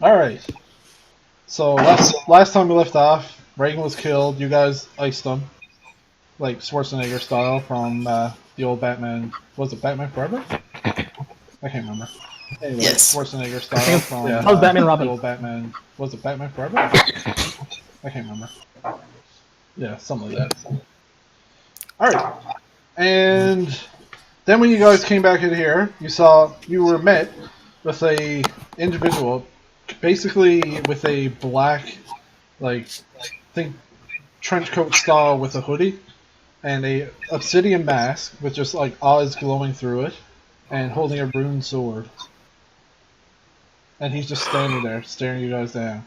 All right. So last time we left off, Reagan was killed. You guys iced him, like Schwarzenegger style from the old Batman. Was it Batman Forever? I can't remember. Anyway, Yes. Schwarzenegger I style think from that was Batman the Robin. old Batman. Was it Batman Forever? I can't remember. Yeah, something like that. All right. And then when you guys came back in here, you were met with a individual, basically with a black, like, think trench coat style with a hoodie and a obsidian mask with just like eyes glowing through it, and holding a rune sword. And he's just standing there, staring you guys down.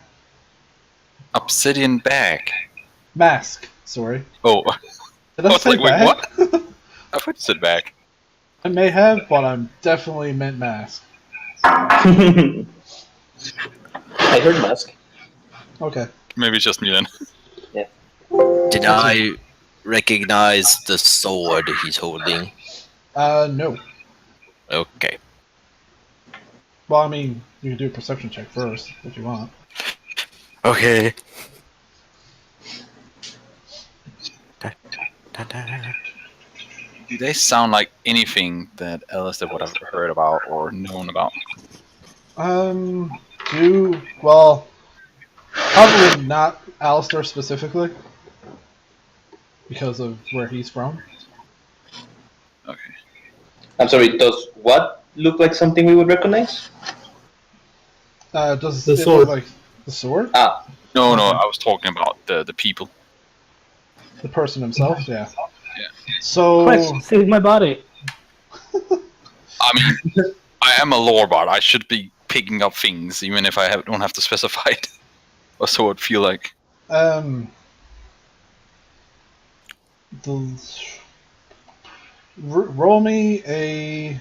Obsidian bag. Mask, sorry. Oh, Did I I was say like, wait, bag? what? I thought you said bag. I may have, but I'm definitely meant mask. I heard Musk. Okay. Maybe it's just me then. Did I recognize the sword he's holding? No. Okay. Well, I mean, you can do a perception check first if you want. Okay. Do they sound like anything that Alistair would have heard about or known about? Well, probably not Alistair specifically, because of where he's from. Okay. I'm sorry, does what look like something we would recognize? Does The it sword. look like the sword? Ah, No, Okay. I was talking about the people. The person himself? Yeah. Yeah. So, Quick, save my body. I mean, I am a lore bard. I should be picking up things, even if I don't have to specify it. Or so it feel like. the roll me a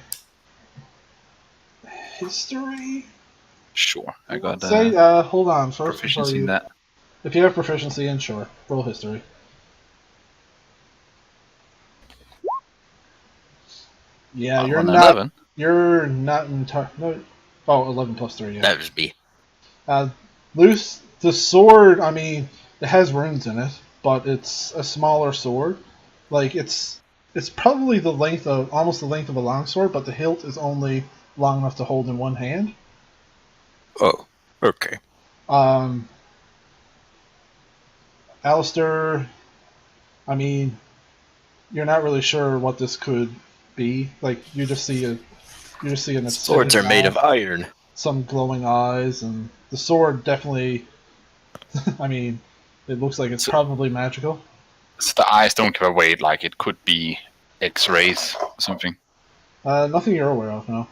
history. Sure, I got Say, hold on first before proficiency you. in that. If you have proficiency in, sure, roll history. Yeah, On you're an not. 11. You're not entirely. No. Oh, 11 plus 3, yeah. That was me. Loose. The sword, I mean, it has runes in it, but it's a smaller sword. Like, it's probably almost the length of a longsword, but the hilt is only long enough to hold in one hand. Oh, okay. Alistair, I mean, you're not really sure what this could be. Like, you just see an obsidian Swords are made of mask, iron. some glowing eyes, and the sword definitely. I mean, it looks like it's probably magical. So the eyes don't give away like it could be X-rays or something. Nothing you're aware of, no.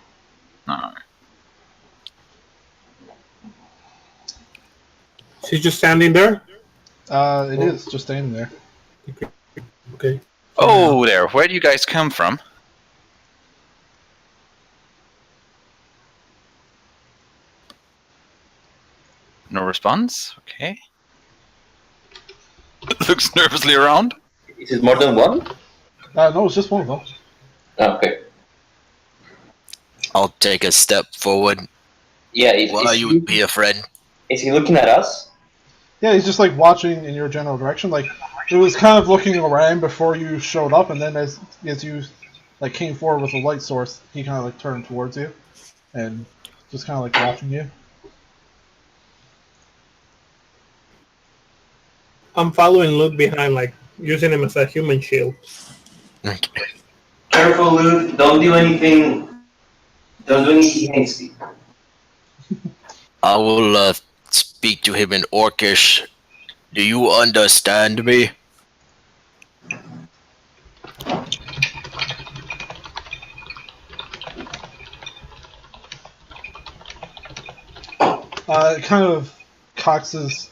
No. She's just standing there. It is just standing there. Okay. Oh, there. Where do you guys come from? No response. Okay. Looks nervously around. is it more than one? No, it's just one of them. Okay. I'll take a step forward. Yeah, While you be a friend. is he looking at us? Yeah, he's just like watching in your general direction. Like, it was kind of looking around before you showed up, and then as you like came forward with a light source, he kind of like turned towards you, and just kind of like watching you. I'm following Luke behind, like using him as a human shield. Okay. Careful, Luke. Don't do anything. Don't do anything hasty. I will speak to him in Orcish. Do you understand me? It kind of cocks his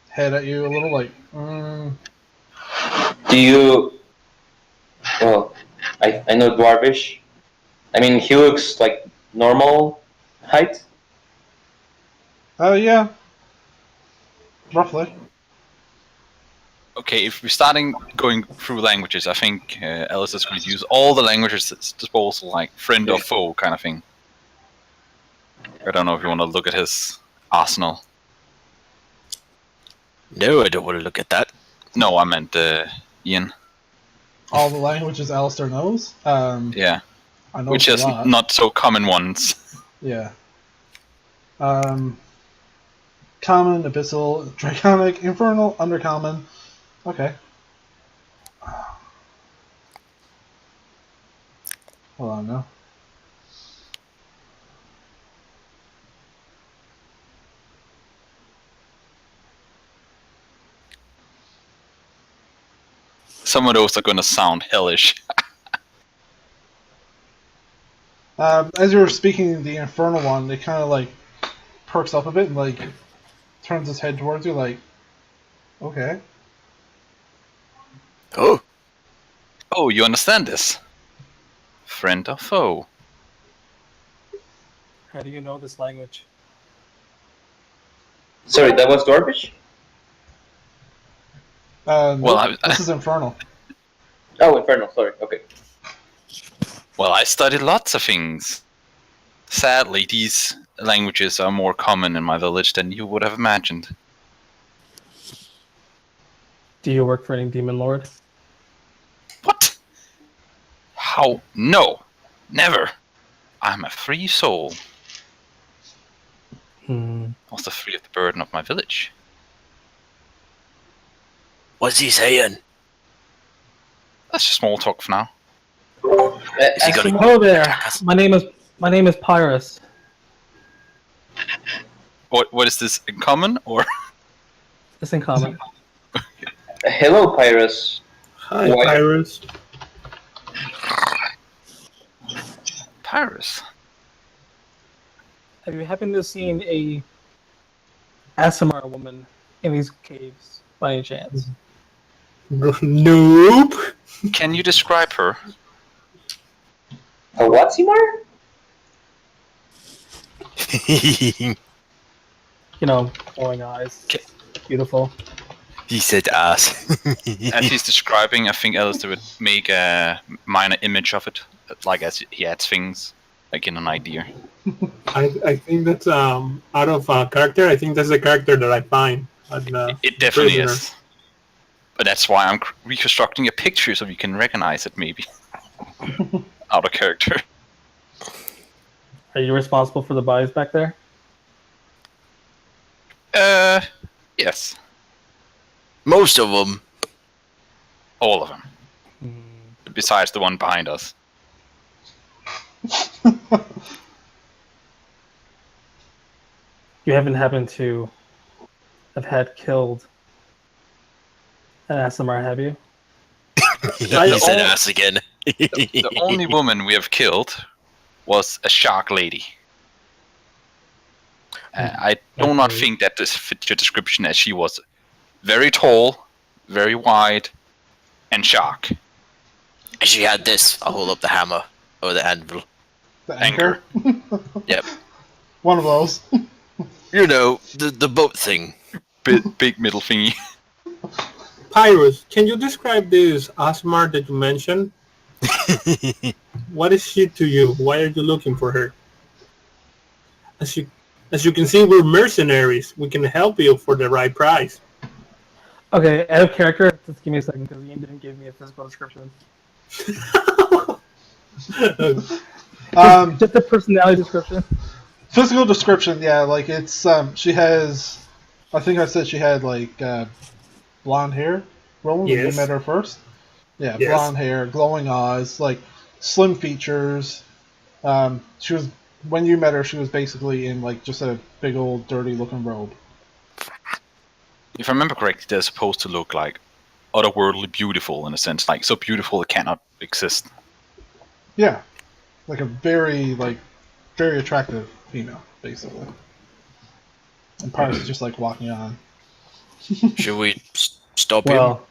head at you a little, like, Do you? Well, I know Dwarvish. I mean, he looks like normal height. yeah, roughly. Okay, if we're starting going through languages, I think Alice is going to use all the languages at his disposal, like friend or foe kind of thing. I don't know if you want to look at his arsenal. No, I don't want to look at that. No, I meant Ian. All the languages Alistair knows. Yeah, I know which it's a is lot. not so common ones. Yeah. Common, abyssal, draconic, infernal, undercommon. Okay. Hold on now. Some of those are gonna sound hellish. As you were speaking the infernal one, it kind of like perks up a bit and like turns its head towards you, like, okay. Oh, Oh, you understand this? Friend or foe? How do you know this language? Sorry, that was Dwarvish? Nope, this is infernal. Oh, Infernal, sorry, okay. Well, I studied lots of things. Sadly, these languages are more common in my village than you would have imagined. Do you work for any demon lord? What? How? No! Never! I'm a free soul. Also free of the burden of my village. what's he saying? That's just small talk for now. Is he gonna Hello there. attack us? My name is Pyrus. What is this in common, or? It's in common. Hello, Pyrus. Hi, Why- Pyrus. Paris? Have you happened to seen a Asimar woman in these caves by any chance? Nope. Can you describe her? A what, Seymour? You know, glowing eyes. Okay. Beautiful. He said ass. As he's describing, I think Alistair would make a minor image of it, like as he adds things, like in an idea. I think that's out of character. I think that's the character that I find. It definitely is. But that's why I'm reconstructing a picture so you can recognize it, maybe. Out of character. Are you responsible for the bodies back there? Yes. Most of them. All of them. Besides the one behind us. You haven't happened to have had killed an Asimar, have you? He said ass again. The only woman we have killed was a shark lady. I do not think that this fits your description, as she was very tall, very wide, and shark. And she had this. I'll hold up the hammer or the anvil. The anchor? Yep. One of those. You know, the boat thing. Big middle thingy. Pyrus, can you describe this Asmar that you mentioned? What is she to you? Why are you looking for her? As you can see, we're mercenaries. We can help you for the right price. Okay, out of character, just give me a second because Ian didn't give me a physical description. Just a personality description. Physical description, yeah, like it's she has, I think I said she had like blonde hair. Roland, when you Yes. met her first. Yeah, Yes. blonde hair, glowing eyes, like slim features. She was, when you met her, she was basically in like just a big old dirty looking robe. If I remember correctly, they're supposed to look like otherworldly beautiful, in a sense, like so beautiful it cannot exist. Yeah, like a very attractive female, basically. And Paris is just like walking on. Should we stop him? Well,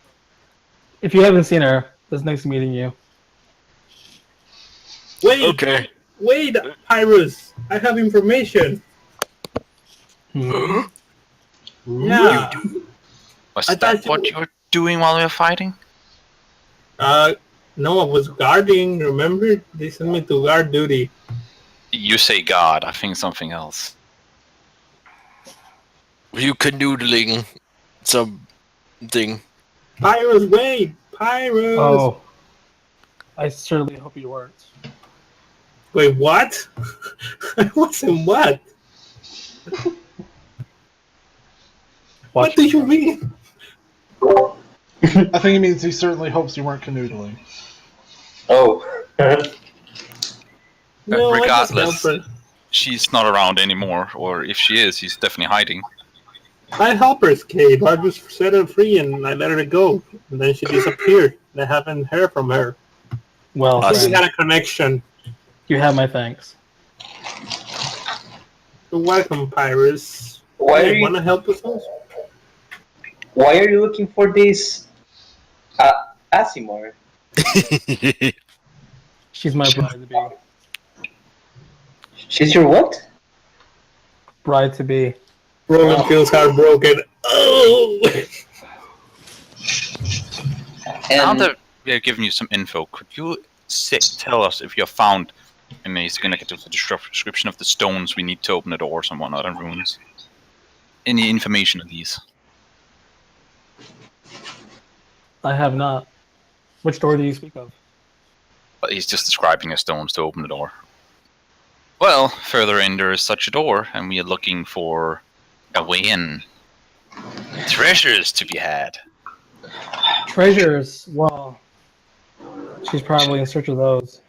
if you haven't seen her, it was nice meeting you. Wait, Okay. wait, Pyrus. I have information. Yeah. Was I that thought what you were doing while we were fighting? No, I was guarding. Remember, they sent me to guard duty. You say God, I think something else. Were you canoodling something? Pyros, wait! Pyros! Oh, I certainly hope you weren't. Wait, what? I wasn't what? What do you mean? I think it means he certainly hopes you weren't canoodling. Oh. No, I just Regardless. help her. She's not around anymore, or if she is, she's definitely hiding. I help her escape. I just set her free and I let her go. And then she disappeared. I haven't heard from her. Well, I think we then, had a connection. you have my thanks. You're welcome, Pyrus. Why are You want to you help us out? Why are you looking for this Asimar? She's my bride to be. She's your what? Bride to be. Roman feels heartbroken. Oh! Now And that we have given you some info, could you tell us if you have found in a negative description of the stones we need to open the doors and whatnot and runes? Any information of these? I have not. Which door do you speak of? But he's just describing the stones to open the door. Well, further in there is such a door, and we are looking for a way in. Treasures to be had. Treasures. Well, she's probably in search of those.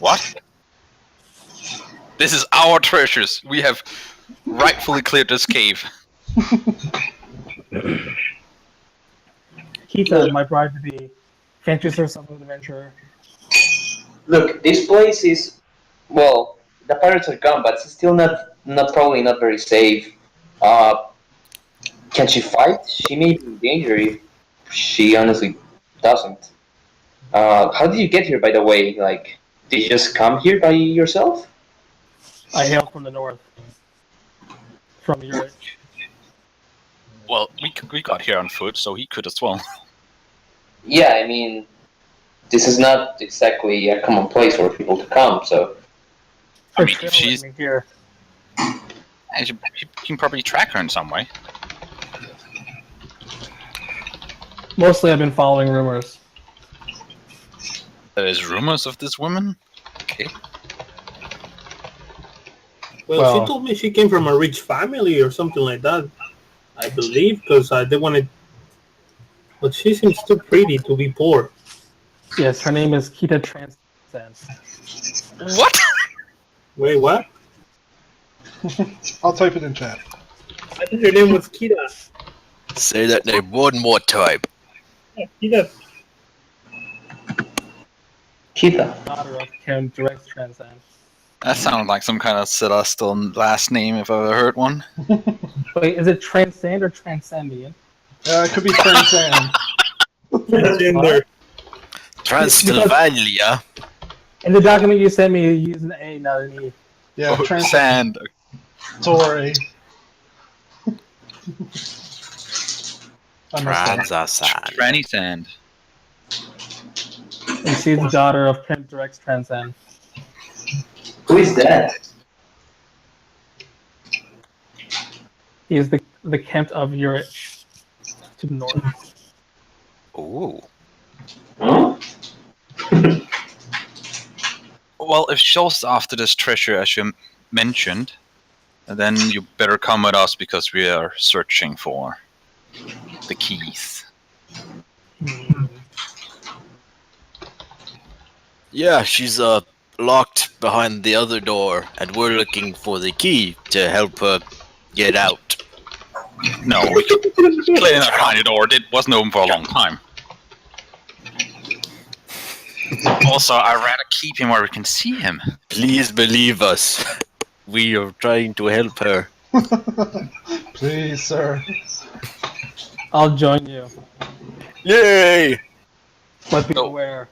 What? This is our treasures. We have rightfully cleared this cave. Kita, my bride to be. Can't you serve something with adventure? look, this place is, well, the pirates are gone, but it's still not probably not very safe. Can she fight? She may be in danger if she honestly doesn't. How did you get here, by the way? Like, did you just come here by yourself? I hail from the north. From Europe. Well, we got here on foot, so he could as well. Yeah, I mean, this is not exactly a common place for people to come, so. I Her mean, trail if she's, led me here. and you can probably track her in some way. Mostly I've been following rumors. There is rumors of this woman. Okay. Well, she told me she came from a rich family or something like that. I believe, because they wanted. But she seems too pretty to be poor. Yes, her name is Kita Transcend. What? Wait, what? I'll type it in chat. I think her name was Kita. Say that name one more time. Yeah, Kita. Kita. Daughter of Kim Direct Transcend. That sounded like some kind of celestial last name if I've ever heard one. Wait, is it Transcend or Transcendian? It could be Transcend. Gender. Transylvania. In the document you sent me, you use an A, not an E. Yeah, Sand. Tory. Transasad. Granny Sand. And she's the daughter of Kim Direct Transcend. Who is that? He is the Kent of Europe to the north. Ooh. Huh? Well, if Shul's after this treasure, as you mentioned, then you better come with us because we are searching for the keys. Yeah, she's locked behind the other door, and we're looking for the key to help her get out. No, we clearing that tiny door. It wasn't open for a long time. Also, I'd rather keep him where we can see him. Please believe us. We are trying to help her. Please, sir. I'll join you, Yay! but be Oh. aware.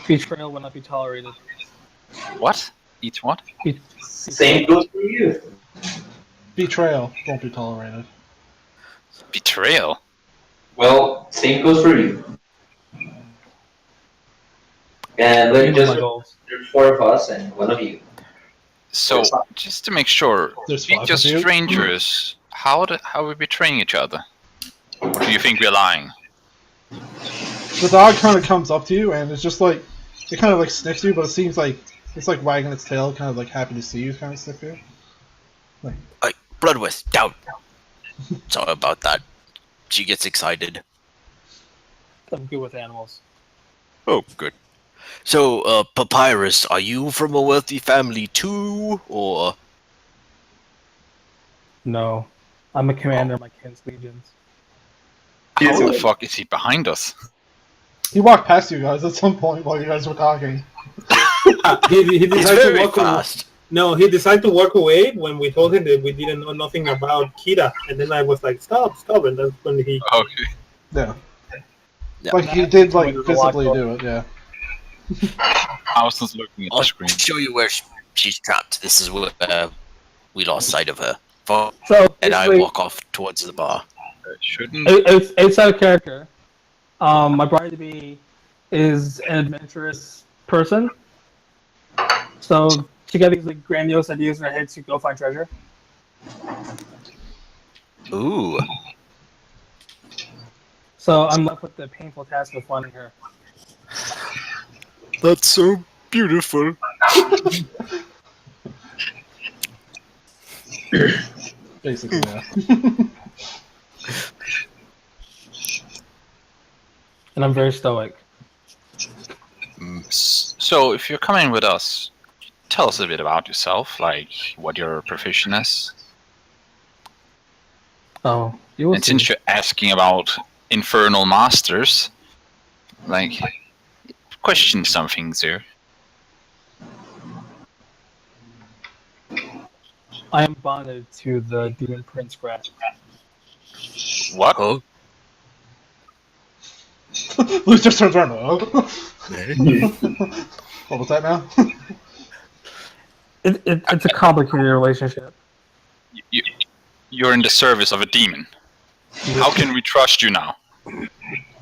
Betrayal will not be tolerated. What? Eat what? Same goes for you. Betrayal won't be tolerated. Betrayal? Well, same goes for you. And You let's know just my goals. there's 4 of us and 1 of you. So, just to make sure, There's we 5 just of you. strangers. How are we betraying each other? Or do you think we're lying? The dog kind of comes up to you and it's just like it kind of like sniffs you, but it seems like it's like wagging its tail, kind of like happy to see you, kind of sniff you. Like, Bloodworth, down. Sorry about that. She gets excited. I'm good with animals. Oh, good. So, Papyrus, are you from a wealthy family too, or? No, I'm a commander of my kin's legions. How the fuck is he behind us? He walked past you guys at some point while you guys were talking. He He's decided to very walk away. fast. No, he decided to walk away when we told him that we didn't know nothing about Kira. And then I was like, stop. And that's when he... Okay. Yeah. Yeah. Like he did like visibly do it, yeah. I was just looking at I'll the screen. show you where she's trapped. This is where we lost sight of her. So And I basically, walk off towards the bar. Shouldn't. it's outside of character. My bride-to-be is an adventurous person. So she got these like grandiose ideas in her head to go find treasure. Ooh. So I'm left with the painful task of finding her. That's so beautiful. Basically, yeah. And I'm very stoic. So, if you're coming with us, tell us a bit about yourself, like what your profession is. Oh, you will And see. since you're asking about infernal masters, like, question some things here. I am bonded to the demon prince Grat. What? Oh. Luke just turns around. Oh. What was that now? It's a complicated relationship. You're in the service of a demon. How can we trust you now?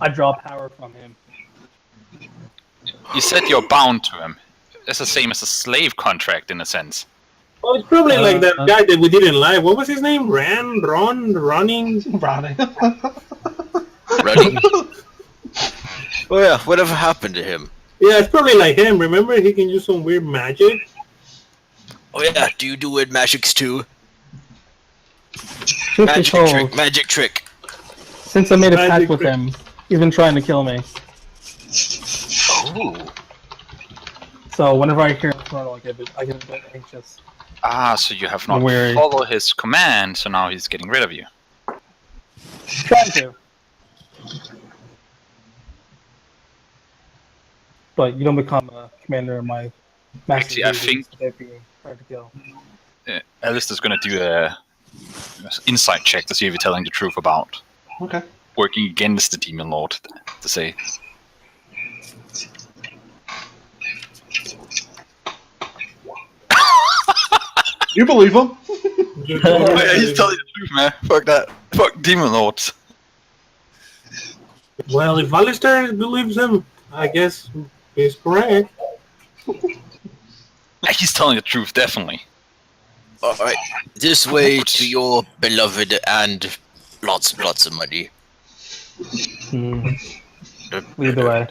I draw power from him. You said you're bound to him. It's the same as a slave contract in a sense. Oh, it's probably like that Uh, guy that we didn't like. What was his name? Running? Ronnie. Ready? Oh yeah, whatever happened to him? Yeah, it's probably like him. Remember, he can use some weird magic. Oh yeah, do you do weird magics too? Truth be Magic told, trick, magic trick. since I made a Magic pact with trick. him, he's been trying to kill me. Oh. So whenever I hear infernal, I get a bit anxious. Ah, so you have not Wary. followed his command, so now he's getting rid of you. Trying to. But you don't become a commander of my master. Actually, I think- without being hard to kill. Alistair's gonna do a insight check to see if you're telling the truth about Okay. working against the demon lord, to say. You believe him? Oh, yeah, he's telling the truth, man. Fuck that. Fuck demon lords. Well, if Alistair believes him, I guess he's correct. He's telling the truth, definitely. Alright. This way to your beloved and lots of money. Lead the way.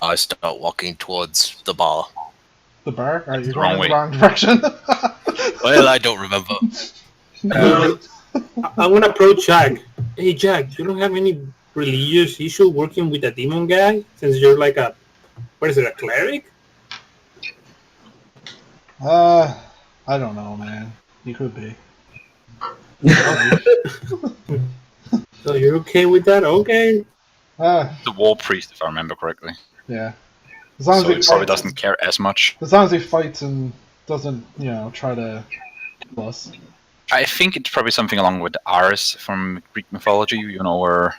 I start walking towards the bar. The bar? Alright, you're Wrong going in way. the wrong direction. Well, I don't remember. I'm gonna approach Jack. Hey, Jack, you don't have any religious issue working with a demon guy? Since you're like a, what is it, a cleric? I don't know, man. You could be. So you're okay with that? Okay. The war priest, if I remember correctly. Yeah. As long So he as probably doesn't care as much. As long as he fights and doesn't, try to kill us. I think it's probably something along with Ares from Greek mythology, where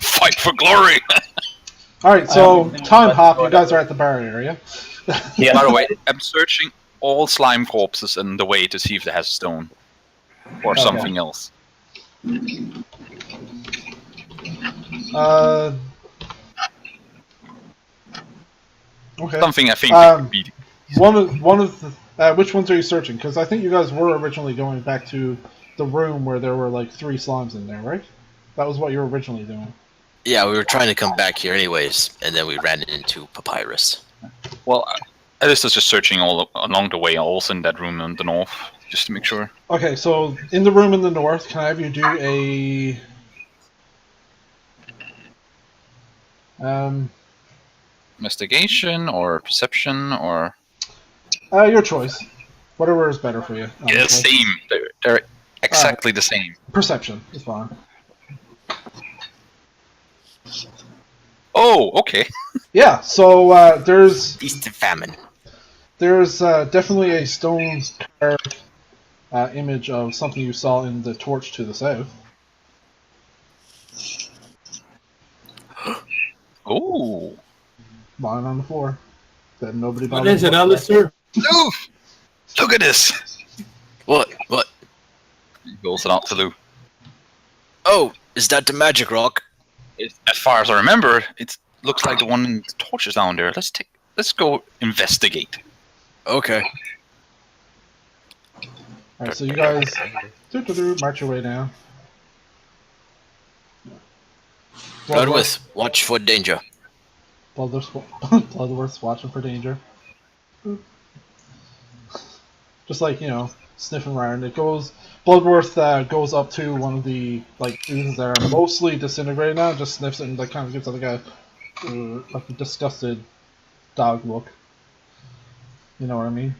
fight for glory! Alright, so time hop, you guys are at the bar area. Yeah. By the way, I'm searching all slime corpses in the way to see if they has stone. Or Okay. something else. Okay. Something I think they could be. one of the which ones are you searching? Because I think you guys were originally going back to the room where there were like 3 slimes in there, right? That was what you were originally doing. Yeah, we were trying to come back here anyways, and then we ran into Papyrus. Well, Alice was just searching all along the way, also in that room on the north, just to make sure. Okay, so in the room in the north, can I have you do a Investigation or perception or your choice, whatever is better for you. yeah, honestly. same. They're exactly the same. Perception is fine. Oh, okay. Yeah, so there's Feast and famine. definitely a stone carved image of something you saw in the torch to the south. Oh, Lying on the floor. That nobody What bothered is to it, look at. Alistair? Lou! Look at this! What? What? He goes out to Lou. Oh, is that the magic rock? As far as I remember, it looks like the one in the torches down there. Let's go investigate. Okay. Alright, so you guys march your way down. Bloodworth, watch for danger. Bloodworth's watching for danger. Just like, sniffing around. Bloodworth goes up to one of the oozes that are mostly disintegrated now, just sniffs it and kind of gives it like a disgusted dog look. You know what I mean?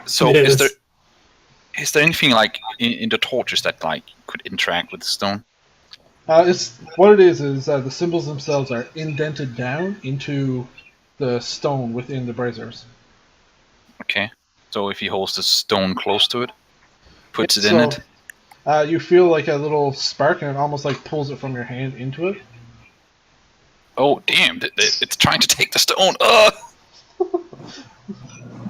So, Yes. is there anything like in the torches that could interact with the stone? It's what it is the symbols themselves are indented down into the stone within the braziers. Okay. So if he holds the stone close to it, puts it in it. You feel like a little spark, and it almost pulls it from your hand into it. Oh damn! It's trying to take the stone.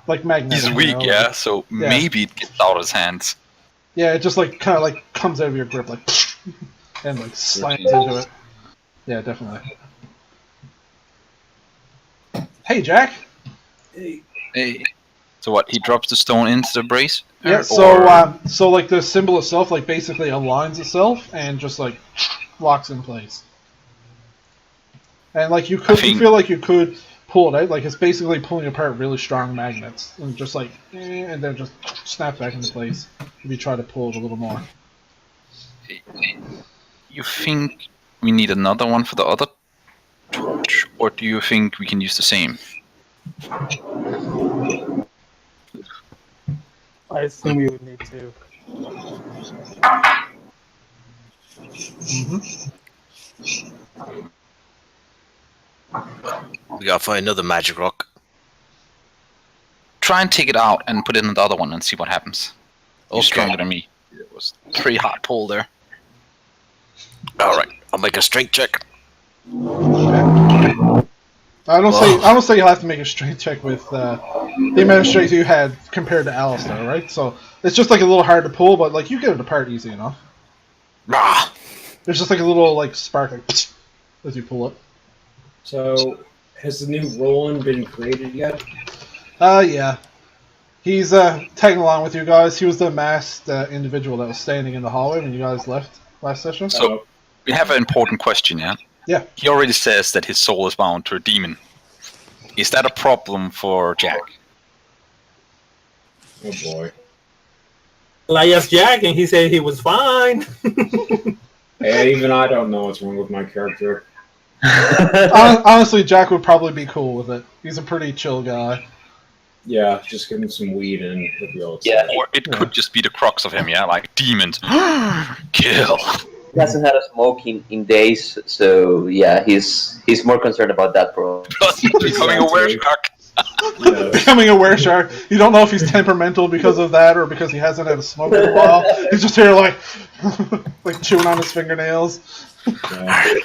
Like magnetic. He's weak, yeah. So Yeah. maybe it gets out of his hands. Yeah, it just kind of comes out of your grip and slams into it. Yeah, definitely. Hey, Jack. Hey. So what? He drops the stone into the brace. Yeah. So the symbol itself basically aligns itself and just locks in place. And you feel like you could pull it out. It's basically pulling apart really strong magnets and just and then just snap back into place if you try to pull it a little more. You think we need another one for the other torch, or do you think we can use the same? I assume we would need to. We gotta find another magic rock. Try and take it out and put it in the other one and see what happens. You're Okay. stronger than me. It was pretty hard pull there. Alright, I'll make a strength check. I don't say you'll have to make a strength check with the amount of strength you had compared to Alistair, right? So it's just a little hard to pull, but you get it apart easy enough. Rah! There's just a little spark as you pull it. So, has the new Roland been created yet? Yeah. He's tagging along with you guys. He was the masked individual that was standing in the hallway when you guys left last session. So we have an important question, yeah? Yeah. He already says that his soul is bound to a demon. Is that a problem for Jack? Oh boy. Well, I asked Jack, and he said he was fine. Hey, even I don't know what's wrong with my character. Honestly, Jack would probably be cool with it. He's a pretty chill guy. Yeah, just give him some weed and he'll be all Yeah. Or it could just be the crux of him, yeah? Like demons. Kill. He hasn't had a smoke in days, so yeah, he's more concerned about that, bro. Becoming a wereshark. Yeah. Becoming a wereshark. You don't know if he's temperamental because of that or because he hasn't had a smoke in a while. He's just here chewing on his fingernails. Yeah.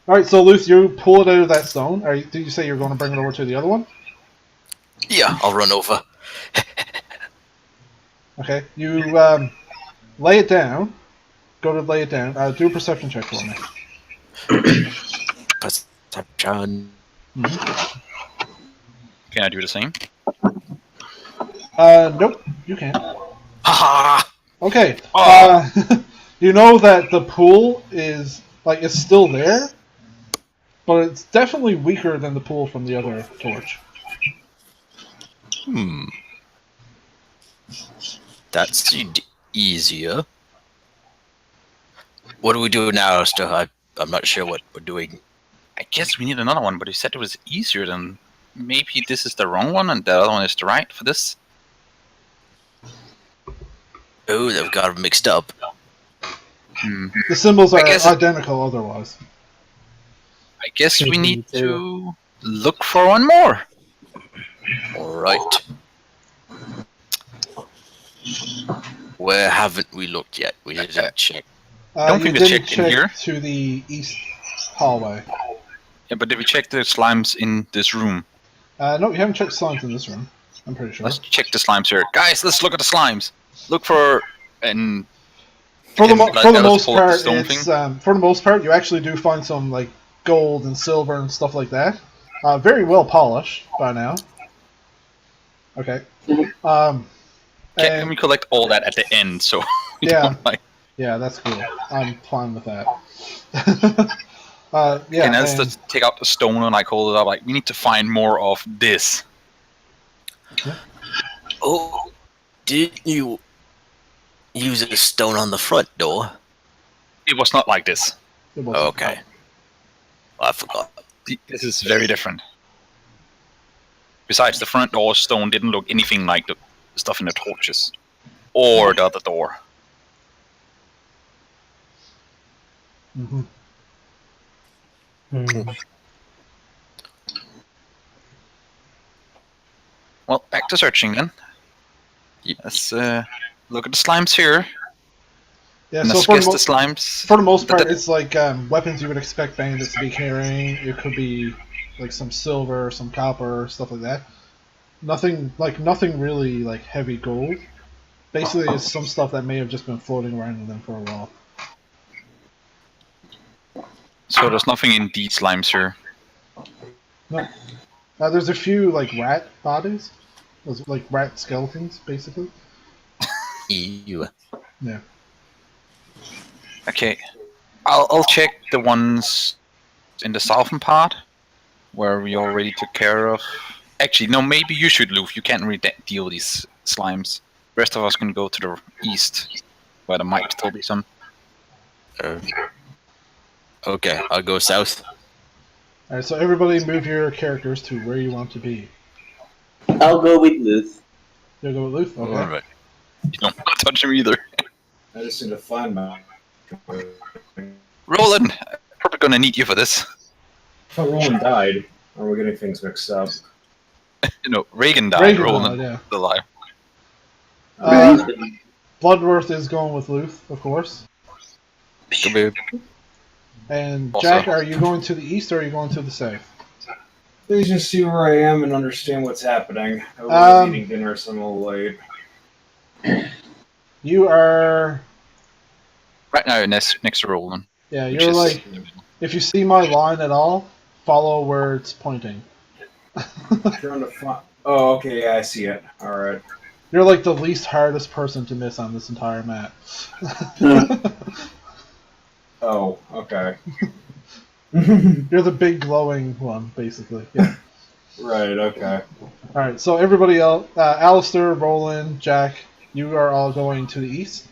Alright, so Luth, you pull it out of that stone. Did you say you're going to bring it over to the other one? Yeah, I'll run over. Okay. You lay it down. Go to lay it down. Do a perception check for me. turn. Mhm. Can I do the same? Nope, you can't. Ha Okay. Oh. You know that the pool is like it's still there, but it's definitely weaker than the pool from the other torch. That's easier. What do we do now, Esther? I'm not sure what we're doing. I guess we need another one, but he said it was easier than. Maybe this is the wrong one and the other one is the right for this. Oh, they've got them mixed up. The symbols I are guess- identical otherwise. I guess we Mhm, need too. to look for one more. All right. Where haven't we looked yet? We didn't check. Don't You think we didn't checked in check here. to the east hallway. Yeah, but did we check the slimes in this room? No, you haven't checked slimes in this room. I'm pretty sure. Let's check the slimes here. Guys, let's look at the slimes. Look for an For the And, like, for the Alice most pulled up the part, stone it's for the most part you actually do find some like gold and silver and stuff like that. Very well polished by now. Okay. can And we collect all that at the end so we Yeah. don't like yeah, that's cool. I'm fine with that. Yeah, can Alice and, just take out the stone and like hold it up like we need to find more of this. Oh, did you use a stone on the front door? It was not like this. it wasn't- Okay. I forgot. This is very different. Besides, the front door stone didn't look anything like the stuff in the torches. Or the other door. Mhm. Well, back to searching then. Yep. Let's look at the slimes here. Yeah, And so let's guess the slimes. for the most part, the- it's like weapons you would expect bandits to be carrying. It could be like some silver, some copper, stuff like that. Nothing really like heavy gold. Basically, it's some stuff that may have just been floating around in them for a while. So there's nothing in these slimes here. No. There's a few like rat bodies, those like rat skeletons, basically. Ew. Yeah. Okay, I'll check the ones in the southern part where we already took care of. Actually, no, maybe you should, Loof. You can't really deal with these slimes. The rest of us can go to the east, where there might still be some. Okay, I'll go south. All right, so everybody move your characters to where you want to be. I'll go with Luth. You'll go with Luth? Okay. All right. You don't want to touch him either. I just need to find my. Roland, probably gonna need you for this. I thought Roland died. Or we're getting things mixed up. You know, Reagan died. Reagan Roland died, yeah. still alive. Bloodworth is going with Luth, of course. And Also- Jack, are you going to the east or are you going to the south? Please just see where I am and understand what's happening. I was eating dinner, so I'm a little late. You are. Right now, next to Roland. Yeah, Which you're is- like. If you see my line at all, follow where it's pointing. Trying to find. Oh, okay, yeah, I see it. Alright. You're like the least hardest person to miss on this entire map. Oh, okay. You're the big glowing one, basically. Yeah. Right, okay. Alright, so everybody else, Alistair, Roland, Jack, you are all going to the east.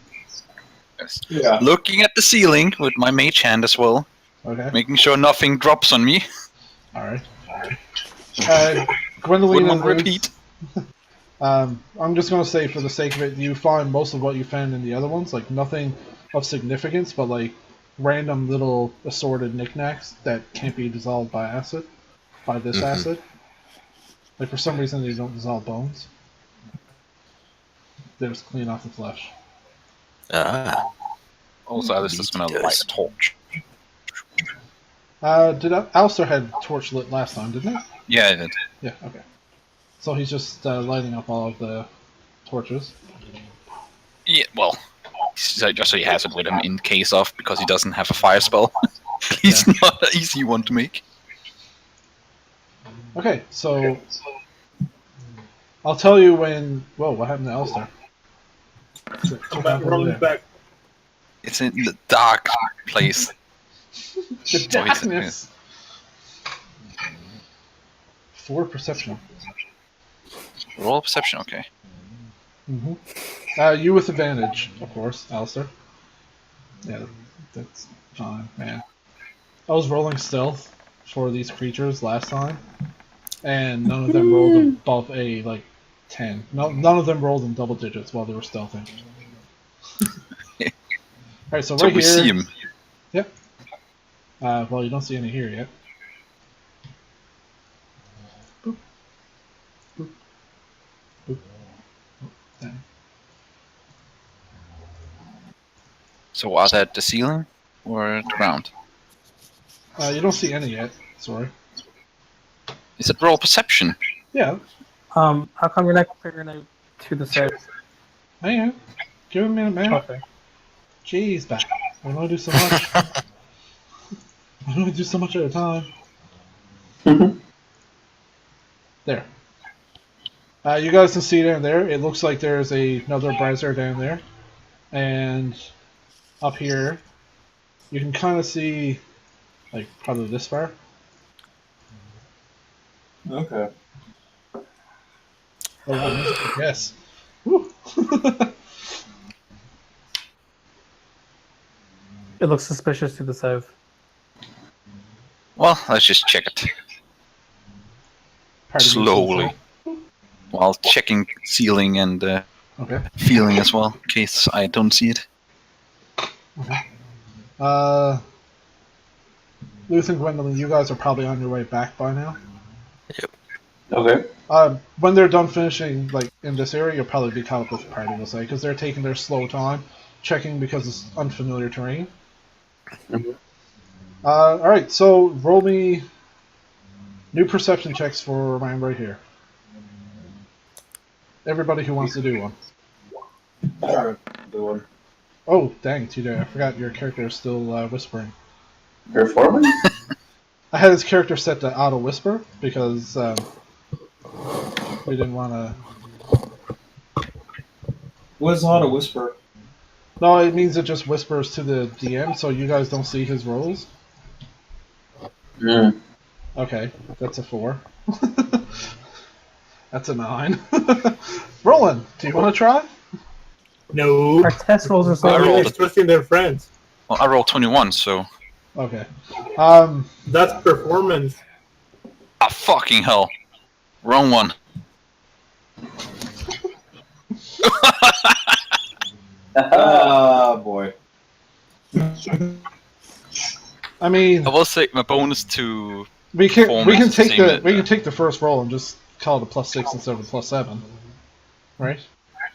Yes. Yeah. Looking at the ceiling with my mage hand as well, Okay. making sure nothing drops on me. Alright. Gwendolyn Wouldn't and want to Ruth, repeat. I'm just going to say for the sake of it, you find most of what you found in the other ones. Like, nothing of significance, but like random little assorted knickknacks that can't be dissolved by acid. By this acid. Like, for some reason, they don't dissolve bones. They just clean off the flesh. Ah. Also, Alice is gonna light a torch. Alistair had torch lit last time, didn't he? Yeah, I did. Yeah, okay. So he's just lighting up all of the torches. Yeah, well, just so he has it with him in case of, because he doesn't have a fire spell. He's not an easy one to make. Okay, so I'll tell you when. Whoa, what happened to Elster? I'm back, rolling back. It's in the dark place. The darkness. 4 perception. Roll perception, okay. You with advantage, of course, Alistair. Yeah, that's fine, man. I was rolling stealth for these creatures last time, and none of them rolled above a 10. No, none of them rolled in double digits while they were stealthing. Alright, so So right we here. see him. Yep. Well, you don't see any here yet. Boop. Boop. Boop. Oh, dang. So are they at the ceiling or at the ground? You don't see any yet. Sorry. Is it roll perception? Yeah. How come you're not comparing it to the save? Hang on. Give it a minute, man. Okay. Jeez, back. I can only do so much. I can only do so much at a time. There. You guys can see down there. It looks like there's another brazier down there, and up here, you can kind of see, probably this far. Okay. Oh, yes. Woo. It looks suspicious to the save. Well, let's just check it. Pardon me, Slowly. so- While checking ceiling and Okay. feeling as well, in case I don't see it. Luth and Gwendolyn, you guys are probably on your way back by now. Okay. When they're done finishing, in this area, you'll probably be caught up with the party, we'll say, because they're taking their slow time, checking because it's unfamiliar terrain. Alright, so roll me new perception checks for around right here. Everybody who wants to do one. Alright, do one. Oh, dang, TJ, I forgot your character is still whispering. Performance? I had his character set to auto whisper because we didn't want to. What is auto whisper? No, it means it just whispers to the DM, so you guys don't see his rolls. Okay, that's a 4. That's a 9. Roland, do you want to try? No. Our test rolls are so I rolled good. it. Trusting their friends. Well, I rolled 21, so... Okay. That's performance. Ah, fucking hell. Wrong one. Ah, boy. I mean, I will say my bonus to... we can performance take same we as- can take the first roll and just call it a +6 instead of a +7, right?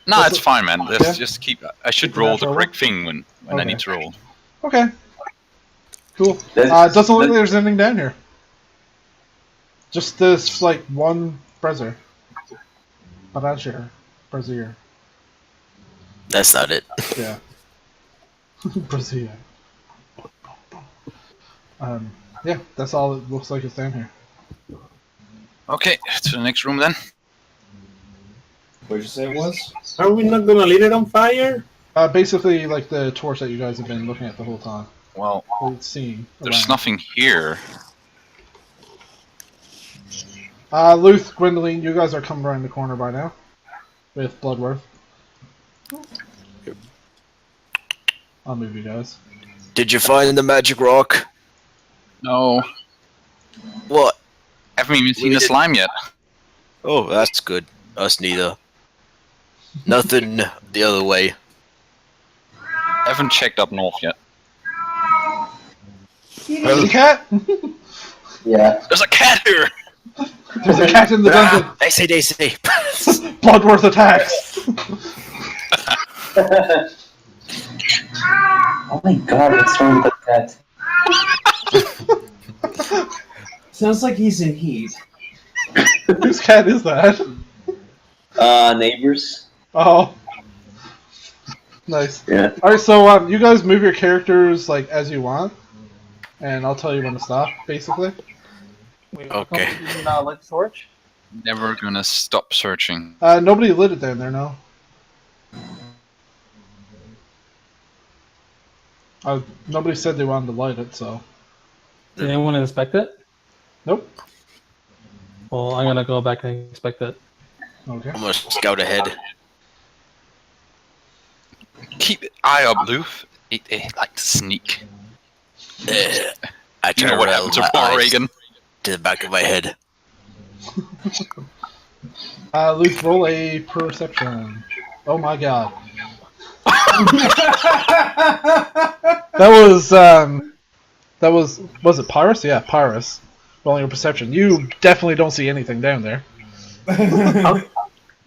Nah, What's it's it- fine, man. Let's Yeah? just keep... I should Keep the roll natural the one? correct thing when I Okay. need to roll. Okay. Cool. Let's- Doesn't look like let's- there's anything down here. Just this, one brazier. Brazier. That's not it. Yeah. Brazier. Yeah, that's all it looks like it's down here. Okay, to the next room then. What did you say it was? Are we not gonna light it on fire? Basically, the torch that you guys have been looking at the whole time. Well, Or seeing. there's around. nothing here. Luth, Gwendoline, you guys are coming around the corner by now. With Bloodworth. I'll move you guys. Did you find the magic rock? No. What? Haven't even seen We the did- slime yet. Oh, that's good. Us neither. Nothing the other way. Haven't checked up north yet. There's a cat! Yeah. There's a cat here! There's a cat in the dungeon! I say, they say. Bloodworth attacks! Oh my god, what's wrong with that cat? Sounds like he's in heat. Whose cat is that? Neighbors? Oh. Nice. Yeah. Alright, so you guys move your characters as you want. And I'll tell you when to stop, basically. Wait, Okay. you did not light the torch? Never gonna stop searching. Nobody lit it down there, no. Nobody said they wanted to light it, so. Did anyone inspect it? Nope. Well, I'm gonna go back and inspect it. Okay. I'm gonna scout ahead. Keep an eye up, Loof. It like to sneak. I You turn know what around happened to my poor eyes Reagan? to the back of my head. Luke, roll a perception. Oh my god. That was it Pyrus? Yeah, Pyrus. Rolling a perception. You definitely don't see anything down there.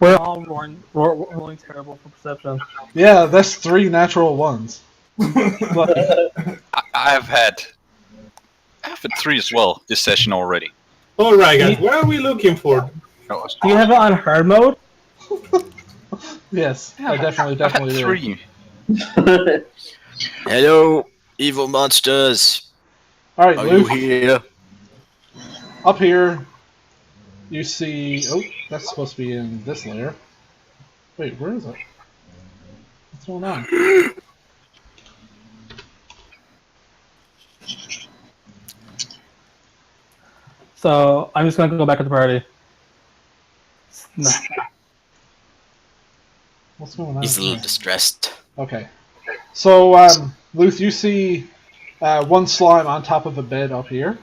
We're all rolling terrible for perception. Yeah, that's 3 natural ones. I've had 3 as well this session already. All right, guys, what are we looking for? Oh, Do you have it on hard mode? Yes, I I've had definitely do. 3. Hello, evil monsters. Alright, Are you Luke, here? up here, you see... Oh, that's supposed to be in this layer. Wait, where is it? What's going on? So I'm just gonna go back to the party. No. What's going on? He's a little here? distressed. Okay. So, Luth, you see one slime on top of a bed up here.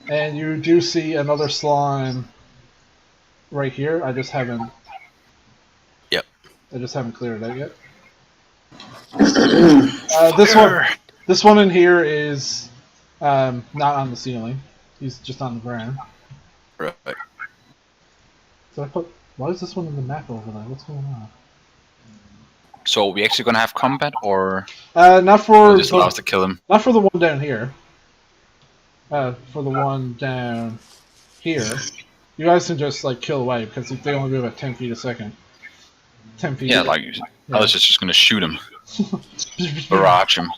And you do see another slime right here. I just haven't... Yep. I just haven't cleared it out yet. This one in here is not on the ceiling. He's just on the ground. Right. So I put... Why is this one in the map over there? What's going on? So are we actually gonna have combat, or Not for... just allow us to kill him? Not for the one down here. For the one down here. You guys can just, like, kill away, because they only move at 10 feet a second. 10 feet. Yeah, like I was just gonna shoot him, barrage him.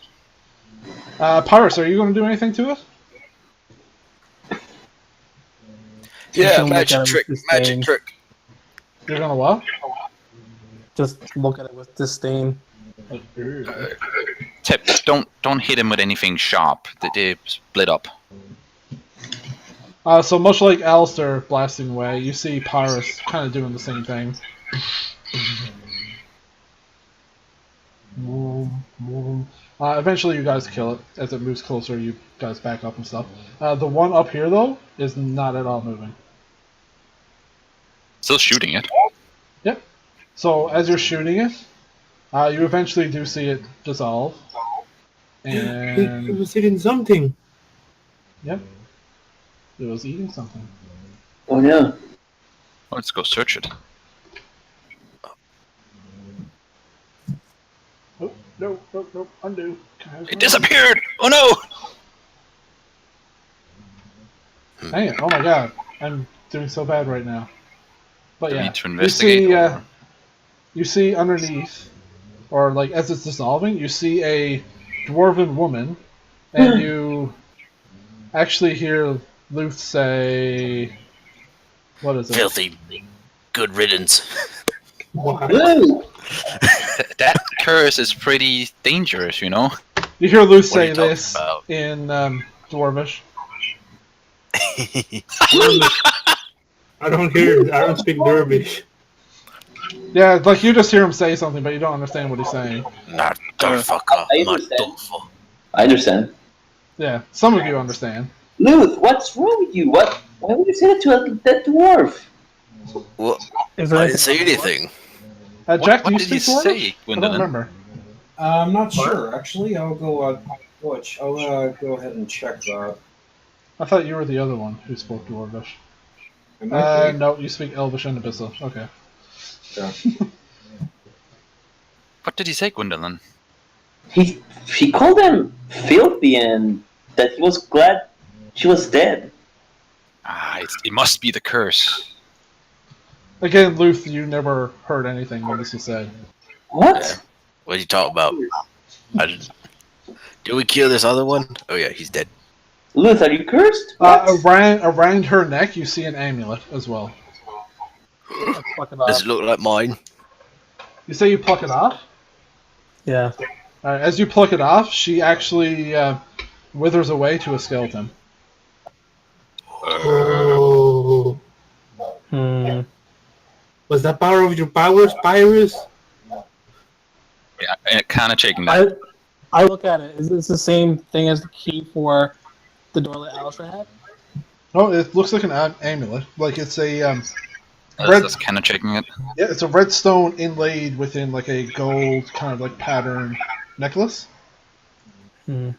Pyrus, are you going to do anything to it? Yeah, Don't look magic at it trick, with disdain. magic trick. You're going to what? Just look at it with disdain. Tip, don't hit him with anything sharp. They split up. So much like Alistair blasting away, you see Pyrus kind of doing the same thing. Eventually you guys kill it. As it moves closer, you guys back up and stuff. The one up here, though, is not at all moving. Still shooting it. Yep. So as you're shooting it, you eventually do see it dissolve. It And... was eating something. Yep. It was eating something. Oh no. Let's go search it. Oh, no, undo. It disappeared! Oh no! Dang it, oh my god. I'm doing so bad right now. But Do we yeah, need to investigate? you see underneath, or like as it's dissolving, you see a dwarven woman, and you actually hear Luth say, what is it? Filthy. Good riddance. Woo! That curse is pretty dangerous, you know? You hear Luth What are say you talking this about? in Dwarvish. I don't speak Dervish. Yeah, like you just hear him say something, but you don't understand what he's saying. Nah, don't fuck up. I My understand. downfall. I understand. Yeah, some of you understand. Luth, what's wrong with you? What? Why would you say that to that dwarf? Well, Is I there didn't say anything. Jack, What do you did he speak Dwarvish? say, I don't Gwendolyn? remember. I'm not sure, actually. I'll go. I'll go ahead and check that. I thought you were the other one who spoke Dwarvish. It might be. No, you speak Elvish and Abyssal. Okay. Yeah. What did he say, Gwendolyn? He called them filthy and that he was glad she was dead. It must be the curse. Again, Luth, you never heard anything when this was said. What? Yeah. What are you talking about? Did we kill this other one? Oh yeah, he's dead. Luth, are you cursed? What? Around her neck, you see an amulet as well. I pluck it Does off. it look like mine? You say you pluck it off? Yeah. As you pluck it off, she actually withers away to a skeleton. Oh. Hmm. Was that power of your powers, Pyrus? Yeah, kind of shaking that. I look at it. Is this the same thing as the key for the door that Alistair had? Oh, it looks like an amulet. Like it's a That's kind of shaking it. yeah, it's a red stone inlaid within like a gold kind of like pattern necklace. I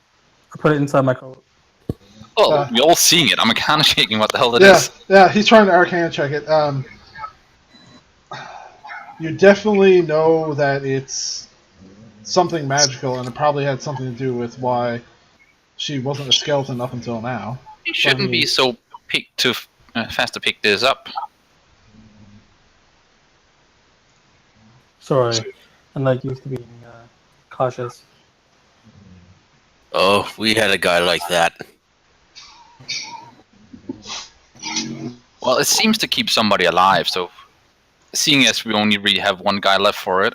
put it inside my coat. Oh, we're all seeing it. I'm kind of shaking what the hell it Yeah, is. yeah, he's trying to arcana check it. You definitely know that it's something magical, and it probably had something to do with why she wasn't a skeleton up until now. You shouldn't be so fast to pick this up. Sorry. I'm not used to being cautious. Oh, we had a guy like that. Well, it seems to keep somebody alive, so seeing as we only really have one guy left for it,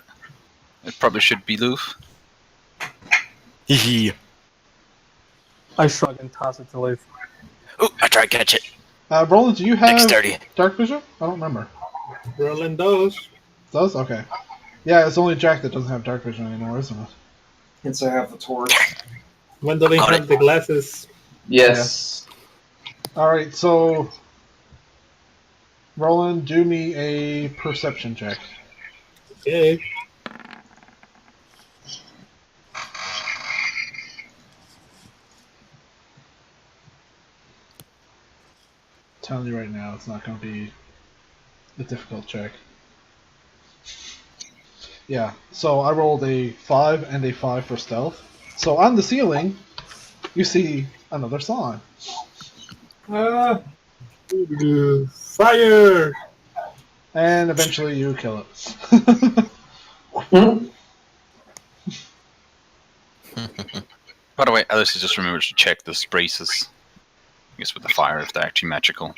it probably should be Luth. Hee. I shrug and toss it to Leaf. Ooh, I try to catch it. Roland, do you have Dexterity. dark vision? I don't remember. Roland does. Does? Okay. Yeah, it's only Jack that doesn't have dark vision anymore, isn't it? Hence I have the torch. When do they Got have it. the glasses? Yes. Alright, so Roland, do me a perception check. Okay. Telling you right now, it's not going to be a difficult check. Yeah, so I rolled a 5 and a 5 for stealth. So on the ceiling, you see another sign. Fire! And eventually you kill it. Hmm? By the way, Alice just remembered to check the braces. I guess with the fire, if they're actually magical.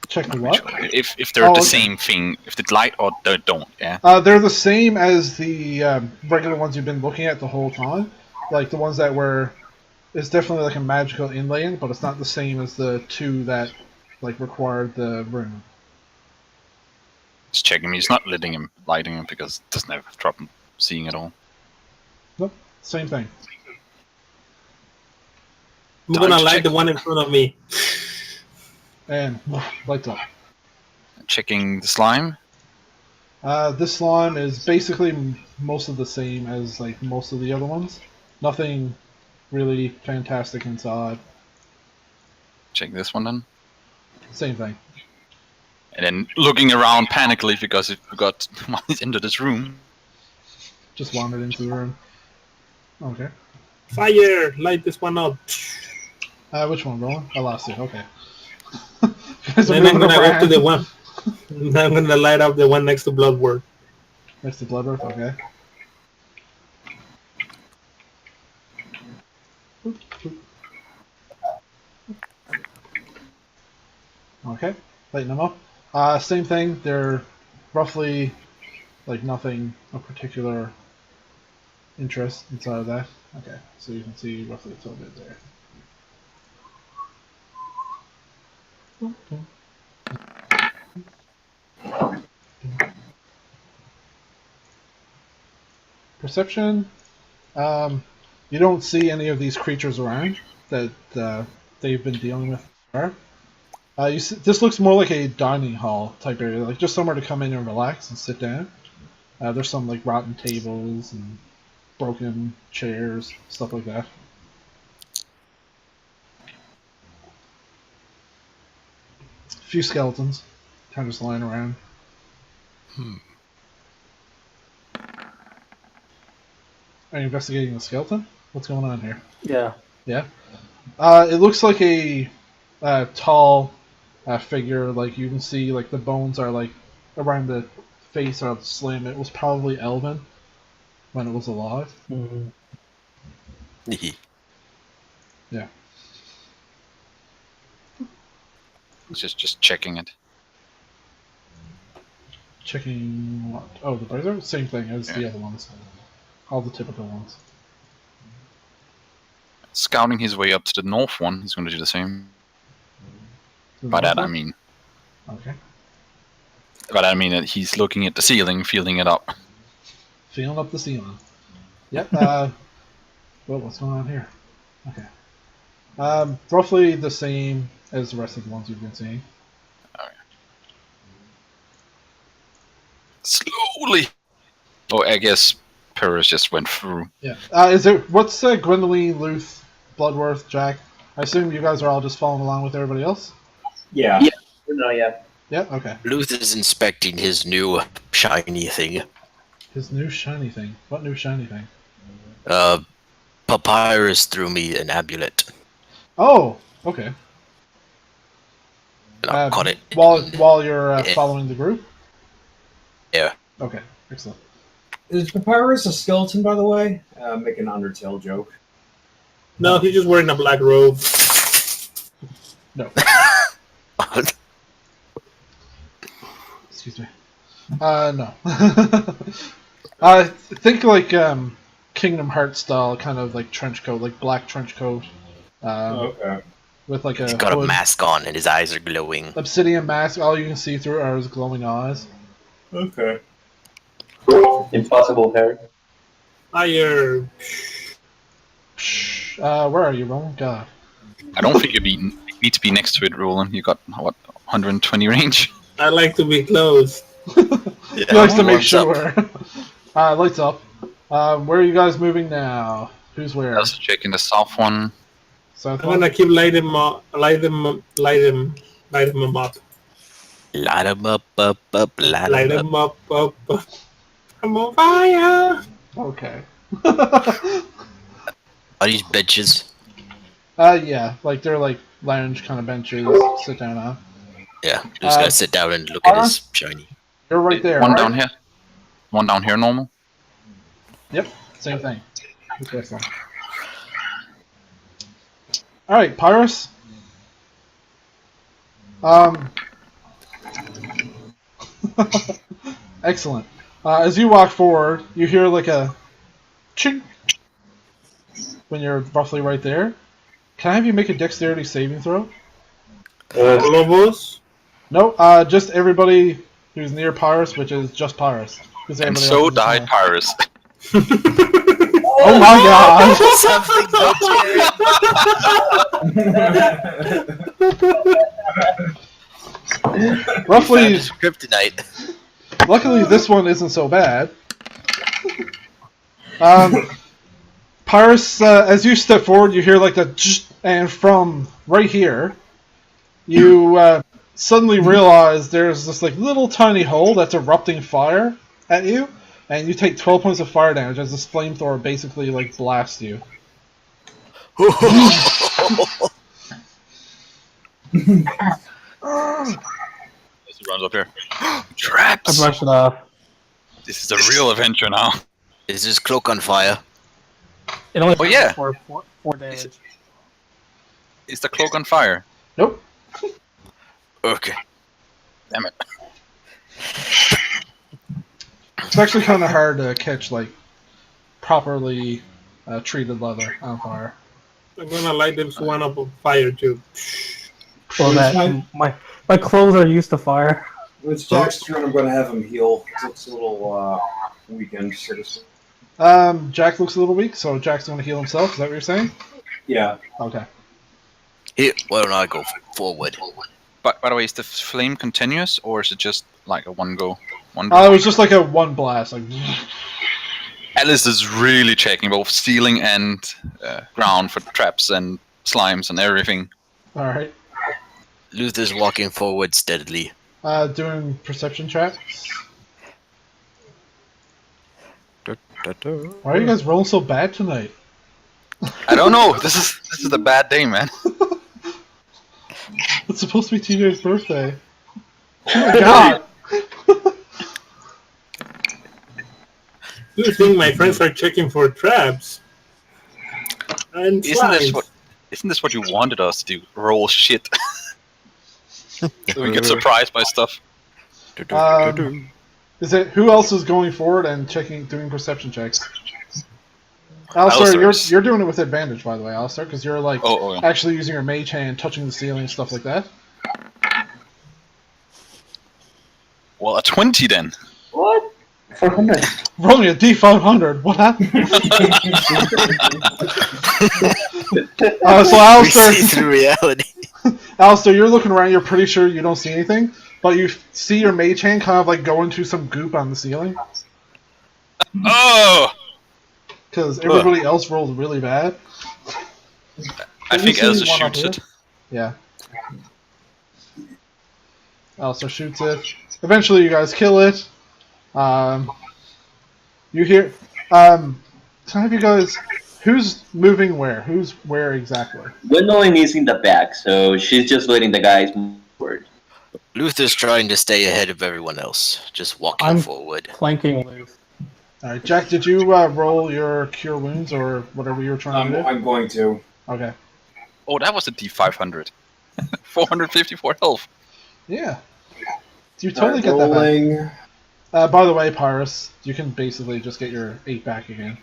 Check the what? If they're Oh, the okay. same thing, if they light or they don't, yeah. They're the same as the regular ones you've been looking at the whole time. Like the ones that were... It's definitely like a magical inlaying, but it's not the same as the two that like required the rune. Just checking me. It's not lighting him because it doesn't have trouble seeing at all. Nope, same thing. I'm Time gonna to light check. the one in front of me. And lights up. Checking the slime. This slime is basically most of the same as like most of the other ones. Nothing really fantastic inside. Check this one then. Same thing. And then looking around panically because it got into this room. Just wandered into the room. Okay. Fire! Light this one up. Which one, Roland? I lost it. Okay. Then I'm gonna go to the one. I'm gonna light up the one next to Bloodworth. Next to Bloodworth, okay. Okay, lighten them up. Same thing, they're roughly like nothing of particular interest inside of that. Okay, so you can see roughly a little bit there. Perception. You don't see any of these creatures around that they've been dealing with. This looks more like a dining hall type area, like just somewhere to come in and relax and sit down. There's some like rotten tables and broken chairs, stuff like that. A few skeletons, kind of just lying around. Are you investigating the skeleton? What's going on here? Yeah. Yeah. It looks like a tall figure. Like you can see, like the bones are like around the face are slim. It was probably Elven when it was alive. Mm-hmm. Yeah. It's just checking it. Checking what? Oh, the brazier? Same thing as the Yeah. other ones. All the typical ones. Scouting his way up to the north one, he's going to do the same. The By north that I one? mean, Okay. that he's looking at the ceiling, feeling it up. Feeling up the ceiling. Yep. Well, what's going on here? Okay. Roughly the same as the rest of the ones you've been seeing. Slowly. Oh, I guess Paris just went through. Yeah. What's Gwendoline, Luth, Bloodworth, Jack? I assume you guys are all just following along with everybody else? Yeah. No, yeah. Yeah, okay. Luth is inspecting his new shiny thing. His new shiny thing. What new shiny thing? Papyrus threw me an amulet. Oh, okay. And I caught it. While you're Yeah. following the group? Yeah. Okay, excellent. Is Papyrus a skeleton, by the way? Make an Undertale joke. No, he's just wearing a black robe. No. Excuse me. No. I think like Kingdom Hearts style, kind of like trench coat, like black trench coat. Okay. With like He's a got a hood, mask on and his eyes are glowing. obsidian mask. All you can see through are his glowing eyes. Okay. Impossible hair. Fire. Where are you, Roland? God. I don't think you need to be next to it, Roland. You got, what, 120 range? I like to be close. He likes to make Warms sure. up. Lights up. Where are you guys moving now? Who's where? I was checking the south one. South I'm one? gonna keep light him up. Light him up, Light him up. I'm on fire. Okay. Are these benches? Yeah, like they're like lounge kind of benches, sit down on. Yeah, just gonna sit down and look at his shiny. You're right there. One right? down here. One down here, normal. Yep, same thing. Okay, alright, Pyrus. Excellent. As you walk forward, you hear like a chink when you're roughly right there. Can I have you make a dexterity saving throw? All of us. No, just everybody who's near Pyrus, which is just Pyrus. And so died Pyrus. Oh my god! Roughly, Kryptonite. luckily this one isn't so bad. Pyrus, as you step forward, you hear like the and from right here, you suddenly realize there's this like little tiny hole that's erupting fire at you, and you take 12 points of fire damage as this flamethrower basically like blasts you. He runs up here. I Traps! brushed it off. This is a real adventure now. Is his cloak on fire? It only Oh, yeah. four damage. Is the cloak on fire? Nope. Okay. Damn it. It's actually kind of hard to catch like properly treated leather on fire. I'm gonna light this one up on fire too. Well, that my clothes are used to fire. When it's Jack's turn, I'm going to have him heal. It looks a little weakened, so to speak. Jack looks a little weak, so Jack's going to heal himself. Is that what you're saying? Yeah. Okay. Here, why don't I go forward? But by the way, is the flame continuous, or is it just like a one go? It was just like a one blast, like. Alice is really checking both ceiling and ground for traps and slimes and everything. All right. Luther's walking forward steadily. Doing perception checks. Why are you guys rolling so bad tonight? I don't know. This is a bad day, man. It's supposed to be TJ's birthday. Oh my god! Do you think my friends are checking for traps? And Isn't slimes? this what you wanted us to do? Roll shit. We get surprised by stuff. Is it who else is going forward and doing perception checks? Alistair, Alistair's. you're doing it with advantage, by the way, Alistair, because you're like Oh, yeah. actually using your mage hand, touching the ceiling, and stuff like that. Well, a 20 then. What? 400. Rolling a D500. What happened? So We Alistair, see through reality. Alistair, you're looking around. You're pretty sure you don't see anything, but you see your mage hand kind of like go into some goop on the ceiling Oh! because everybody else rolled really bad. I Did you think see Elsa one up shoots here? it. Yeah. Alistair shoots it. Eventually, you guys kill it. You hear. Some of you guys. Who's moving where? Who's where exactly? Gwendolyn is in the back, so she's just letting the guys move forward. Luther's trying to stay ahead of everyone else, just walking I'm- forward. Flanking Luth. All right, Jack. Did you roll your cure wounds or whatever you were trying to do? I'm going to. Okay. Oh, that was a D500. 454 health. Yeah. You totally get rolling. that back. By the way, Pyrus, you can basically just get your 8 back again.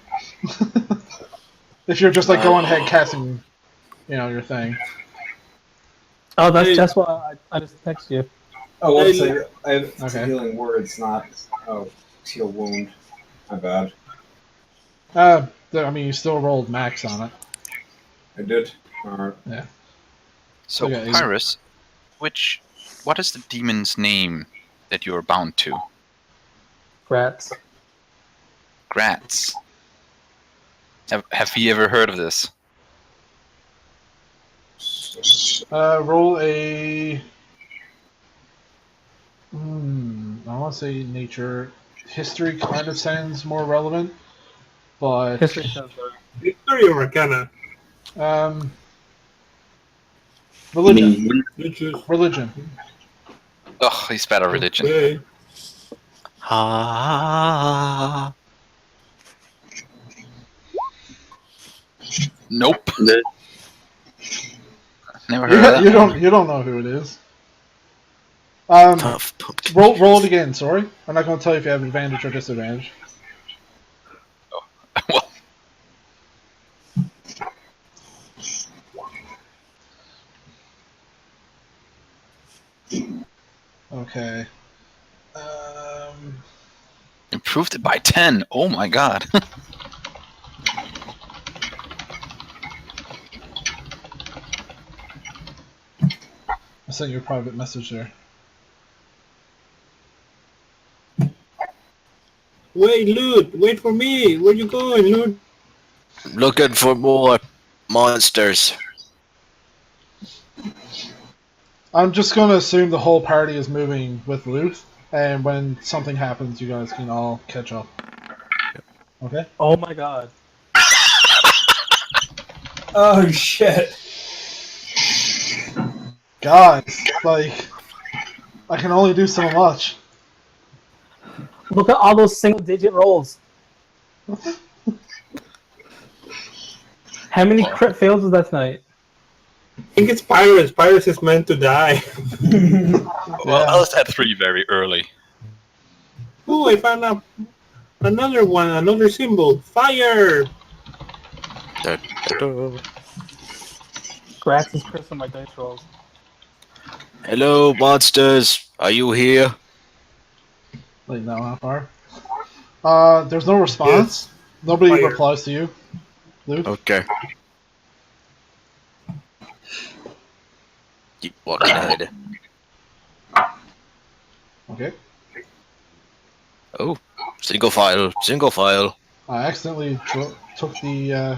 If you're just like going ahead casting, your thing. Oh, that's why I just texted you. Oh, whoops, I have Okay. healing words, not heal wound. My bad. I mean, you still rolled max on it. I did. Alright. So, Okay. Pyrus, what is the demon's name that you are bound to? Grats. Gratz. Have you ever heard of this? Roll a. I want to say nature. History kind of sounds more relevant, but History sounds better. History or Arcana? Religion. You choose. Religion. Ugh, he's bad at religion. Okay. Ah. Nope. The- Never heard of that. You don't know who it is. Tough pumpkin. Roll it again. Sorry, I'm not going to tell you if you have advantage or disadvantage. Well, Okay. improved it by 10. Oh my god. I sent you a private message there. Wait, Loot, wait for me. Where you going, Loot? Looking for more monsters. I'm just going to assume the whole party is moving with Luth, and when something happens, you guys can all catch up. Okay? Oh my god. Oh shit. Guys, like, I can only do so much. Look at all those single-digit rolls. How many crit fails was that tonight? I think it's Pyrus. Pyrus is meant to die. Well, Yeah. Alice had 3 very early. Ooh, I found out another one, another symbol. Fire! Grats is cursing my dice rolls. Hello, monsters. Are you here? Like, no, how far? There's no response. Nobody Fire. replies to you. Luth? Okay. Keep walking ahead. Okay. Oh, single file, single file. I accidentally took the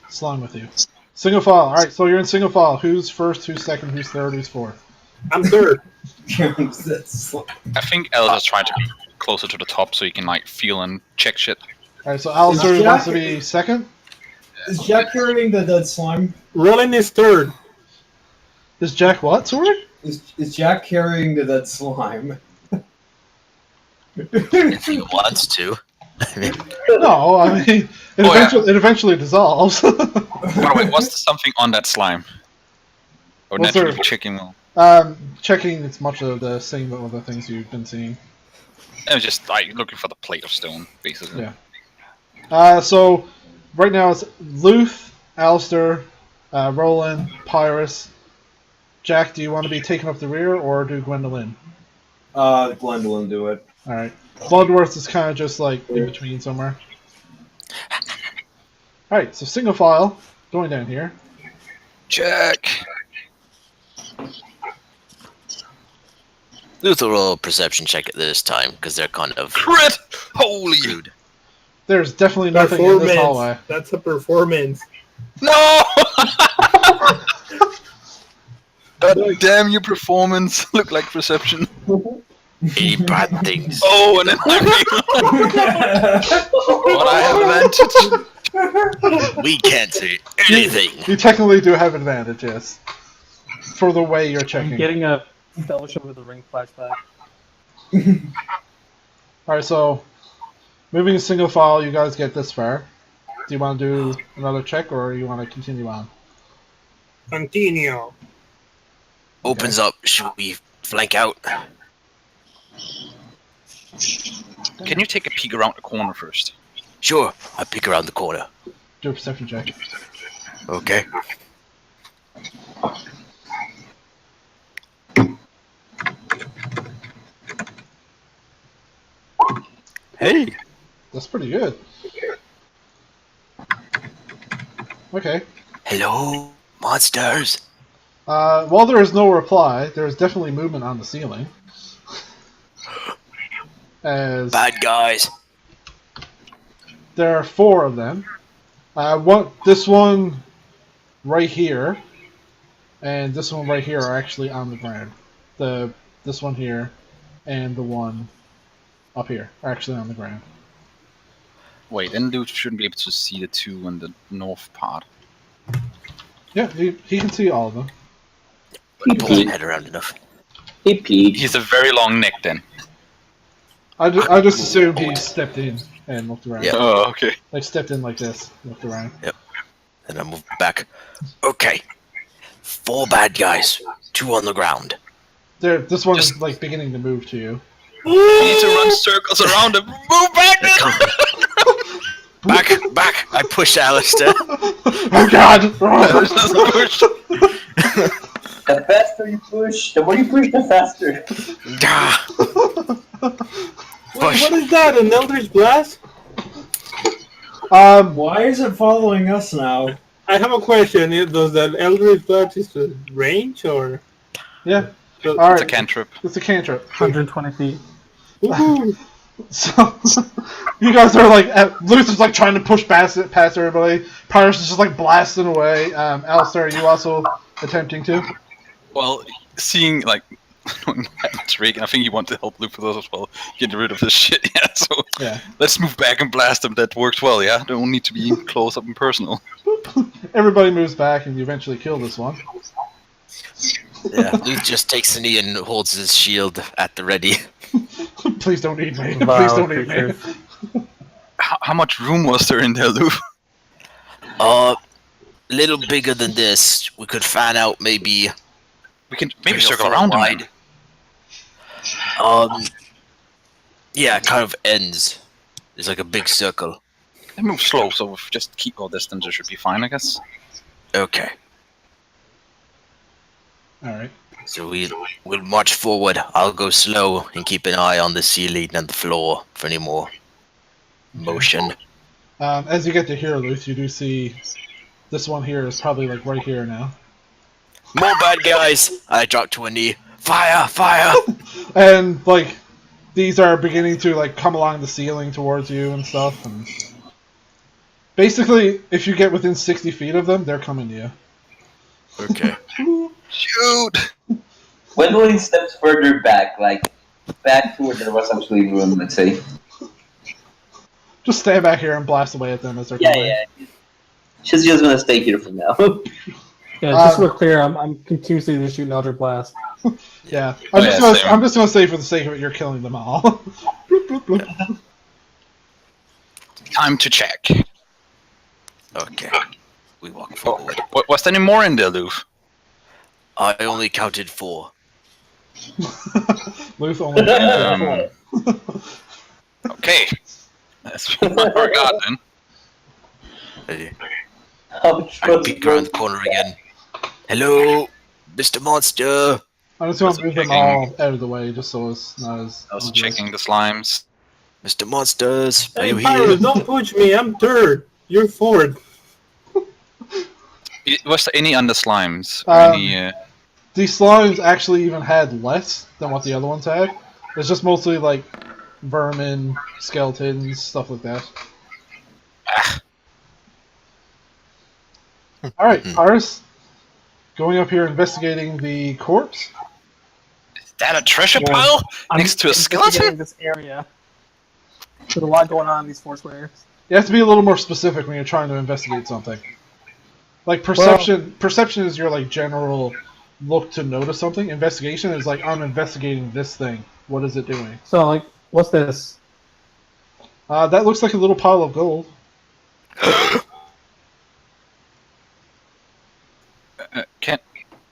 slime with you. Single file. Alright, so you're in single file. Who's first, who's second, who's third, who's fourth? I'm third. That's- I think Elsa's trying to be closer to the top so you can like feel and check shit. Alright, so Alistair Jack- wants to be second. Is Jack carrying the dead slime? Roland is third. Is Jack what, sorry? Is Jack carrying the dead slime? If he wants to. No, I mean, it eventually dissolves. By the way, what's the something on that slime? Or What's naturally there? chicken will. Checking it's much of the same other things you've been seeing. I was just like looking for the plate of stone, basically. Yeah. So right now it's Luth, Alistair, Roland, Pyrus. Jack, do you want to be taken up the rear or do Gwendolyn? Gwendolyn do it. Alright. Bloodworth is kind of just like in between somewhere. Alright, so single file going down here. Check. Luther roll perception check at this time because they're kind of Crit! Holy! rude. There's definitely nothing in this hallway. That's a performance. No! God damn your performance! Look like perception. Any bad things? Oh, and then what I have advantage. We can't see anything. You technically do have advantage, yes. For the way you're I'm checking. getting a Fellowship with the Ring flashback. Alright, so moving a single file, you guys get this far. Do you want to do another check or you want to continue on? Continue. Opens up. Should we flank out? Can you take a peek around the corner first? Sure. I peek around the corner. Do a perception check. Okay. Hey. That's pretty good. Okay. Hello, monsters. While there is no reply, there is definitely movement on the ceiling. As Bad guys. there are 4 of them. This one right here, and this one right here are actually on the ground. This one here, and the one up here are actually on the ground. Wait, then dude shouldn't be able to see the two in the north part. Yeah, he can see all of them. Pull his head around enough. He peed. He's a very long neck then. I just assumed he stepped in and looked around. Yeah. Oh, okay. Like stepped in like this, looked around. Then I move back. Okay. 4 bad guys. 2 on the ground. This one Just- is like beginning to move to you. You need to run circles around him. Move back! They're coming. Back! I push Alistair. Oh God! The faster you push, the more you push, the faster. Ah, Wait, what is that? An Eldritch Blast? Why is it following us now? I have a question. Does that Eldritch Blast is the range or? Yeah. So- All It's a right. cantrip. It's a cantrip. 120 feet. Woohoo! So you guys are like, Luther's like trying to push past everybody. Pyrus is just like blasting away. Alistair, are you also attempting to? Well, seeing like Drake, I think you want to help Luke with us as well, get rid of this shit. Yeah, so Yeah. let's move back and blast him. That works well. Yeah, don't need to be close up and personal. Everybody moves back, and you eventually kill this one. yeah. Luke just takes a knee and holds his shield at the ready. Please don't eat me. Wow, Please don't eat me. creatures. How much room was there in there, Luke? Little bigger than this. We could fan out maybe. We can maybe 3 or circle 4 around wide. him. Yeah, it kind of ends. It's like a big circle. They move slow, so if we just keep our distance, it should be fine, I guess. Okay. All right. So we'll march forward. I'll go slow and keep an eye on the ceiling and the floor for any more motion. As you get to here, Luth, you do see this one here is probably like right here now. More bad guys! I drop to a knee. Fire! Fire! And like these are beginning to like come along the ceiling towards you and stuff. And basically, if you get within 60 feet of them, they're coming to you. Okay. Shoot! Gwendolyn steps further back, like back to where there was actually room, let's say. Just stand back here and blast away at them as they're Yeah, coming. yeah. She's just gonna stay here for now. Yeah, just so we're clear, I'm continuously just shooting Eldritch Blast. Yeah. Oh, yeah, same. I'm just gonna say for the sake of it, you're killing them all. Bloop, bloop, bloop. Time to check. Okay. We walk forward. Was there any more in there, Luke? I only counted 4. Luth only counted Um, 4. Okay. That's what I got then. I peek around the corner again. Hello, Mr. Monster. I'm just going to Also move them checking- all out of the way just so it's not as... Also obvious. checking the slimes. Mr. Monsters, are Hey, you here? Pyrus, don't push me. I'm third. You're fourth. Was there any on the slimes? Or any? These slimes actually even had less than what the other ones had. It's just mostly like vermin, skeletons, stuff like that. Alright, Paris. Going up here investigating the corpse. Is that a treasure Yeah. pile I'm next to a investigating skeleton? this area. There's a lot going on in these 4 squares. You have to be a little more specific when you're trying to investigate something. Like perception, perception is your like general look to notice something. Investigation is like I'm investigating this thing. What is it doing? So, like, what's this? That looks like a little pile of gold.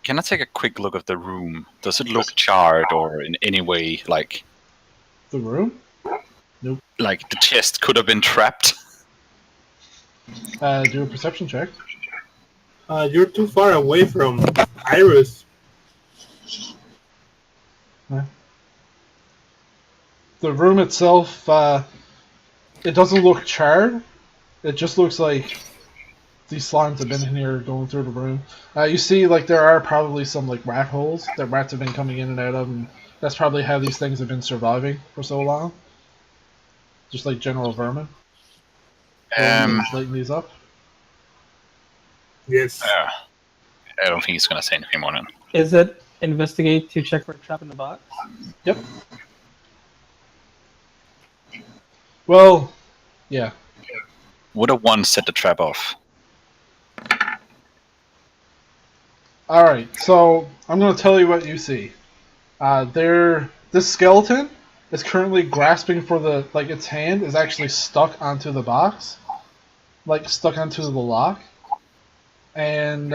Can I take a quick look at the room? Does it look charred or in any way like The room? the chest could have been trapped? Do a perception check. You're too far away from Iris. The room itself, it doesn't look charred. It just looks like these slimes have been in here going through the room. You see, like, there are probably some, like, rat holes that rats have been coming in and out of, and that's probably how these things have been surviving for so long. Just like general vermin. Lighten these up. Yes. I don't think he's gonna say anything more than. Is it investigate to check for a trap in the box? Yep. Well, yeah. Would a 1 set the trap off? Alright, so I'm going to tell you what you see. This skeleton is currently grasping for the, like, its hand is actually stuck onto the box. Like, stuck onto the lock. And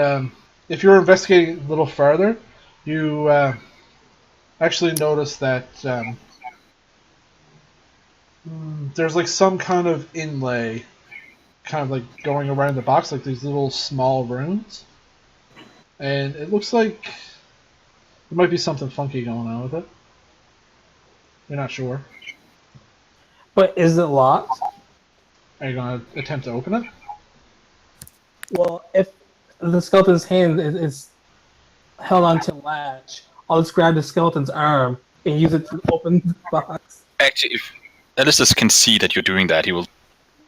if you're investigating a little further, you actually notice that there's, like, some kind of inlay kind of, like, going around the box, like these little small runes. And it looks like there might be something funky going on with it. You're not sure. But is it locked? Are you going to attempt to open it? Well, if the skeleton's hand is held onto a latch, I'll just grab the skeleton's arm and use it to open the box. Actually, if Alistair can see that you're doing that, he will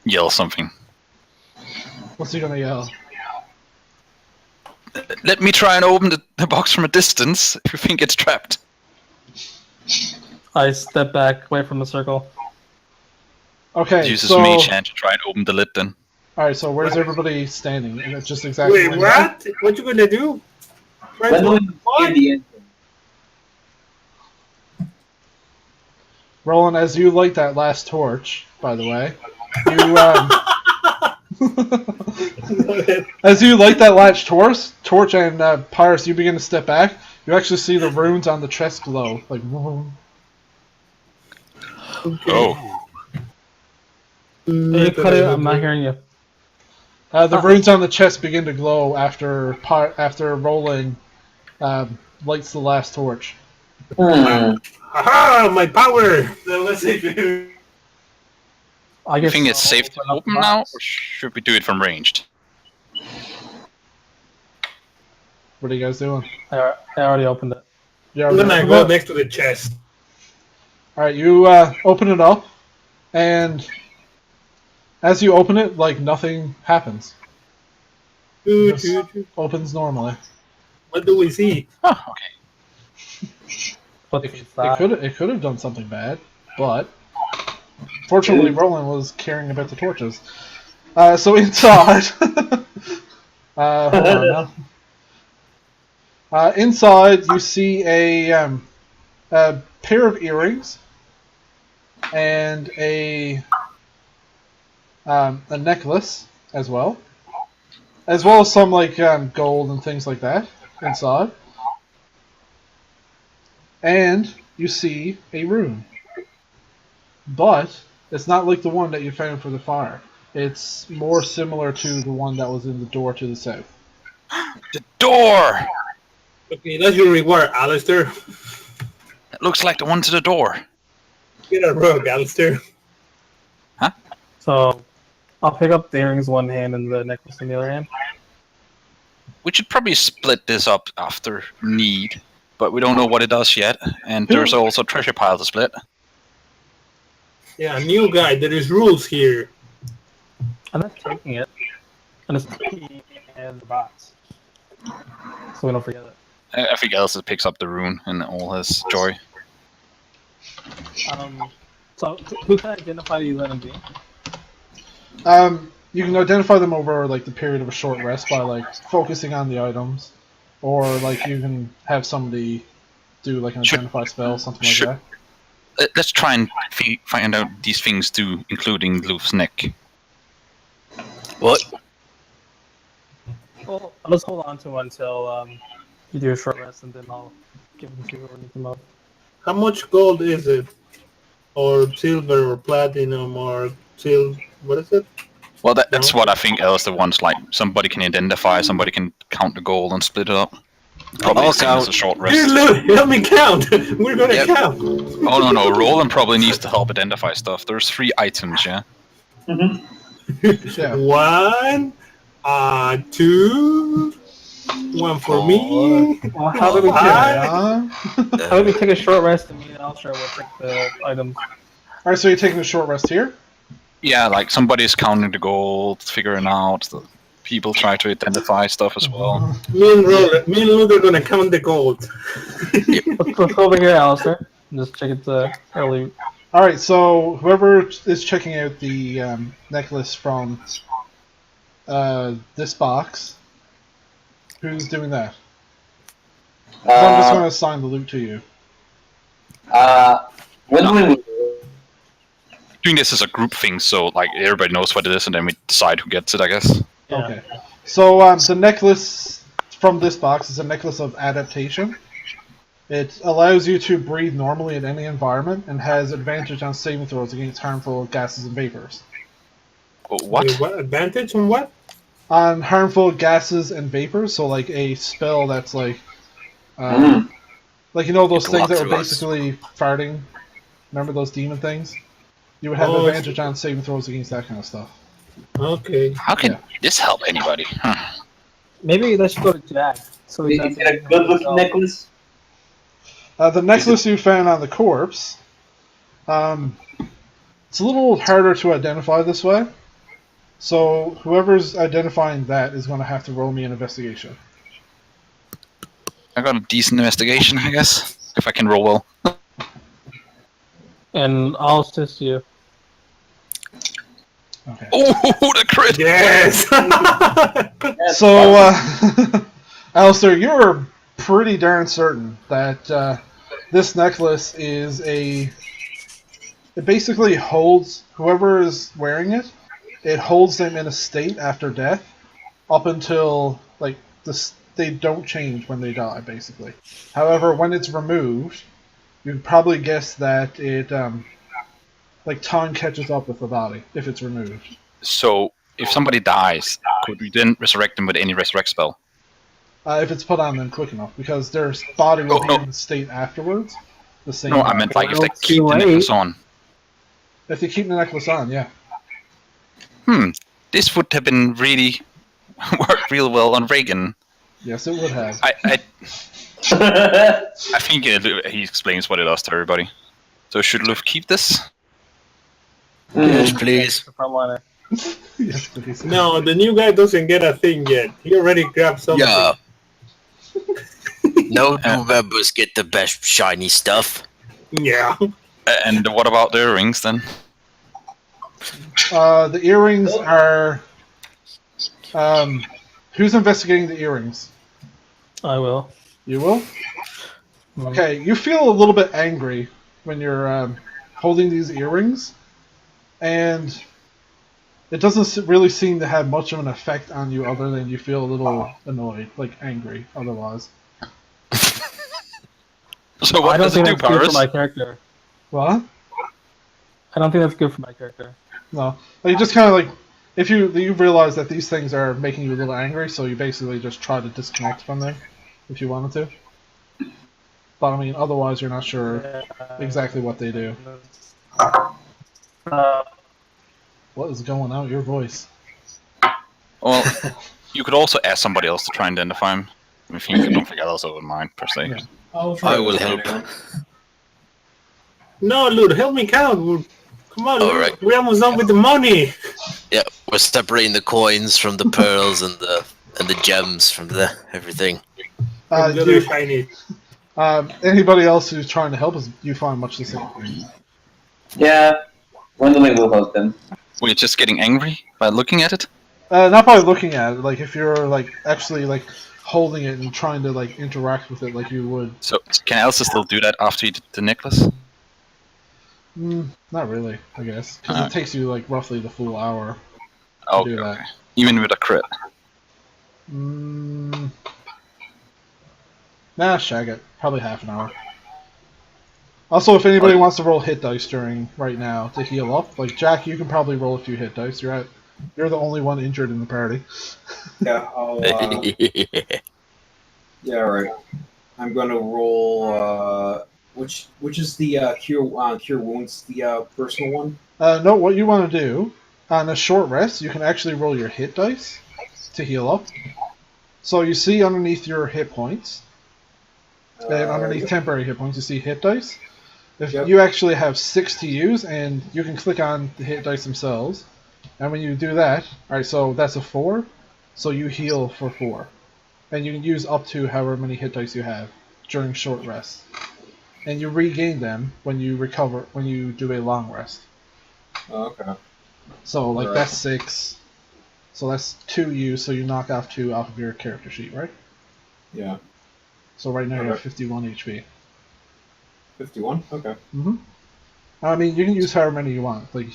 yell something. What's he going to yell? Let me try and open the box from a distance if you think it's trapped. I step back away from the circle. Okay, Uses so... mage hand to try and open the lid then. Alright, so where's everybody standing? And it's just exactly... Wait, what? What you gonna do? When do we hear the engine? Roland, as you light that last torch, by the way, you, as you light that last torch and Pyrus, you begin to step back, you actually see the runes on the chest glow. Like, Oh. Hey, cut it, I'm not hearing you. the runes on the chest begin to glow after Roland lights the last torch. Aha! My power! I You guess think it's I'll safe to open up open the now, box. or should we do it from ranged? What are you guys doing? I already opened it. Yeah, I'm gonna go next to the chest. Alright, you open it up, and as you open it, like, nothing happens. It just opens normally. What do we see? Oh, okay. But It could have done something bad, but fortunately Roland was caring about the torches. So inside, hold on now. Inside you see a pair of earrings and a necklace as well as some like gold and things like that inside. and you see a room. But it's not like the one that you found for the fire. It's more similar to the one that was in the door to the south. The door! Okay, that's your reward, Alistair. It looks like the one to the door. Get a rug, Alistair. So I'll pick up the earrings in one hand and the necklace in the other hand. We should probably split this up after need, but we don't know what it does yet. And there's also a treasure pile to split. Yeah, new guy. There is rules here. I'm not taking it. I'm just taking it in the box. So we don't forget it. I think Elsa picks up the rune in all his joy. So who can identify these items be? You can identify them over like the period of a short rest by like focusing on the items, or like you can have somebody do like an identify spell, something like that. Let's try and find out these things too, including Loof's neck. What? Well, let's hold on to them until you do a short rest, and then I'll give them to you or need them up. How much gold is it? Or silver or platinum or silver? What is it? Well, that's what I think Alistair wants. Like somebody can identify, somebody can count the gold and split it up. Probably I'll the same as count. a short Here, rest. look, help me count. We're gonna Yep. count. Oh no, Roland probably needs to help identify stuff. There's 3 items, yeah. Yeah. 1, 2, 1 for me. Well, how do we Yeah. how do we take a short rest and me and Alistair will take the items? All right, so you're taking a short rest here. Yeah, like somebody's counting the gold, figuring out. The people try to identify stuff as well. Me and Luke are gonna count the gold. Let's go over here, Alistair. And just check it early. All right, so whoever is checking out the necklace from this box, who's doing that? 'Cause I'm just going to assign the loot to you. When do we? Doing this as a group thing, so like everybody knows what it is, and then we decide who gets it, I guess. Yeah. Okay. So the necklace from this box is a necklace of adaptation. It allows you to breathe normally in any environment and has advantage on saving throws against harmful gases and vapors. Oh, what? Wait, what advantage on what? On harmful gases and vapors, so like a spell that's like, like you know those It things that walks were through us. basically farting. Remember those demon things? You would have Oh, advantage on saving throws against that kind of stuff. Okay. How can Yeah. this help anybody? Maybe let's go to Jack. So he's Is it a good looking necklace? The necklace you found on the corpse, it's a little harder to identify this way. So whoever's identifying that is going to have to roll me an investigation. I got a decent investigation, I guess, if I can roll well. And I'll assist you. Okay. Oh, the crit! Yes. So, Alistair, you're pretty darn certain that this necklace is it basically holds whoever is wearing it. It holds them in a state after death, up until like they don't change when they die, basically. However, when it's removed, you'd probably guess that it like time catches up with the body if it's removed. So, if somebody dies, could we then resurrect them with any resurrect spell? If it's put on them quick enough, because their body will Oh, be no. in the state afterwards. The same. No, I meant like if they Well, keep too the late. necklace on. If they keep the necklace on, yeah. This would have been really worked real well on Reagan. Yes, it would have. I think he explains what it does to everybody. So should Luff keep this? Yes, please. The frontliner. Yes, please. No, the new guy doesn't get a thing yet. He already grabbed something. Yeah. No new members get the best shiny stuff. Yeah. And what about the earrings then? The earrings are. Who's investigating the earrings? I will. You will. Okay, you feel a little bit angry when you're holding these earrings, and it doesn't really seem to have much of an effect on you other than you feel a little annoyed, like angry otherwise. So what I don't does it think do, that's good for Paris? my character. What? I don't think that's good for my character. No. Like, you just kind of like, if you realize that these things are making you a little angry, so you basically just try to disconnect from them, if you wanted to. But I mean, otherwise you're not sure exactly what they do. What is going on with your voice? Well, you could also ask somebody else to try and identify him. If you don't think I also wouldn't mind, per se. Yeah. I'll try I will with help. anyone. No, Lud, help me count. Come on, All Lud. right. We're almost done with the money. Yeah, we're separating the coins from the pearls and the gems from the everything. From the other shiny. Anybody else who's trying to help us, you find much the same thing. Yeah, Gwendolyn will help them. We're just getting angry by looking at it? Not by looking at it. Like if you're like actually like holding it and trying to like interact with it like you would. So, can Elsa still do that after you did the necklace? Not really, I guess, because it takes you like roughly the full hour to Okay, do that. okay. Even with a crit. Nah, shag it. Probably half an hour. Also, if anybody wants to roll hit dice during right now to heal up, like Jack, you can probably roll a few hit dice. You're the only one injured in the party. Yeah, I'll. Yeah, right. I'm gonna roll. Which is the cure wounds, the personal one? No, what you want to do on a short rest, you can actually roll your hit dice to heal up. So you see underneath your hit points, and underneath temporary hit points, you see hit dice. If you actually have 6 to use, and you can click on the hit dice themselves, and when you do that, alright, so that's a 4, so you heal for 4. And you can use up to however many hit dice you have during short rest. And you regain them when you recover, when you do a long rest. Okay. So, like, that's 6. So that's 2 used, so you knock off 2 off of your character sheet, right? Yeah. So right now you have 51 HP. 51? Okay. I mean, you can use however many you want. Like,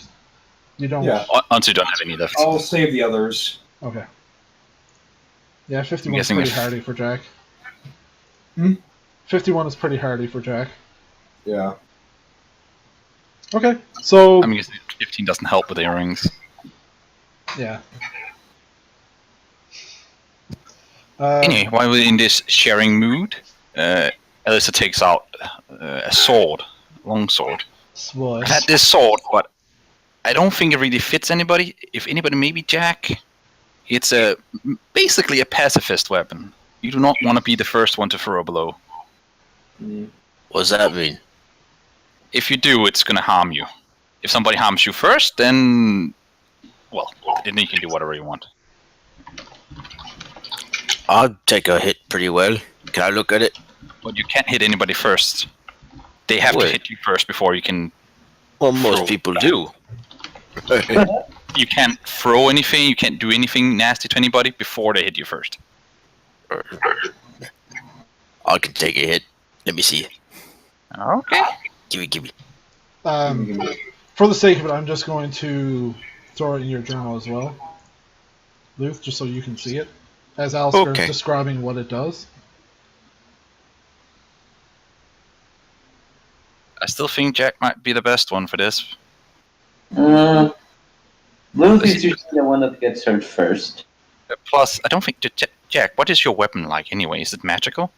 you don't... Yeah. Until you don't have any left. I'll save the others. Okay. Yeah, 51 is pretty hardy for Jack. 51 is pretty hardy for Jack. Yeah. Okay, so... I'm guessing 15 doesn't help with earrings. Yeah. Anyway, while we're in this sharing mood, Alyssa takes out a sword, long sword. Sword. I've had this sword, but I don't think it really fits anybody. If anybody, maybe Jack. It's basically a pacifist weapon. You do not want to be the first one to throw a blow. What does that mean? If you do, it's going to harm you. If somebody harms you first, then... Well, then you can do whatever you want. I'll take a hit pretty well. Can I look at it? But you can't hit anybody first. They have to hit you first before you can... Well, most people do. You can't throw anything, you can't do anything nasty to anybody before they hit you first. I can take a hit. Let me see. Okay. Give me. For the sake of it, I'm just going to throw it in your journal as well, Luth, just so you can see it, as Alistair is describing what it does. I still think Jack might be the best one for this. Luth is usually the one that gets hurt first. Plus, I don't think... Jack, what is your weapon like anyway? Is it magical?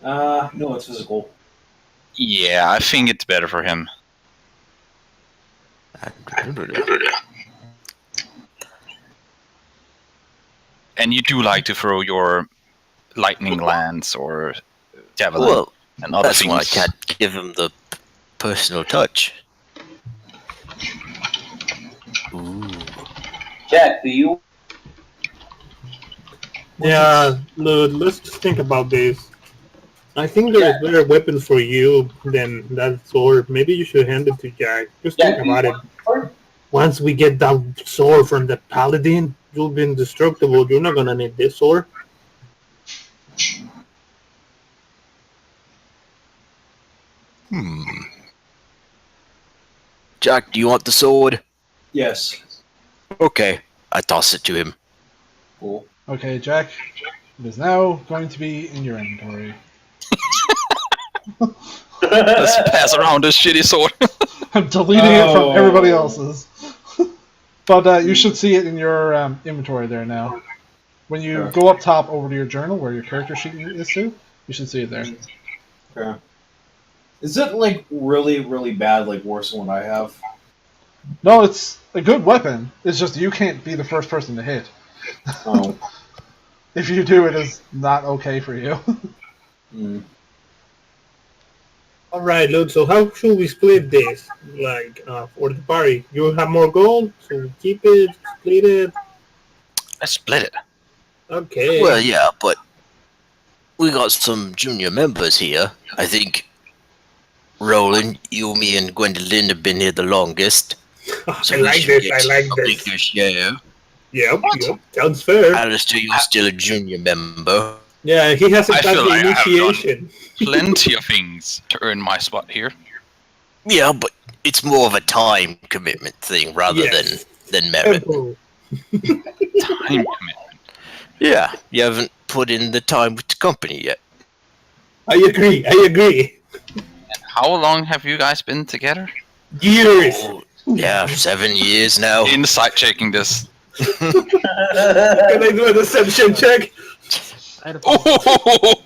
No, it's physical. Yeah, I think it's better for him. And you do like to throw your lightning lance or javelin and other that's things. why I can't give him the personal touch. Ooh. Jack, do you? Yeah, Lud, let's just think about this. I think there's better weapons for you than that sword. Maybe you should hand it to Jack. Just think about it. Once we get that sword from the paladin, you'll be indestructible. You're not gonna need this sword. Jack, do you want the sword? Yes. Okay, I toss it to him. Cool. Okay, Jack, it is now going to be in your inventory. Let's pass around this shitty sword. I'm deleting it from everybody Oh. else's. But you should see it in your inventory there now. When you Okay. go up top over to your journal, where your character sheet is to, you should see it there. Okay. Is it like really, really bad? Like worse than what I have? No, it's a good weapon. It's just you can't be the first person to hit. Oh. If you do, it is not okay for you. Hmm. All right, look. So how should we split this? Like for the party, you have more gold, so we keep it, split it. Let's split it. Okay. Well, yeah, but we got some junior members here. I think Roland, you, me, and Gwendolyn have been here the longest. So I we like should this. get I like a this. bigger share. Yep. Sounds fair. Alistair, you're still a junior member. Yeah, he hasn't I passed feel the like I have done- initiation. Plenty of things to earn my spot here. Yeah, but it's more of a time commitment thing rather Yes. than merit. Tempo. Time commitment. Yeah, you haven't put in the time with the company yet. I agree. How long have you guys been together? Years. Oh, yeah, 7 years now. Insight checking this. Can I do a deception check? I had a Oh!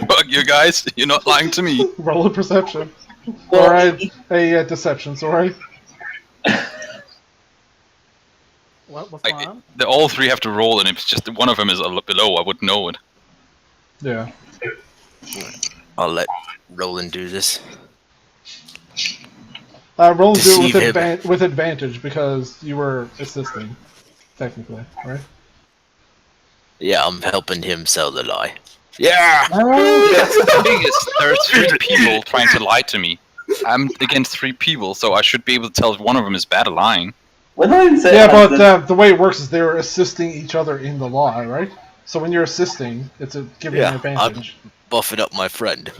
Fuck you guys, you're not lying to me. Roll a perception. Well, Alright, a deception, sorry. what's Like, going on? all three have to roll, and if it's just one of them is a little below, I wouldn't know it. Yeah. I'll let Roland do this. Roll and do it Deceive him. with advantage because you were assisting, technically, right? Yeah, I'm helping him sell the lie. Yeah! The thing is, there are three people trying to lie to me. I'm against three people, so I should be able to tell if one of them is bad at lying. When I said Yeah, that- but the way it works is they're assisting each other in the lie, right? So when you're assisting, it's giving Yeah, an advantage. Buffing up my friend.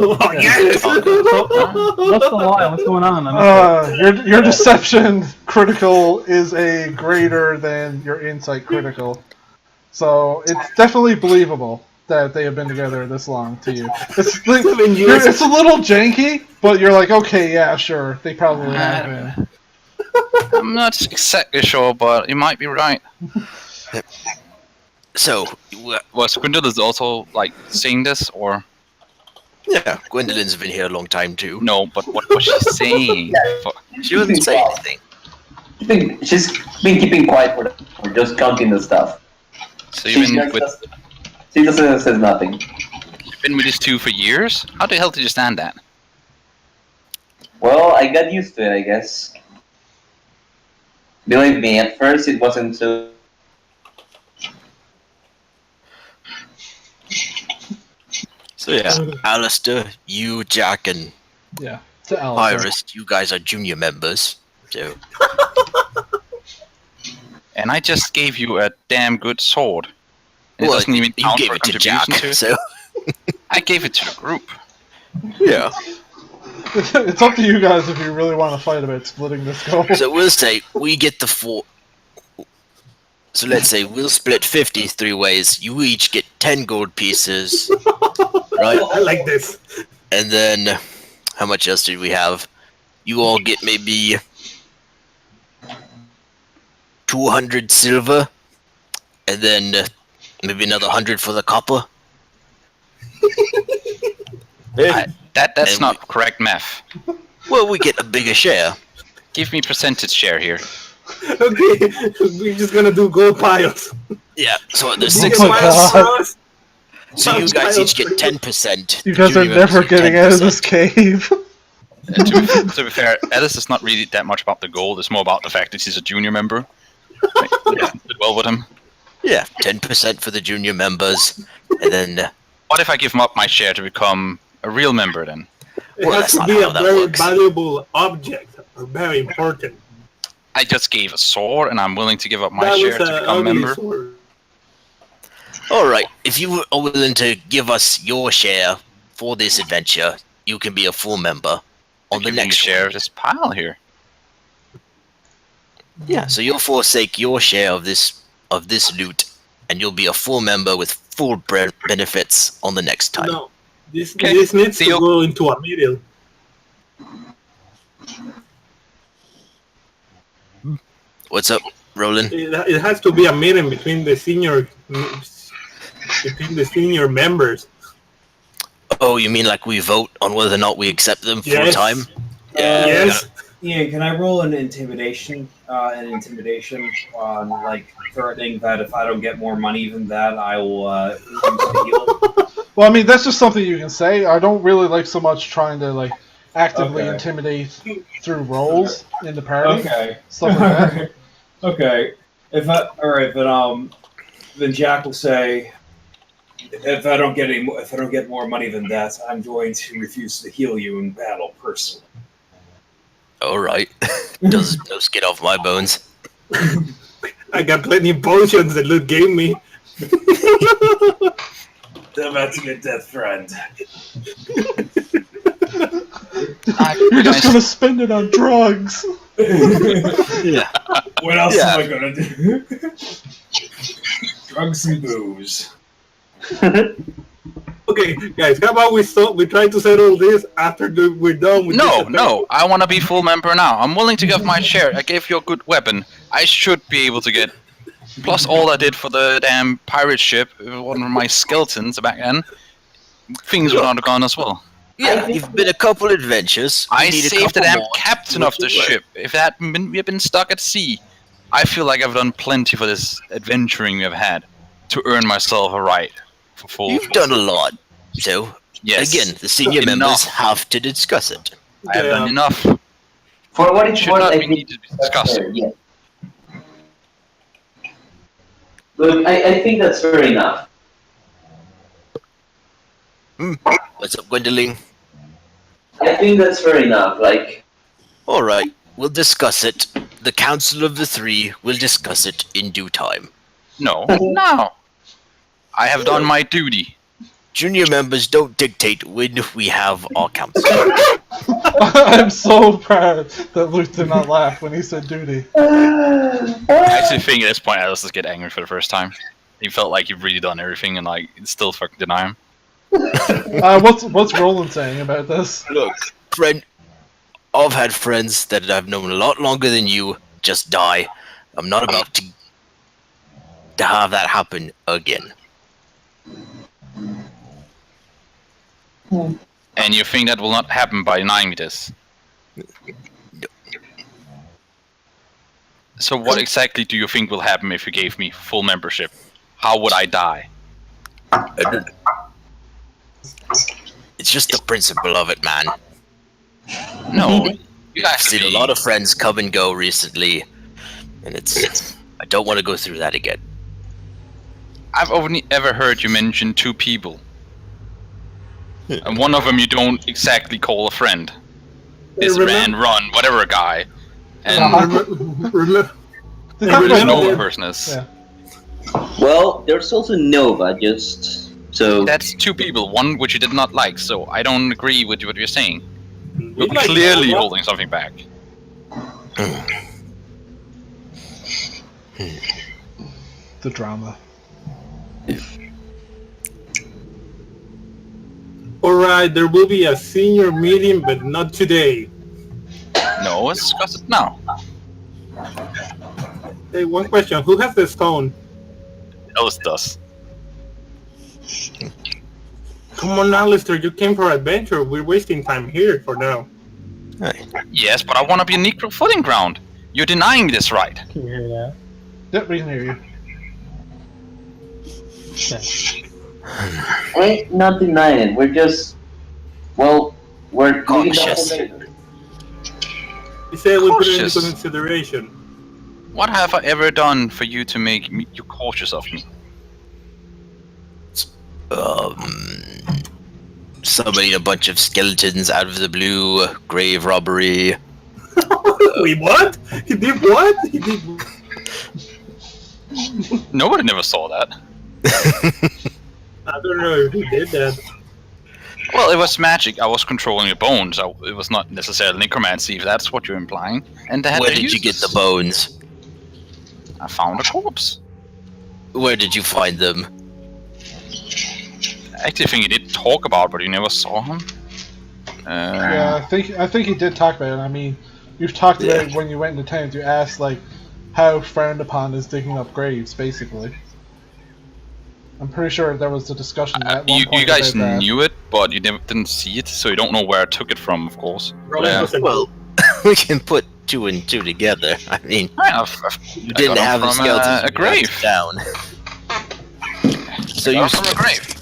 Oh, yes. What's the lie? What's going on? I missed Your deception critical is a greater than your insight critical. So it's definitely believable that they have been together this long to you. It's, like, 7 years. it's a little janky, but you're like, okay, yeah, sure, they probably have been. I'm not exactly sure, but you might be right. So, Was Gwendolyn also, like, saying this, or...? yeah, Gwendolyn's been here a long time too. No, but what was she saying? She wouldn't say anything. She's been keeping quiet for just counting the stuff. So She you've been just with, does- she doesn't says nothing. you've been with these two for years? How the hell did you stand that? Well, I got used to it, I guess. Believe me, at first it wasn't so. So yeah, Alistair, you, Jack, and Yeah, to Alistair. Iris, you guys are junior members. So, And I just gave you a damn good sword. And it well, doesn't even you count gave for it to Jack. contribution to it. So, I gave it to the group. yeah. It's up to you guys if you really want to fight about splitting this gold. So we'll say we get the four. So let's say we'll split 53 ways. You each get 10 gold pieces, right? I like this. And then, how much else did we have? You all get maybe 200 silver, and then maybe another 100 for the copper. That's And not correct math. Well, we get a bigger share. Give me percentage share here. Okay, we're just gonna do gold piles. Yeah. So there's Oh 6 my of us. God. for us. So you guys each get 10%. You guys are never getting out of this cave. To be fair, Ellis is not really that much about the gold. It's more about the fact that he's a junior member. Right? Yeah, did well with him. Yeah, 10% for the junior members, and then What if I give him up my share to become a real member then? It Well, has that's to not be how a that very works. valuable object, or very important. I just gave a sword, and I'm willing to give up my That share was to a become a ugly member. sword. all right. If you are willing to give us your share for this adventure, you can be a full member on the Give me a next share one. of this pile here. Yeah. So you'll forsake your share of this loot, and you'll be a full member with full benefits on the next time. This Okay, this needs to deal. go into a middle. What's up, Roland? It has to be a meeting between the senior members. Oh, you mean like we vote on whether or not we accept them full Yes. time? Yeah. Yes. Ian, can I roll an intimidation? On like threatening that if I don't get more money than that, I will use the heal. Well, I mean, that's just something you can say. I don't really like so much trying to like actively Okay. intimidate through roles in the party. Okay. Stuff like that. Okay. Then Jack will say, if I don't get more money than that, I'm going to refuse to heal you in battle personally. All right. Does no skin off my bones. I got plenty of potions that Luke gave me. I'm about to get death friend. You're just gonna spend it on drugs. Yeah. What else Yeah. am I gonna do? Drugs and booze. Okay, guys, how about we try to settle this after we're done with No, this? no, I want to be full member now. I'm willing to give my share. I gave you a good weapon. I should be able to get. Plus all I did for the damn pirate ship, one of my skeletons back then. Things would not have gone as well. Yeah, you've been a couple adventures. We I need a saved the couple damn more captain to of the make it work. ship. If we had been stuck at sea, I feel like I've done plenty for this adventuring we have had to earn myself a right for full. You've done a lot. So, Yes. again, the senior Enough. members have to discuss it. I have done enough. For what it's Should worth, not I be think needed to be discussed. yeah. Look, I think that's fair enough. What's up, Gwendolyn? I think that's fair enough. Like, All right, we'll discuss it. The Council of the Three will discuss it in due time. No, no. I have done my duty. Junior members don't dictate when we have our council. I'm so proud that Luke did not laugh when he said duty. I actually think at this point Alice just get angry for the first time. He felt like he'd really done everything and like still fucking deny him. What's Roland saying about this? Look, friend, I've had friends that I've known a lot longer than you just die. I'm not about to have that happen again. And you think that will not happen by denying me this? So what exactly do you think will happen if you gave me full membership? How would I die? It's just the principle of it, man. No, you I've have to seen a be. lot of friends come and go recently, and I don't want to go through that again. I've only ever heard you mention two people. And one of them you don't exactly call a friend. This Ran Run, whatever guy. And Remember, there's no remember- person is. Yeah. well, there's also Nova, just so. That's two people, one which you did not like, so I don't agree with what you're saying. we You're like clearly Nova. holding something back. The drama. Alright, there will be a senior meeting, but not today. No, let's discuss it now. Hey, one question. Who has the stone? Alice does. Come on, Alistair, you came for adventure. We're wasting time here for now. Yes, but I want to be a Necro footing ground. You're denying me this right. Can you hear that? Yep, we can hear you. Ain't not denying it. We're just, well, we're Cautious. He said we put it into Cautious. consideration. What have I ever done for you to make you cautious of me? Summoning a bunch of skeletons out of the blue, grave robbery. Wait, what? He did what? He did. Nobody never saw that. I don't know if he did that. Well, it was magic. I was controlling your bones. It was not necessarily necromancy, if that's what you're implying. And they had Where their did you get the uses. bones? I found a corpse. Where did you find them? actually think he did talk about, but you never saw him. Yeah, I think he did talk about it. I mean, you've talked about it when you went into town. You asked like how frowned upon is digging up graves, basically. I'm pretty sure there was a discussion at one point. You guys about that. knew it, but you didn't see it, so you don't know where I took it from, of course. Well, we can put 2 and 2 together. I mean, you didn't have a skeleton a grave down. So you from a grave.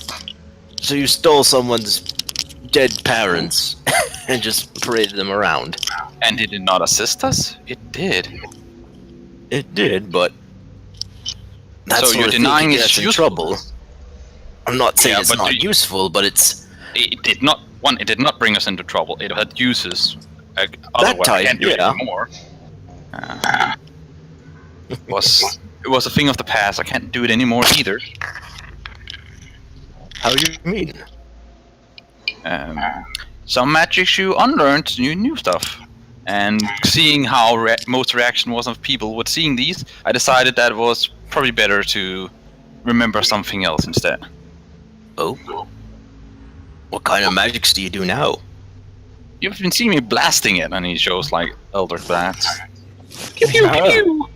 So you stole someone's dead parents and just paraded them around. And it did not assist us? It did. It did, but that's So sort you're of thing denying gets its in usefulness? trouble. I'm not saying Yeah, it's but not do you- useful, but it's It did not. One, it did not bring us into trouble. It had uses. Otherwise, type, I can't do it yeah. anymore. It was a thing of the past. I can't do it anymore either. how do you mean? Some magic you unlearned new stuff. And seeing how most reaction was of people with seeing these, I decided that it was probably better to remember something else instead. Oh, what kind of magics do you do now? You've been seeing me blasting it, and he shows like Elder Blast. Pew, pew, pew, pew.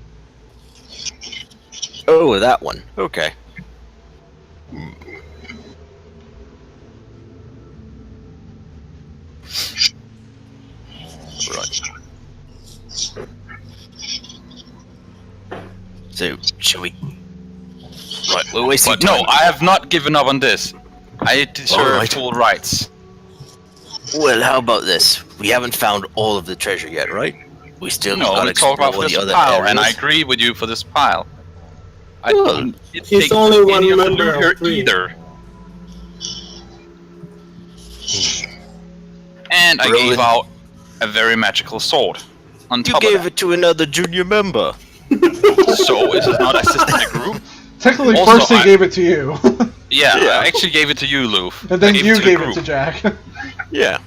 Oh, that one. Okay. Right. So, shall we? Right, we're wasting But no, time. I have not given up on this. I deserve Alright. full rights. Well, how about this? We haven't found all of the treasure yet, right? We still No, gotta we talk about explore this the other pile, areas. and I agree with you for this pile. I Well, don't he's take only one any of the member loot of here 3. either. And I Rowan. gave out a very magical sword. On You top gave of it to another junior member. that. So is it not assisting the group? Technically, Also, first he I- gave it to you, Yeah, Yeah. I actually gave it to you, Loof. and then I you the gave it group. to Jack. Yeah.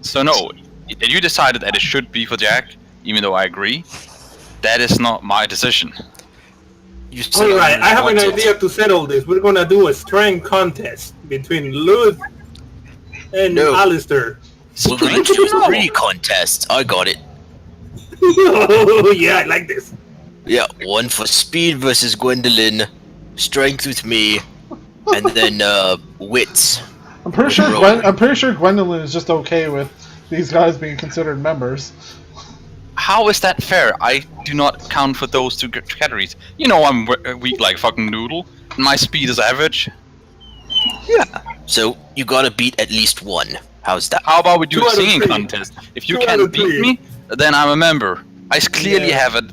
So no, you decided that it should be for Jack, even though I agree. That is not my decision. You said Alright, I have an wanted. idea to settle this. We're gonna do a strength contest between Luth and No. Alistair. We're going to do No. 3 contests. I got it. Oh, yeah, I like this. Yeah, one for speed versus Gwendolyn, strength with me, and then wits. I'm pretty sure Rowan. I'm pretty sure Gwendolyn is just okay with these guys being considered members. How is that fair? I do not count for those 2 categories. You know I'm weak like fucking noodle. And my speed is average. So you gotta beat at least one. How's that? How about we do 2 a out of singing 3. contest? If you 2 out can't of 3. beat me, then I'm a member. I clearly Yeah. have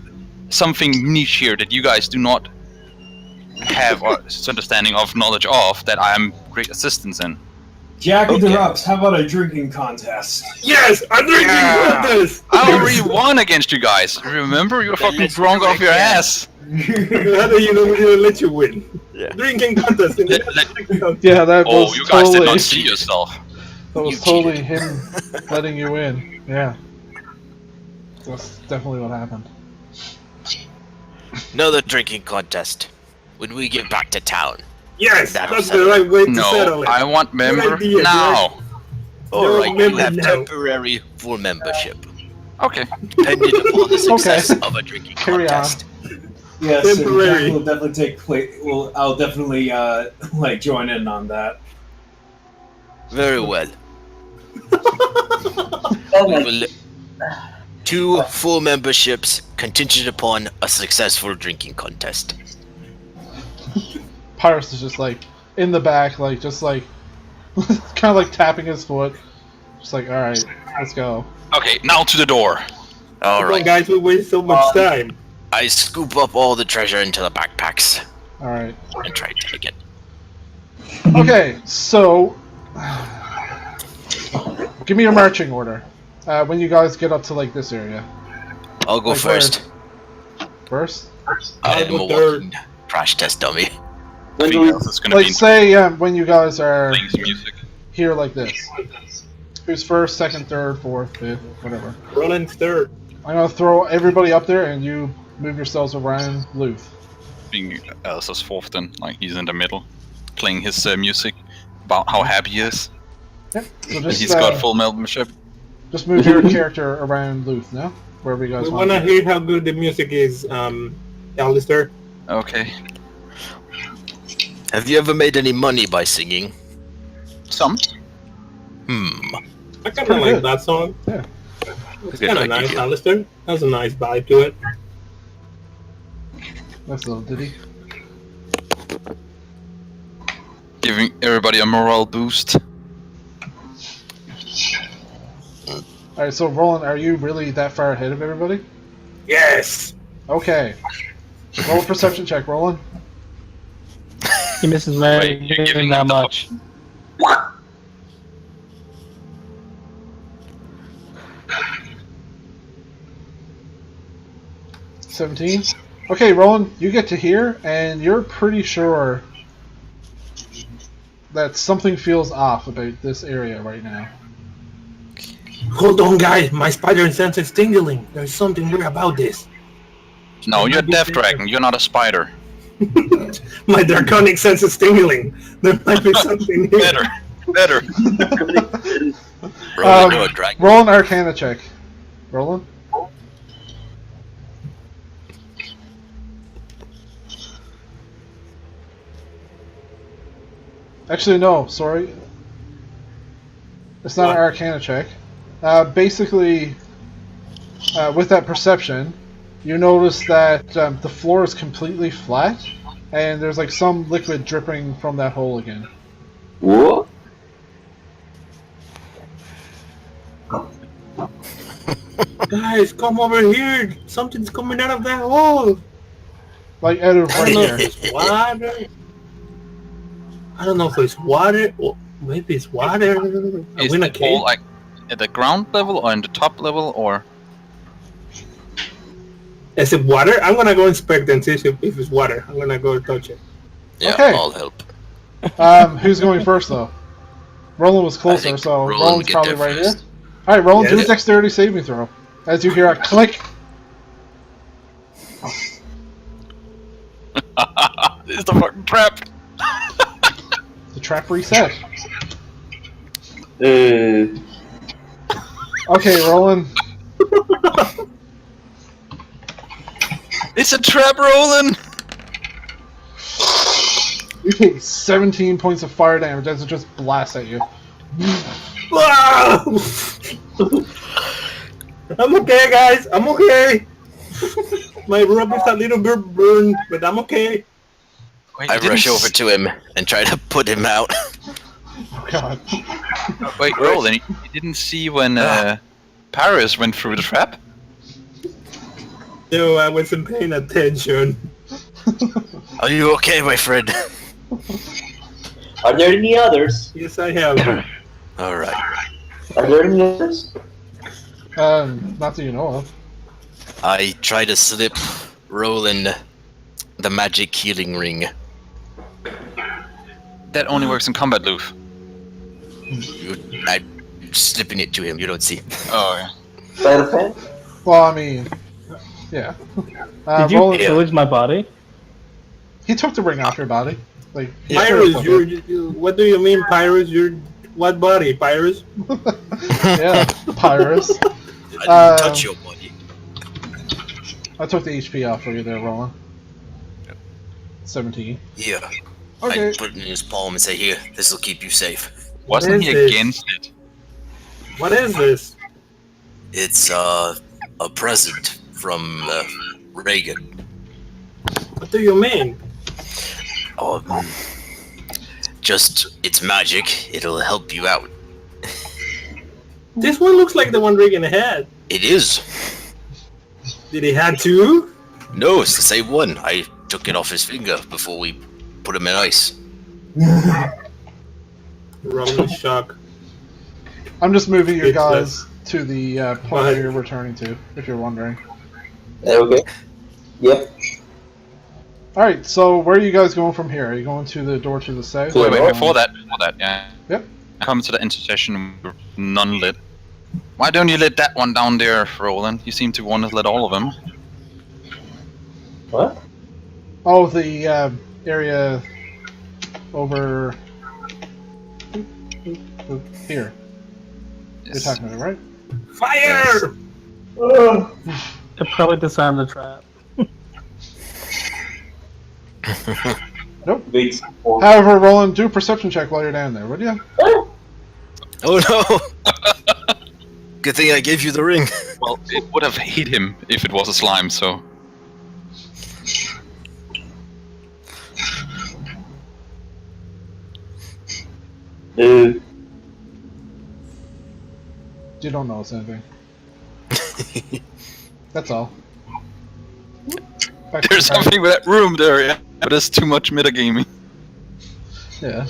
something niche here that you guys do not have understanding of, knowledge of, that I am great assistance in. Jack Okay. interrupts. How about a drinking contest? Yes, a drinking Yeah. contest. I already won against you guys. Remember, you're fucking let's drunk do it off your again. ass. How do you know we're gonna let you win? Yeah. Drinking contest. In Let- the Yeah, that Oh, was you guys totally did not see yourself. that was You totally cheated. him letting you in. Yeah, that's definitely what happened. Another drinking contest. When we get back to town. Yes, That'll that's settle the right way to No, settle it. I want member idea, now. Alright, you member have now. temporary full membership. Okay. Depending upon the success Okay. of a drinking Carry on. contest. Yes, and Temporary. Jack will definitely take place. Well, I'll definitely like join in on that. Very well. Oh We my will 2 full memberships contingent upon a successful drinking contest. Pyrus is just like in the back, like just like kind of like tapping his foot, just like, all right, let's go. Okay, now to the door. Come on, Alright, guys, we waste so much time. I scoop up all the treasure into the backpacks All right. and try to take it. Okay, so give me your marching order when you guys get up to like this area. I'll go Like where? first. First, I I'll am a go third. walking crash test dummy. When do Everything we, else is gonna like be say when you guys are playing some music. here like this. Who's first, second, third, fourth, fifth, whatever. Roland's third. I'm gonna throw everybody up there, and you move yourselves around Luth. Being Alistair's fourth then, like he's in the middle, playing his music. about how happy he is. Yep. So And just he's got full membership. just move your character around Luth now, wherever you guys We want. want to hear how good the music is, Alistair. Okay. Have you ever made any money by singing? Some. I kind of pretty like good. that song. Yeah. It's Good kind of idea. nice, Alistair. Has a nice vibe to it. Nice little ditty. Giving everybody a morale boost. All right. So Roland, are you really that far ahead of everybody? Yes. Okay. Roll a perception check, Roland. He misses by Wait, you're giving that me the- much. $17. Okay, Roland, you get to here, and you're pretty sure that something feels off about this area right now. Hold on, guys. My spider sense is tingling. There's something weird about this. No, you're a death dragon. You're not a spider. My draconic sense is tingling. There might be something here. Better. Better. Roland, you're a dragon. Roll an Arcana check. Roland? Actually, no, sorry. It's not an What? Arcana check. Basically, with that perception, you notice that the floor is completely flat, and there's like some liquid dripping from that hole again. What? Guys, come over here. Something's coming out of that hole. Like out of I right don't know here. if it's water. I don't know if it's water. Or maybe it's water. Are Is we in a the hole cave? like at the ground level or in the top level or? Is it water? I'm gonna go inspect and see if it's water. I'm gonna go touch it. Yeah, Okay. I'll help. Who's going first, though? Roland was closer, think so Roland Roland's get probably there right first. here. Alright, Roland, do a Yes. dexterity saving throw. As you hear a click. It's the fucking trap. The trap reset. Uh, Okay, Roland. It's a trap, Roland. You take 17 points of fire damage as it just blasts at you. Ah! I'm okay, guys. I'm okay. My rub is a little bit burned, but I'm okay. Wait, I you didn't rush over to him and try to put him out. Oh god. Wait, Roland, you didn't see when Paris went through the trap? No, I wasn't paying attention. Are you okay, my friend? are there any others? Yes, I have. Alright. Are there any others? Not that you know of. I try to slip Roland the magic healing ring. That only works in combat, Luke. I'm slipping it to him, you don't see. Oh, yeah. Sleight of hand? Well, I mean, yeah. Did you Roland, pillage my body? he took the ring off your body. Like, he Pyrus, took it. what do you mean, Pyrus? You're what body, Pyrus? Yeah, Pyrus. I didn't touch your body. I took the HP off for you there, Roland. 17. Here. Okay. I put it in his palm and say, here, this'll keep you safe. Wasn't is he this? against it? What is this? It's a present from Reagan. What do you mean? Oh, just, it's magic. It'll help you out. This one looks like the one Reagan had. It is. Did he have two? No, it's the same one. I took it off his finger before we put him in ice. Roland is shocked. I'm just moving you Speechless. guys to the point Go ahead. where you're returning to, if you're wondering. Okay. Yep. Alright, so where are you guys going from here? Are you going to the door to the south? Wait, Wait, before that, yeah. Yep. Come to the intersection with none lit. Why don't you lit that one down there, Roland? You seem to want to lit all of them. What? Oh, the area over Here. You're Yes. talking about it, right? Fire! It probably disarmed the trap. Nope. Wait. However, Roland, do a perception check while you're down there, would you? Oh no! Good thing I gave you the ring. Well, it would have hit him if it was a slime, so. Uh, You don't notice anything. That's all. Back to There's the party. something with that room there, yeah. But there's too much metagaming. Yeah.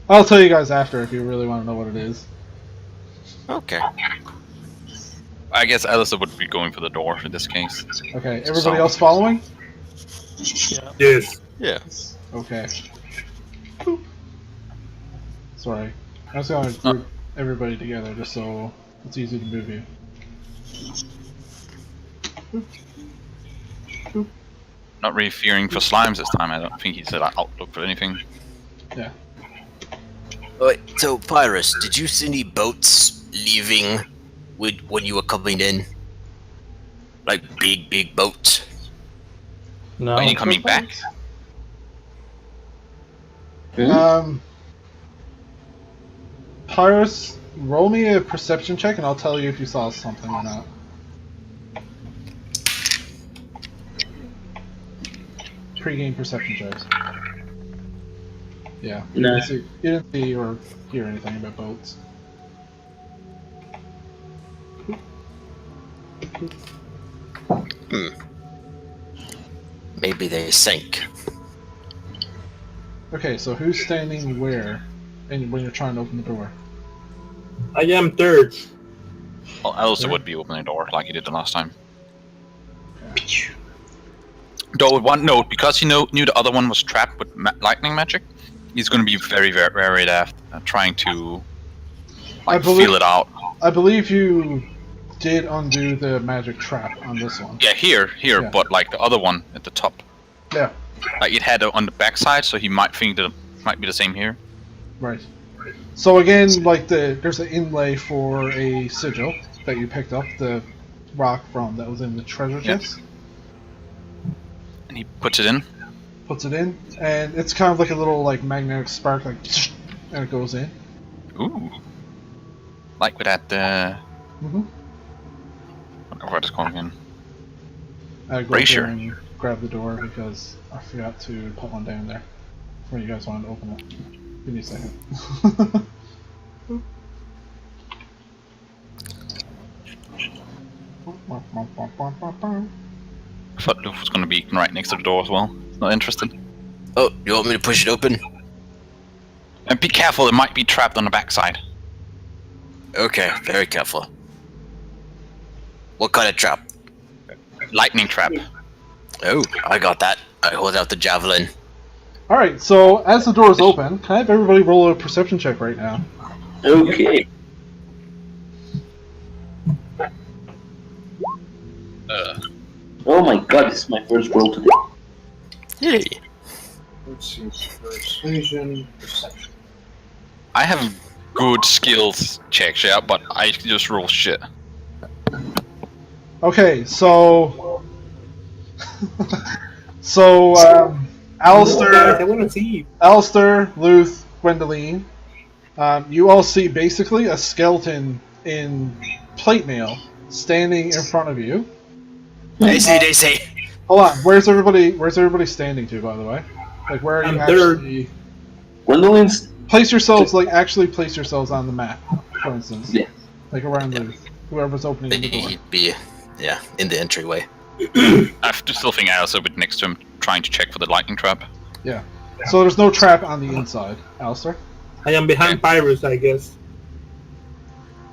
I'll tell you guys after if you really want to know what it is. Okay. I guess Alistair would be going for the door in this case. Okay, everybody else following? Yeah. Yes. Yeah. Okay. Sorry. I was going to group everybody together just so it's easy to move you. Not really fearing for slimes this time. I don't think he said I'll look for anything. Yeah. Wait, so Pyrus, did you see any boats leaving when you were coming in? Like big boats? No. Are you coming back? Pyrus, roll me a perception check and I'll tell you if you saw something or not. Pre-game perception checks. Yeah. No. You didn't see or hear anything about boats. Maybe they sank. Okay, so who's standing where and when you're trying to open the door? I am third. Well, Alistair would be opening the door like he did the last time. Though with one note, because he knew the other one was trapped with lightning magic, he's going to be very adept at trying to feel it out. I believe you did undo the magic trap on this one. Yeah, here, Yeah. but like the other one at the top. Yeah, Like it had it on the backside, so he might think that it might be the same here. right. So again, like there's an inlay for a sigil that you picked up the rock from that was in the treasure Yeah. chest. And he puts it in. Puts it in, and it's kind of like a little like magnetic spark, like, and it goes in. Ooh. Like with that, Mm-hmm. what it's called again. I go Brazier. up there and grab the door because I forgot to put one down there when you guys wanted to open it. Give me a second. I thought Luke was going to be right next to the door as well. Not interested. Oh, you want me to push it open? And be careful, it might be trapped on the backside. Okay, very careful. What kind of trap? Lightning trap. Oh, I got that. I hold out the javelin. Alright, so as the door is open, can I have everybody roll a perception check right now? okay. Oh my god, this is my first roll today. Yay. Let's see. Persuasion, perception. I have good skills checks, yeah, but I just roll shit. Okay, so... I Alistair, want to see you. Alistair, Luth, Gwendoline, you all see basically a skeleton in plate mail standing in front of you. They say. Hold on, where's everybody standing to, by the way? Like, where are you I'm third. actually... Gwendolyn's. Place yourselves, like, actually place yourselves on the map, for instance. Yeah. Like, around Luth. Whoever's opening the door. He'd be, yeah, in the entryway. I still think I also bit next to him, trying to check for the lightning trap. Yeah. So there's no trap on the inside. Alistair? I am behind Pyrus, I guess.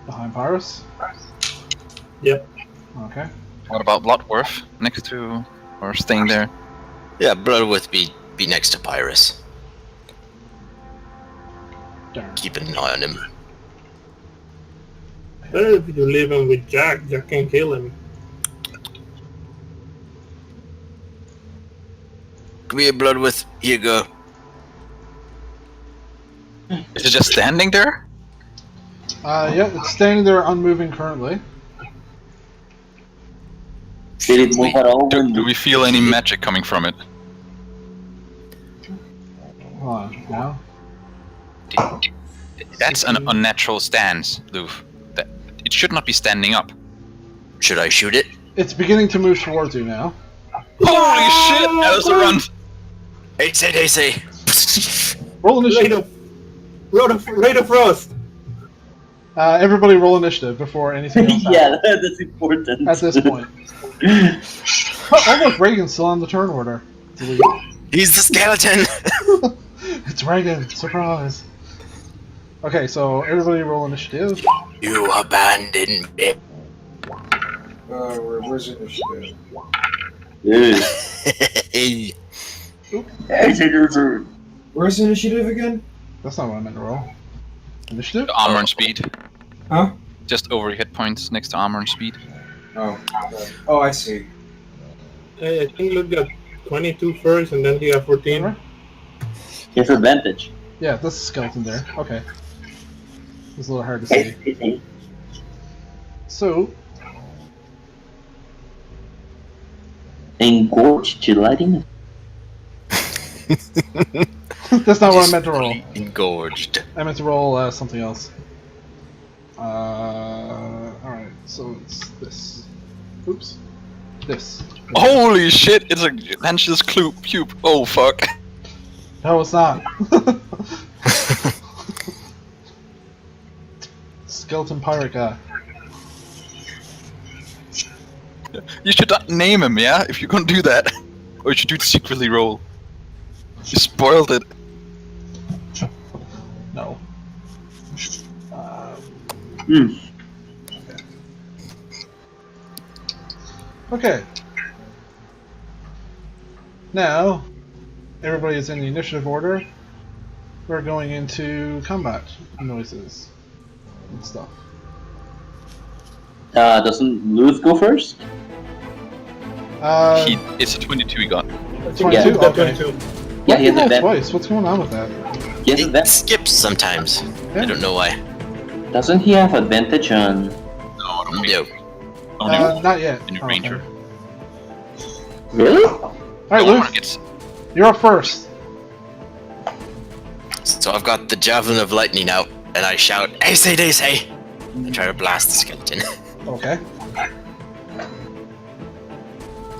Behind Pyrus? Yep. Okay. What about Bloodworth next to, or staying there? Yeah, Bloodworth be next to Pyrus. Darn. Keep an eye on him. Better if you leave him with Jack. Jack can kill him. Come here, Bloodworth. Here you go. Is it just standing there? Yeah, it's standing there unmoving currently. Did it move at all? Do we feel any magic coming from it? Hold on, now. That's an unnatural stance, Loof. It should not be standing up. Should I shoot it? It's beginning to move towards you now. Holy shit! That was a run! They say. Roll initiative. Rate of frost. Everybody roll initiative before anything else happens. Yeah, that's important. At this point. Oh look, Reagan's still on the turn order. Delete. He's the skeleton. It's Reagan. Surprise. Okay, so everybody roll initiative. You abandoned me. Where's initiative? Hey. Where's initiative again? That's not what I meant to roll. Initiative? Armor and speed. Huh? Just over hit points next to armor and speed. Oh. Oh, I see. I think Luke got 22 first, and then he got 14. Alright. He has advantage. Yeah, that's a skeleton there. Okay. It's a little hard to see. So, Engorged gelatin? that's not what I meant to roll. Engorged. I meant to roll something else. Alright, so it's this. Oops. This. Holy shit! It's a Lance's cube. Oh fuck. No, it's not. Skeleton pirate guy. You should not name him, yeah? If you're gonna do that. Or you should do it secretly roll. You spoiled it. No. Okay. Now, everybody is in the initiative order. We're going into combat noises and stuff. Doesn't Luth go first? It's a 22 he got. 22? Yeah, Okay. 22. Yeah, he has rolled advantage. twice. What's going on with that? He has It advantage. skips sometimes. Yeah. I don't know why. Doesn't he have advantage on? No, No. Not yet. In Oh, Ranger. okay. Really? Alright, Armor Luke, gets you're up first. So I've got the javelin of lightning out, and I shout, "Hey, say, they say!" I try to blast the skeleton. Okay.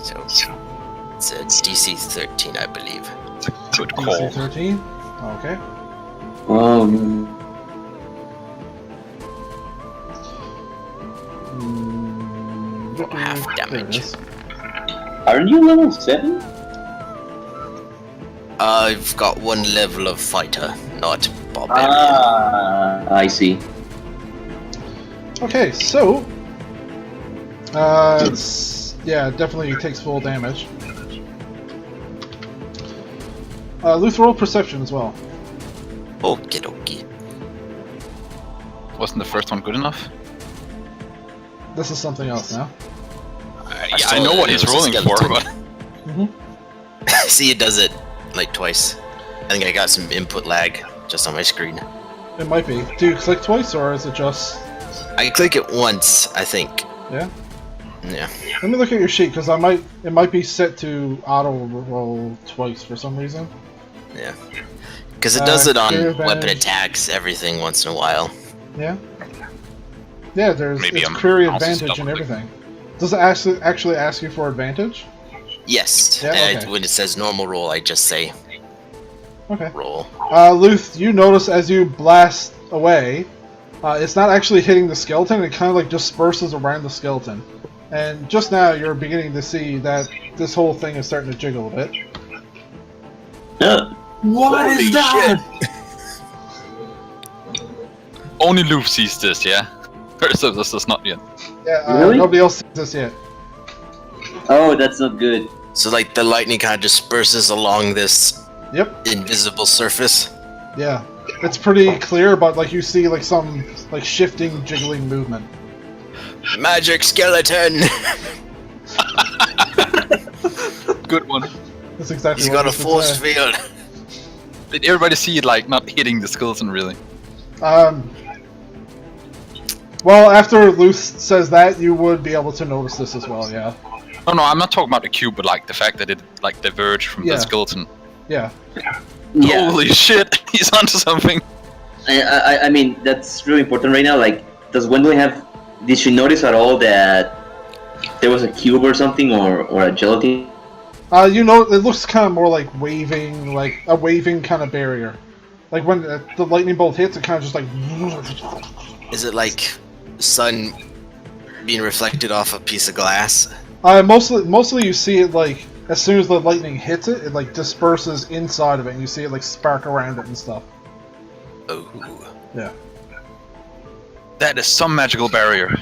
So it's a DC 13, I believe. good DC call. 13. Okay. Whoa. Half There it damage. is. Aren't you level 7? I've got one level of fighter, not barbarian. I see. Okay, so yeah, definitely takes full damage. Luth, roll perception as well. Okie dokie. Wasn't the first one good enough? This is something else now. Yeah, I know what he's rolling for, but See, it does it like twice. I think I got some input lag just on my screen. It might be. Do you click twice, or is it just? I click it once, I think. Yeah. Yeah. Let me look at your sheet because it might be set to auto roll twice for some reason. Yeah. Because it does it on clear weapon advantage. attacks everything once in a while. Yeah. Yeah, there's Maybe it's I'm query also advantage and double-clicking. everything. Does it actually ask you for advantage? Yes. Yeah, okay. When it says normal roll, I just say Okay. roll. Luth, you notice as you blast away, it's not actually hitting the skeleton, it kind of like disperses around the skeleton. And just now you're beginning to see that this whole thing is starting to jiggle a bit. What is that? only Loof sees this, yeah? So this is not yet. Yeah, Really? nobody else sees this yet. Oh, that's not good. So like the lightning kind of disperses along this Yep, invisible surface. yeah. It's pretty clear, but like you see like some like shifting, jiggling movement. Magic skeleton! Good one. That's exactly He's what got a this would force say. field. Did everybody see it like not hitting the skeleton really? Well, after Luce says that, you would be able to notice this as well. Yeah. Oh no, I'm not talking about the cube, but like the fact that it like diverged from Yeah. the skeleton. Yeah. Yeah. Holy shit, he's onto something. I mean, that's really important right now. Like, does Gwendolyn have? Did she notice at all that there was a cube or something, or a gelatine? You know, it looks kind of more like waving, like a waving kind of barrier. Like when the lightning bolt hits, it kind of just like. Is it like sun being reflected off a piece of glass? Mostly you see it like as soon as the lightning hits it, it like disperses inside of it, and you see it like spark around it and stuff. Oh. Yeah. That is some magical barrier.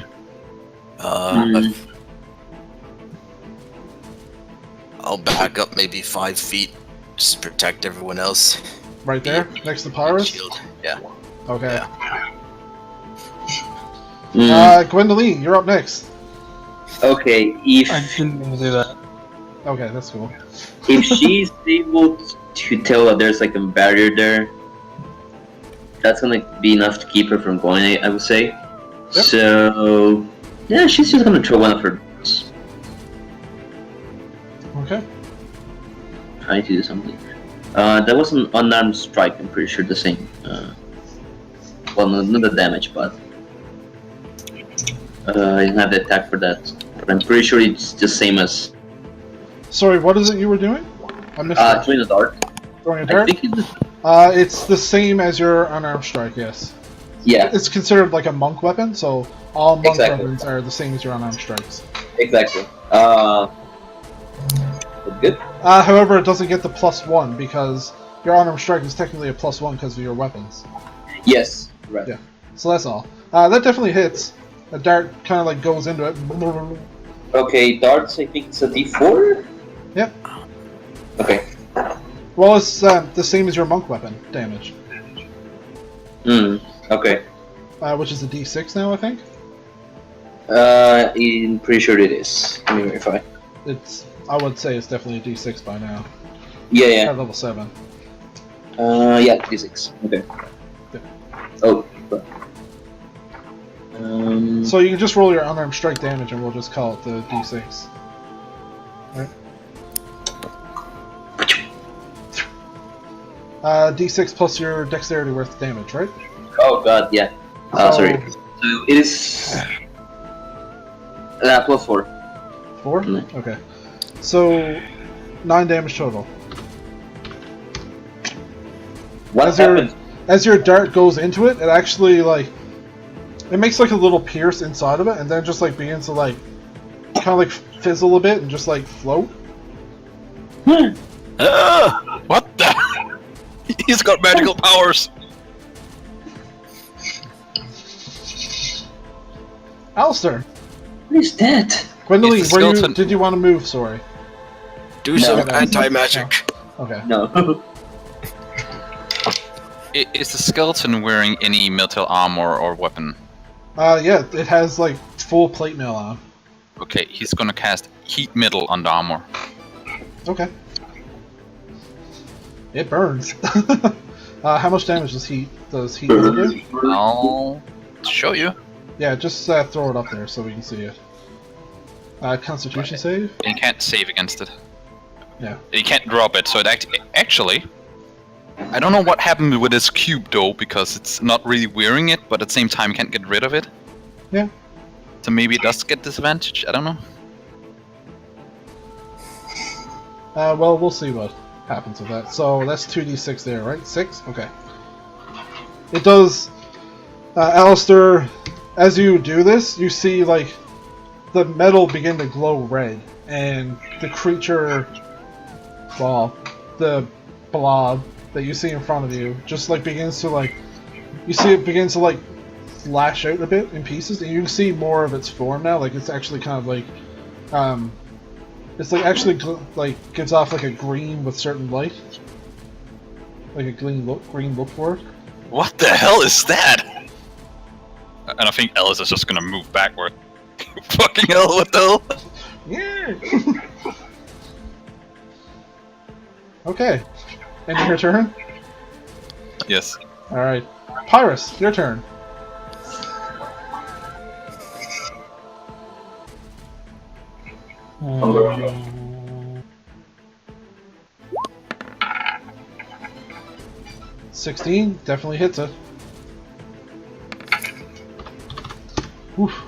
I'll back up maybe 5 feet, just to protect everyone else. Right there, next to Pyrus. Shield. Yeah. Okay. Yeah. Gwendoline, you're up next. Okay, if I didn't mean to do that. Okay, that's cool. if she's able to tell that there's like a barrier there, that's gonna be enough to keep her from going. I would say. Yep. So yeah, she's just gonna throw one of her darts, Okay. trying to do something. That was an unarmed strike. I'm pretty sure the same. Well, not the damage, but I didn't have the attack for that. But I'm pretty sure it's the same as Sorry, what is it you were doing? I missed that. throwing a dart. Throwing a I dart? think it's It's the same as your unarmed strike, yes. yeah, It's considered like a monk weapon, so all monk Exactly. weapons are the same as your unarmed strikes. exactly. Good. However, it doesn't get the +1 because your unarmed strike is technically a +1 because of your weapons. Yes. Right. Yeah. So that's all. That definitely hits. A dart kind of like goes into it. Okay, darts. I think it's a D4. Yep. Okay. Well, it's the same as your monk weapon damage, Okay. which is a D6 now, I think. I'm pretty sure it is. Let me verify. I would say it's definitely a D6 by now. Yeah, At yeah. level 7. Yeah, D6. Okay. Yep. Oh. But, So you can just roll your unarmed strike damage, and we'll just call it the D6. Right. D6 plus your dexterity worth damage, right? oh god, yeah. So- Sorry. So it is +4. 4? Mm. Okay. So 9 damage total. What As your- happened? As your dart goes into it, it actually like it makes like a little pierce inside of it, and then just like begins to like kind of like fizzle a bit and just like float. What the? He's got magical powers. Alistair, What is that? Gwendoline, It's the skeleton. did you want to move? Sorry. Do some no. anti-magic. Okay. No. Is the skeleton wearing any metal armor or weapon? Yeah, it has like full plate mail on. Okay, he's gonna cast heat metal on the armor. Okay. It burns. How much damage does heat metal do? I'll show you. Yeah, just throw it up there so we can see it. Constitution save? And you can't save against it. Yeah. And you can't drop it, so it actually... I don't know what happened with this cube though, because it's not really wearing it, but at the same time you can't get rid of it. Yeah. So maybe it does get disadvantage, I don't know. Well, we'll see what happens with that. So that's 2d6 there, right? 6? Okay. It does... Alistair, as you do this, you see, like, the metal begin to glow red, and the creature... Well, the blob that you see in front of you just, like, begins to, like... You see it begins to, like, flash out a bit in pieces, and you can see more of its form now. Like, it's actually kind of, like... It's like actually like gives off like a green with certain light, like a green look for it. What the hell is that? And I think Ellis is just gonna move backward. Fucking hell, what the hell? Yeah. Okay. End of your turn. Yes. Alright. Pyrus, your turn. Um, 16 definitely hits it. Oof.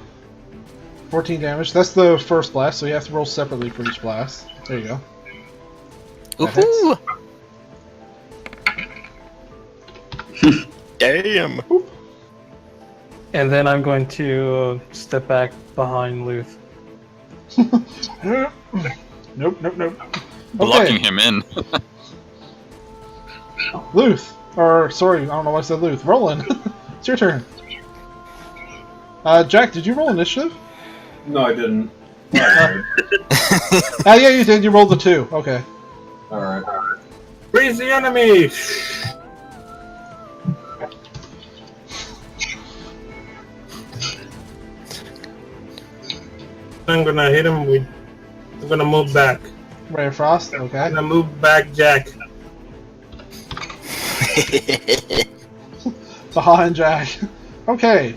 14 damage. That's the first blast, so you have to roll separately for each blast. There you go. That Woohoo! Damn! and then I'm going to step back behind Luth. Nope, nope, nope. Blocking him in. Luth. Or, sorry, I don't know why I said Luth. Roland, it's your turn. Jack, did you roll initiative? No, I didn't. Alright. Ah, yeah, you did. You rolled a 2. Okay. Alright. Freeze the enemy! I'm gonna hit him with... I'm gonna move back. Ray of Frost, I'm okay. gonna move back, Jack. Behind Jack. Okay.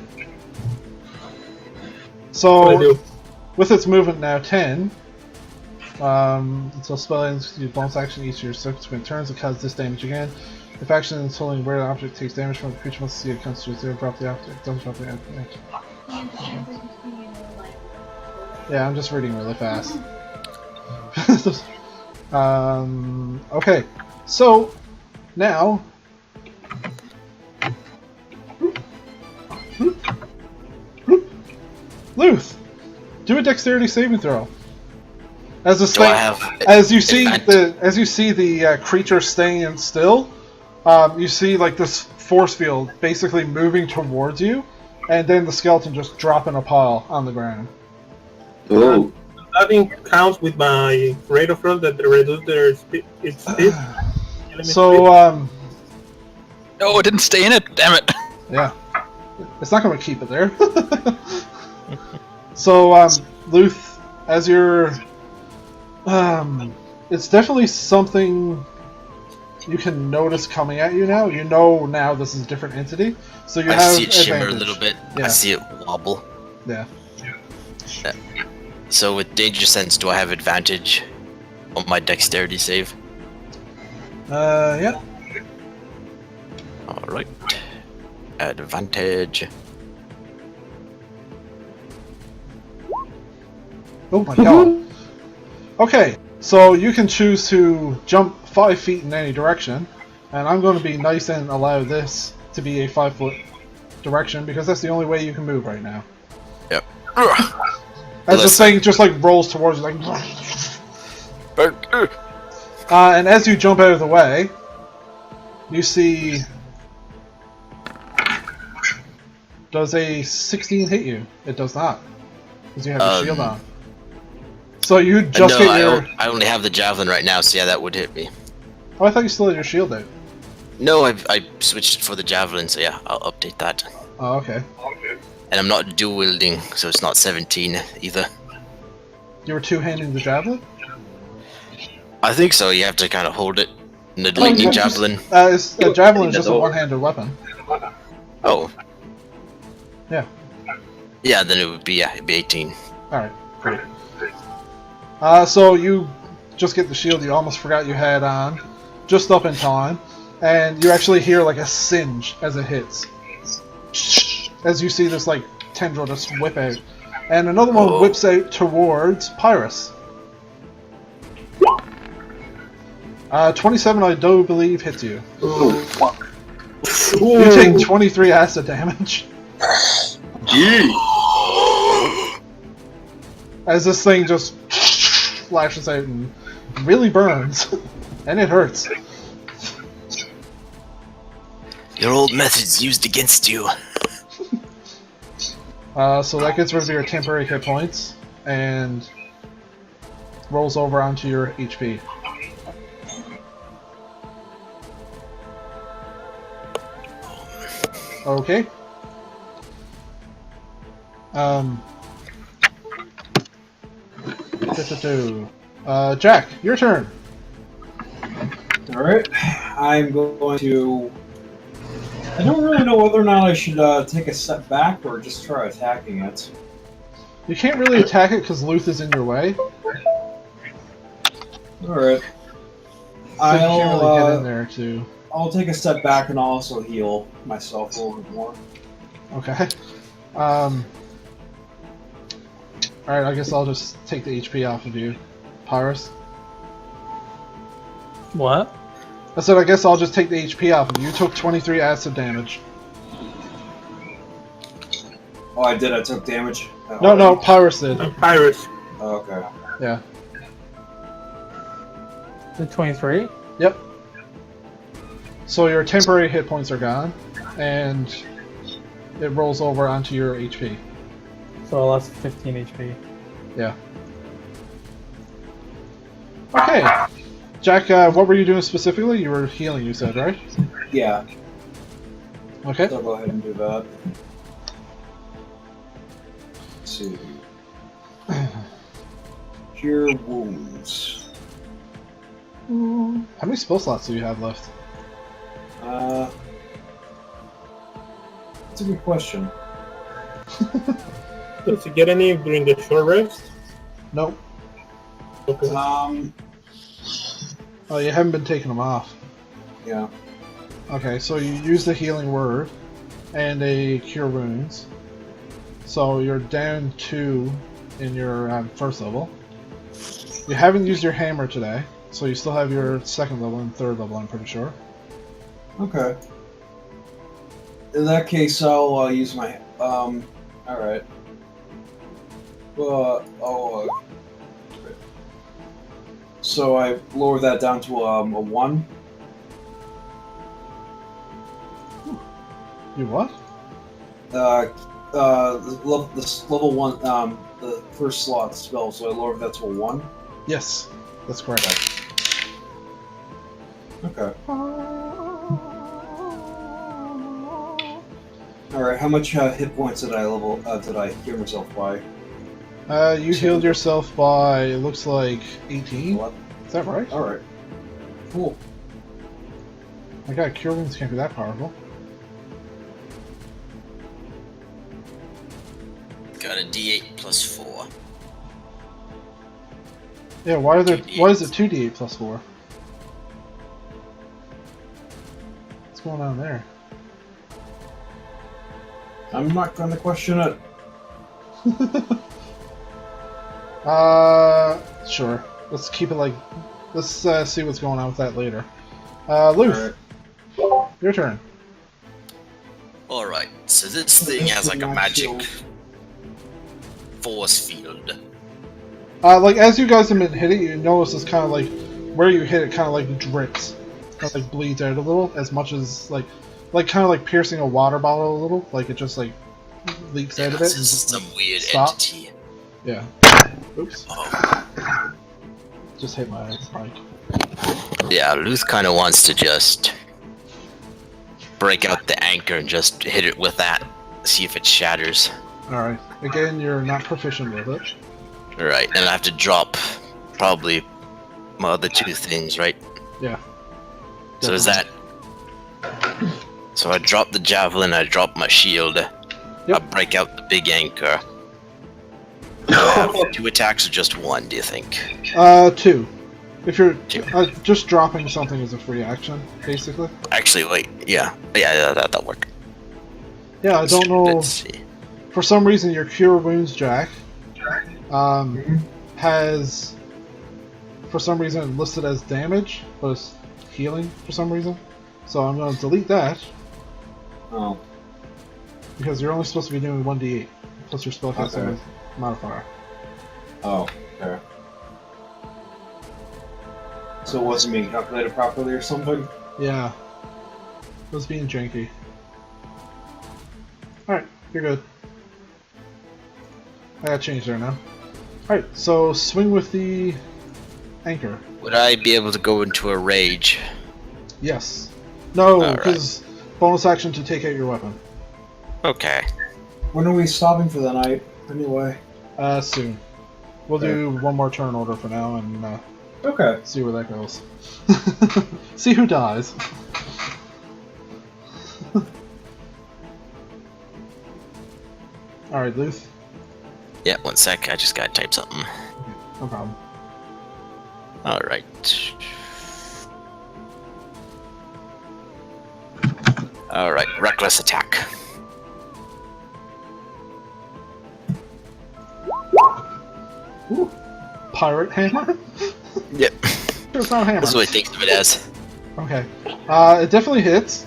That's what I So, do. with its movement now 10, until spell ends, you bonus action each of your subsequent turns to cause this damage again. If action is holding where the object takes damage from the creature must see it comes to 0, drop the object, don't drop the object. Yeah, I'm just reading really fast. Okay, so now Luth, do a dexterity saving throw. As this Do I thing, have as you see advantage? the creature staying still, you see like this force field basically moving towards you, and then the skeleton just drop in a pile on the ground. Ooh. Nothing counts with my rate of roll that reduce their its speed. So No, it didn't stay in it. Damn it. yeah, it's not going to keep it there. So Luth, as you're it's definitely something you can notice coming at you now. You know now this is a different entity, so you I have see it shimmer a advantage. little bit. Yeah. I see it wobble. Yeah. So with danger sense, do I have advantage on my dexterity save? Yeah. Alright. Advantage. Oh my god. Okay, so you can choose to jump 5 feet in any direction, and I'm going to be nice and allow this to be a 5-foot direction because that's the only way you can move right now. Yep. As this thing just like rolls towards you, like. And as you jump out of the way, you see. Does a 16 hit you? It does not, because you have your shield on. So you just no, hit your. I only have the javelin right now, so yeah, that would hit me. Oh, I thought you still had your shield out. No, I switched it for the javelin, so yeah, I'll update that. Oh, okay. And I'm not dual wielding, so it's not 17 either. You were two-handing the javelin? I think so. You have to kind of hold it. And the lightning javelin. A javelin is just a one-handed weapon. Oh. Yeah. Yeah, then it would be it'd be 18. Alright, great. So you just get the shield you almost forgot you had on, just up in time, and you actually hear like a singe as it hits. As you see this like tendril just whip out. And another one whips out towards Pyrus. 27 I do believe hits you. Ooh. You take 23 acid damage. As this thing just flashes out and really burns. And it hurts. Your old methods used against you. So that gets rid of your temporary hit points and rolls over onto your HP. Okay. Jack, your turn. Alright. I'm going to I don't really know whether or not I should take a step back or just try attacking it. You can't really attack it because Luth is in your way. Alright. So you can't really get in there to... I'll take a step back and also heal myself a little bit more. Okay. Alright, I guess I'll just take the HP off of you, Pyrus. What? I said I guess I'll just take the HP off of you. You took 23 acid damage. Oh, I did. I took damage. No, Pyrus did. Pirates. Oh, okay. Yeah. The 23? Yep. So your temporary hit points are gone, and it rolls over onto your HP. So I lost 15 HP. Yeah. Okay. Jack, what were you doing specifically? You were healing, you said, right? Yeah. Okay. So I'll go ahead and do that. Let's see. Cure wounds. How many spell slots do you have left? That's a good question. Did you get any during the short rest? Nope. Okay. Oh, you haven't been taking them off. Yeah. Okay, so you use the healing word and a cure wounds. So you're down 2 in your first level. You haven't used your hammer today, so you still have your second level and third level, I'm pretty sure. Okay. In that case, I'll use my. Alright. So I lower that down to a 1. You what? This level 1, the first slot spell, so I lowered that to a 1. Yes, that's correct. Okay. Alright, how much hit points did I heal myself by? You healed yourself by, it looks like, 18? 11. Is that right? Alright. Cool. My god, cure wounds can't be that powerful. Got a D8 plus 4. Yeah, why is it 2d8 plus 4? What's going on there? I'm not going to question it. Sure. Let's keep it like... Let's see what's going on with that later. Luth, your turn. Alright, so this thing has like a magic force field. Like, as you guys have been hitting, you notice it's kind of like... Where you hit it kind of like drips. Kind of like bleeds out a little, as much as like kind of like piercing a water bottle a little. Like, it just like leaks out of it. This is some weird stops. entity. Yeah. Oops. Oh. Just hit my mic. Yeah, Luth kind of wants to just break out the anchor and just hit it with that. See if it shatters. Alright. Again, you're not proficient with it. Right, and I have to drop probably my other 2 things, right? Yeah. So is that... So I drop the javelin, I drop my shield. I break out the big anchor. Do I have 2 attacks or just 1, do you think? 2. If you're 2. Just dropping something is a free action, basically. Actually, wait, yeah, that'll work. Yeah, I don't know. Let's see. For some reason, your Cure Wounds, Jack, has, for some reason, listed as damage, but it's healing for some reason. So I'm going to delete that. Oh. Because you're only supposed to be doing 1d8, plus your spellcasting modifier. Oh, okay. So it wasn't being calculated properly or something? Yeah. It was being janky. Alright, you're good. I gotta change there now. Alright, so swing with the anchor. Would I be able to go into a rage? Yes. No, Alright. because bonus action to take out your weapon. Okay. When are we stopping for the night, anyway? Soon. We'll do one more turn order for now and Okay. see where that goes. See who dies. Alright, Luth. Yeah, 1 sec. I just gotta type something. No problem. Alright. Alright, reckless attack. Ooh. Pirate hammer? Yep. It's not a hammer. That's what I think of it as. Okay. It definitely hits.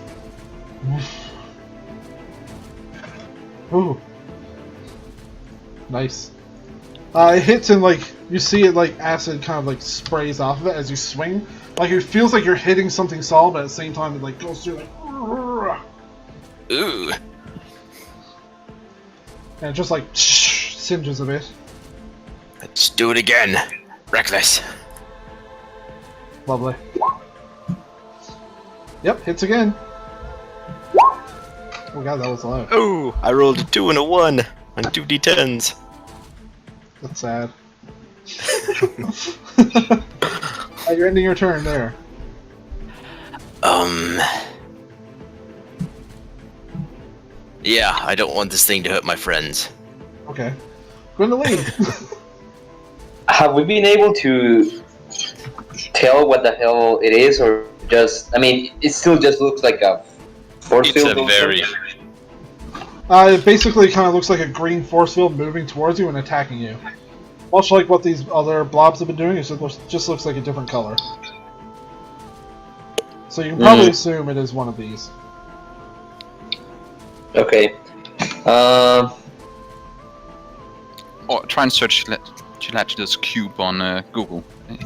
Ooh. Nice. It hits and like you see it like acid kind of like sprays off of it as you swing. Like it feels like you're hitting something solid, but at the same time it like goes through like. Ooh. And it just like singes a bit. Let's do it again. Reckless. Lovely. Yep, hits again. Oh god, that was loud. Oh, I rolled a 2 and a 1 on 2d10s. That's sad. You're ending your turn there. Yeah, I don't want this thing to hurt my friends. Okay. Gwendoline. Have we been able to tell what the hell it is, or just? I mean, it still just looks like a force It's field. a very It basically kind of looks like a green force field moving towards you and attacking you. Much like what these other blobs have been doing, it just looks like a different color. So you can probably assume it is one of these. Okay. Oh, try and search gelatinous cube on Google.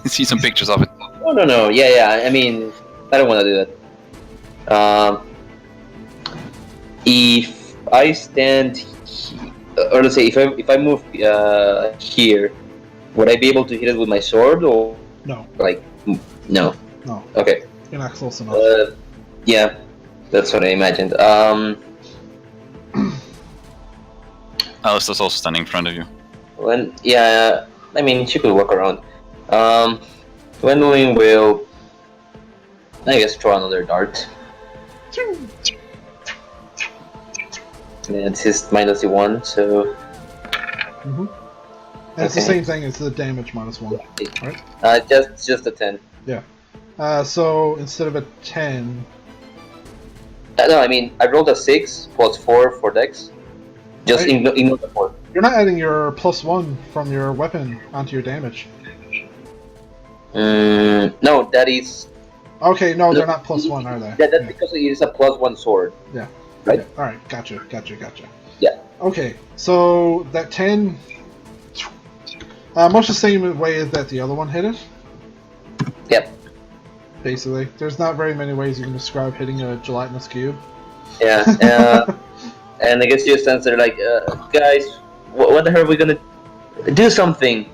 See some pictures of it. Oh no. Yeah. I mean, I don't want to do that. If I stand, or let's say if I move here, would I be able to hit it with my sword, or No. like no? No. Okay. You're not close enough. Yeah, that's what I imagined. Alistair's also standing in front of you. Yeah, I mean, she could walk around. Gwendolyn will, I guess, throw another dart. Yeah, it's just -1, so. And it's the Okay. same thing, it's the damage -1. Right? Just a 10. So instead of a 10. No, I mean, I rolled a 6 plus 4 for dex. Just Right. ignore the 4. You're not adding your +1 from your weapon onto your damage. No, that is. Okay, no, they're not +1, are they? That's because it is a +1 sword. Yeah. Right? Alright, gotcha. Yeah. Okay, so that 10. Much the same way that the other one hit it. Yep. Basically. There's not very many ways you can describe hitting a gelatinous cube. Yeah. And I guess you stands there like, guys, what the hell are we gonna do? Something.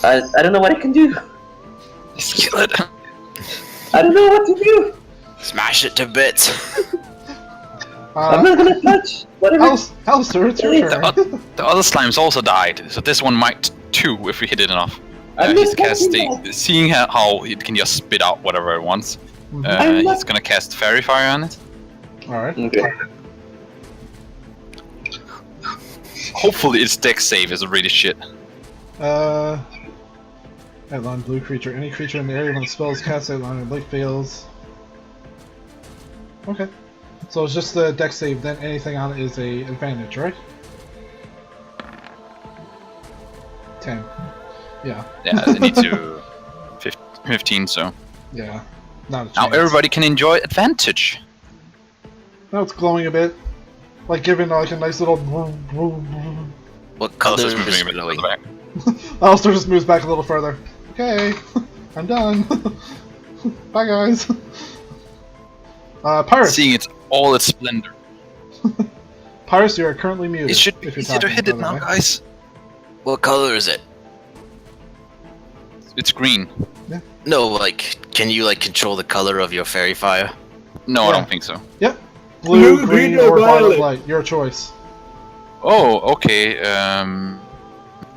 I don't know what I can do. Just kill it. I don't know what to do. Smash it to bits. I'm not gonna touch. Whatever. Alistair, it's your turn. The other slimes also died, so this one might too if we hit it enough. I'm He's not casting, seeing how it can just spit out whatever it wants. He's gonna cast Fairy Fire on it. Alright. Okay. Hopefully its dex save is really shit. Outline blue creature. Any creature in the area when the spell is cast outline or light fails. Okay. So it's just the dex save, then anything on it is a advantage, right? 10. Yeah. Yeah, I need to 15, so. Yeah. Not a chance. Now everybody can enjoy advantage. Now it's glowing a bit. Like giving like a nice little. What color Alistair's is moving a bit glowing? further back. Alistair just moves back a little further. Okay. I'm done. Bye guys. Pyrus. Seeing it all its splendor. Pyrus, you are currently muted. It should be if you're easy to talking, hit it by the now, way. guys. What color is it? It's green. No, like, can you like control the color of your fairy fire? No, Yeah. I don't think so. Yep. Blue, Blue, green, green, or or violet violet. light. Your choice. Oh, okay.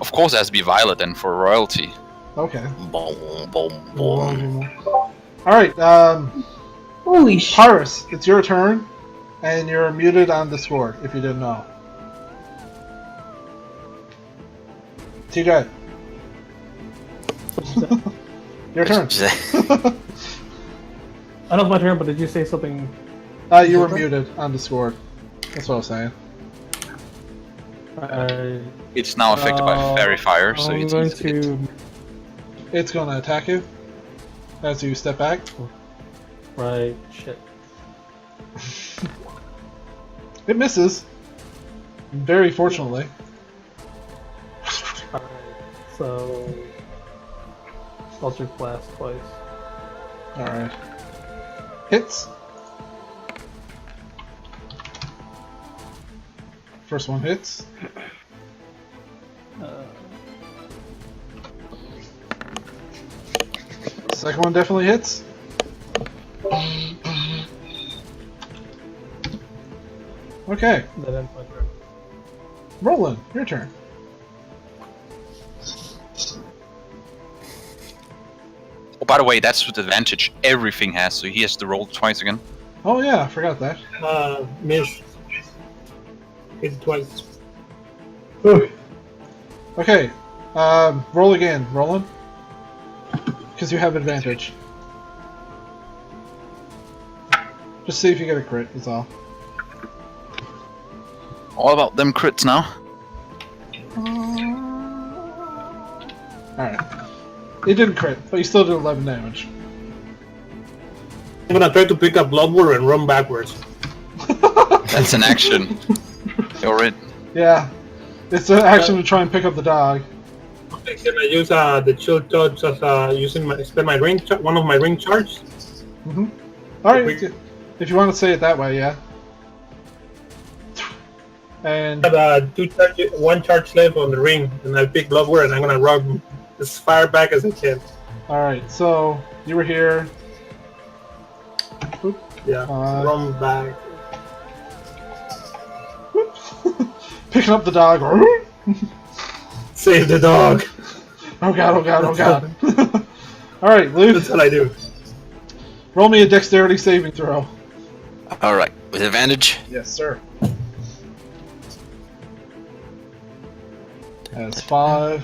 Of course it has to be violet then for royalty. Okay. Boom, boom, boom. Alright, Holy shit. Pyrus, it's your turn, and you're muted on Discord, if you didn't know. TJ. Your turn. I know it's my turn, but did you say something? You were muted on Discord. That's what I was saying. It's now affected by fairy fire, so I'm it's going easy to hit. to. It's going to attack you as you step back. Right, shit. It misses. Very fortunately. Alright, so. Eldritch Blast twice. Alright. Hits. First one hits. Second one definitely hits. Okay. That ends my turn. Roland, your turn. Oh, by the way, that's with advantage everything has, so he has to roll twice again. Oh yeah, I forgot that. Miss. Hit it twice. Okay. Roll again, Roland. Because you have advantage. Just see if you get a crit, that's all. All about them crits now. Alright. It didn't crit, but you still did 11 damage. I'm gonna try to pick up Bloodborne and run backwards. That's an action. You're it. Yeah. It's an action to try and pick up the dog. Okay, can I use the chill touch as using spend my ring one of my ring charge? Mm-hmm. Alright, if you want to say it that way, yeah. And I have one charge left on the ring, and I pick Bloodborne and I'm gonna run as far back as I can. alright, so you were here. Oop. Yeah, run back. Picking up the dog. Save the dog. Oh god, oh god, oh god. Alright, Luke. That's what I do. Roll me a dexterity saving throw. Alright, with advantage? Yes, sir. That's 5.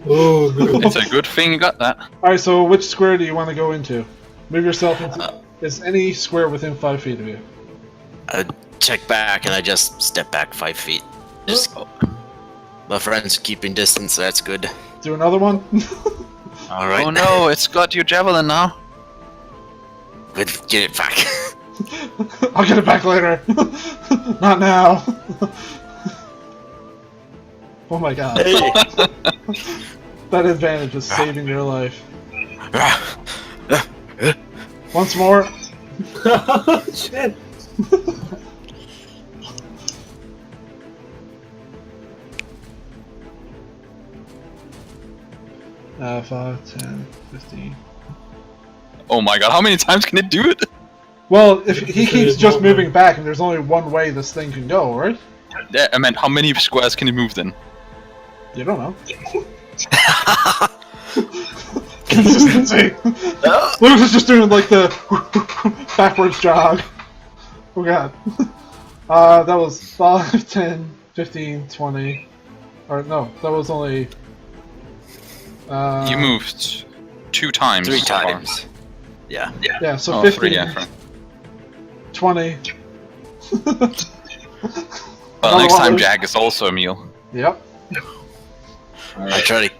Oh, good. It's a good thing you got that. Alright, so which square do you want to go into? Move yourself into... Is any square within 5 feet of you? I check back and I just step back 5 feet. Just my friends are keeping distance, so that's good. Do another one? Alright. Oh no, it's got your javelin now. Good, get it back. I'll get it back later. Not now. Oh my god. That advantage is saving your life. Once more. Shit. 5, 10, 15. Oh my god, how many times can it do it? Well, if he keeps just moving back, and there's only one way this thing can go, right? Yeah, I meant, how many squares can it move then? You don't know. Consistency. Lucas is just doing like the backwards jog. Oh god. That was 5, 10, 15, 20. Or no, that was only... You moved 2 times. 3 so far. times. Yeah. Yeah, so Oh, 15, 3, yeah. 20. Well, next time Otherwise- Jack is also a meal. Yep. I try to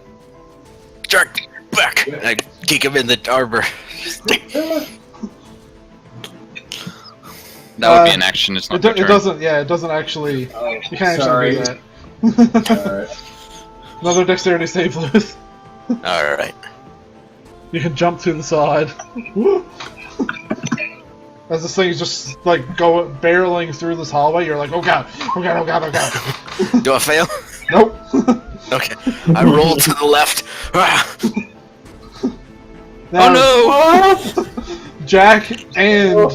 jerk back and I kick him in the arbor. That would be an action, it's not your It turn. doesn't, yeah, it doesn't actually... Oh, You can't sorry. actually do that. Alright. Another dexterity save, Lewis. Alright. You can jump to the side. As this thing is just like barreling through this hallway, you're like, oh god, oh god, oh god, oh god. Do I fail? Nope. Okay. I roll to the left. Now, Oh no! Jack and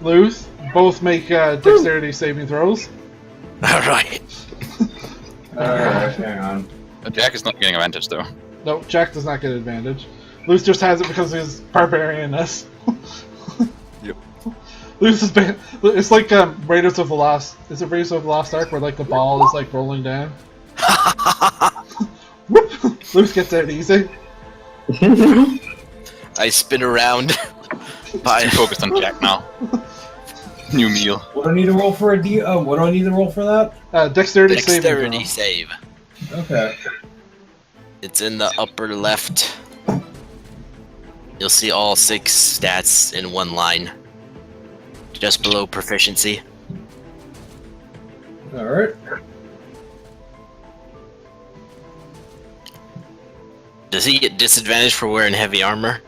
Luth both make dexterity saving throws. Alright. Alright, hang on. Jack is not getting advantage though. Nope, Jack does not get advantage. Luth just has it because of his barbarianness. Yep. It's like Raiders of the Lost. Is it Raiders of the Lost Ark where like the ball is like rolling down? Whoop! Luke gets it easy. I spin around. I'm focused on Jack now. New meal. What do I need to roll for a D? Oh, what do I need to roll for that? Dexterity Dexterity saving save. Okay. It's in the upper left. You'll see all 6 stats in one line. Just below proficiency. All right. Does he get disadvantage for wearing heavy armor?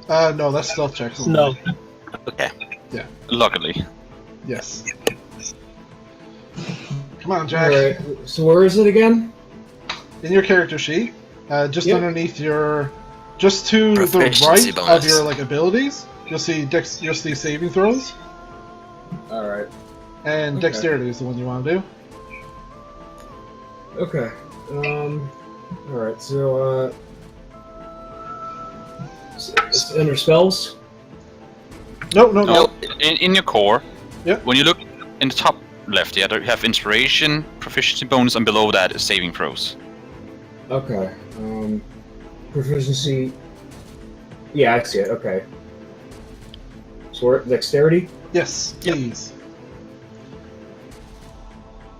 No, that's stealth checks. No. Okay. Luckily. Yes. Come on, Jack. All right. So where is it again? In your character sheet, just Yep. underneath your, just to the Proficiency right bonus. of your like abilities, you'll see saving throws, All right. and Okay. dexterity is the one you want to do. Okay. All right. So it's under spells. No. No, in your core. Yep. When you look in the top left, you have inspiration, proficiency bonus, and below that is saving throws. Okay. Proficiency. Yeah, I see it. Okay. So we're at dexterity. Yes, Yep. please.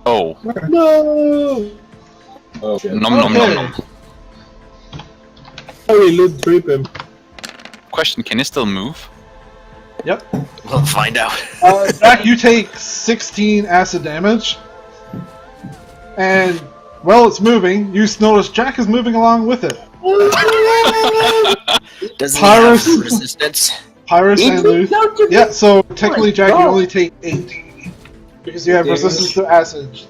Oh, No. Oh shit. nom nom nom Okay. nom. Sorry, Luke, trip him. Question: can he still move? Yep. We'll find out. Jack, you take 16 acid damage, and while it's moving, you notice Jack is moving along with it. Does he Pyrus. have resistance? Pyrus and Luth. Yeah, so technically, Jack, you only take 8 because you have Damage. resistance to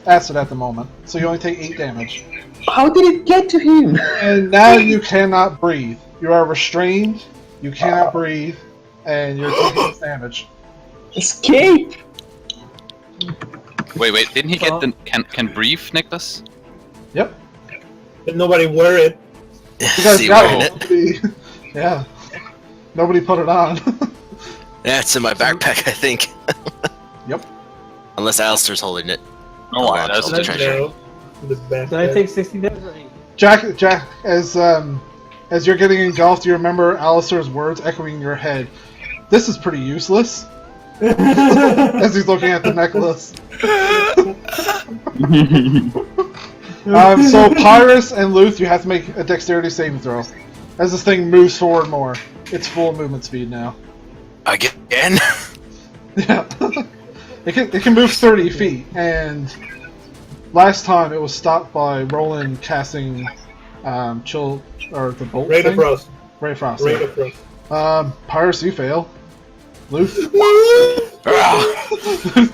acid at the moment. So you only take 8 damage. How did it get to him? And now you cannot breathe. You are restrained. You cannot breathe, and you're taking damage. Escape! Wait, didn't he get the can breathe necklace? Yep. But nobody wear it. You guys See, got wearing it. it. Yeah. Nobody put it on. Yeah, it's in my backpack, I think. Yep. Unless Alistair's holding it. Oh, Hold on, that's I'll the check. treasure. No. The back. Did I take 60 damage or 8? Jack, as you're getting engulfed, you remember Alistair's words echoing in your head. This is pretty useless. As he's looking at the necklace. So Pyrus and Luth, you have to make a dexterity saving throw. As this thing moves forward more. It's full movement speed now. Again? Yeah. It can move 30 feet, and last time it was stopped by Roland casting chill or the bolt Rate of thing. frost. Ray of Frost. Rate Yeah. of frost. Pyrus, you fail. Luth, Ah,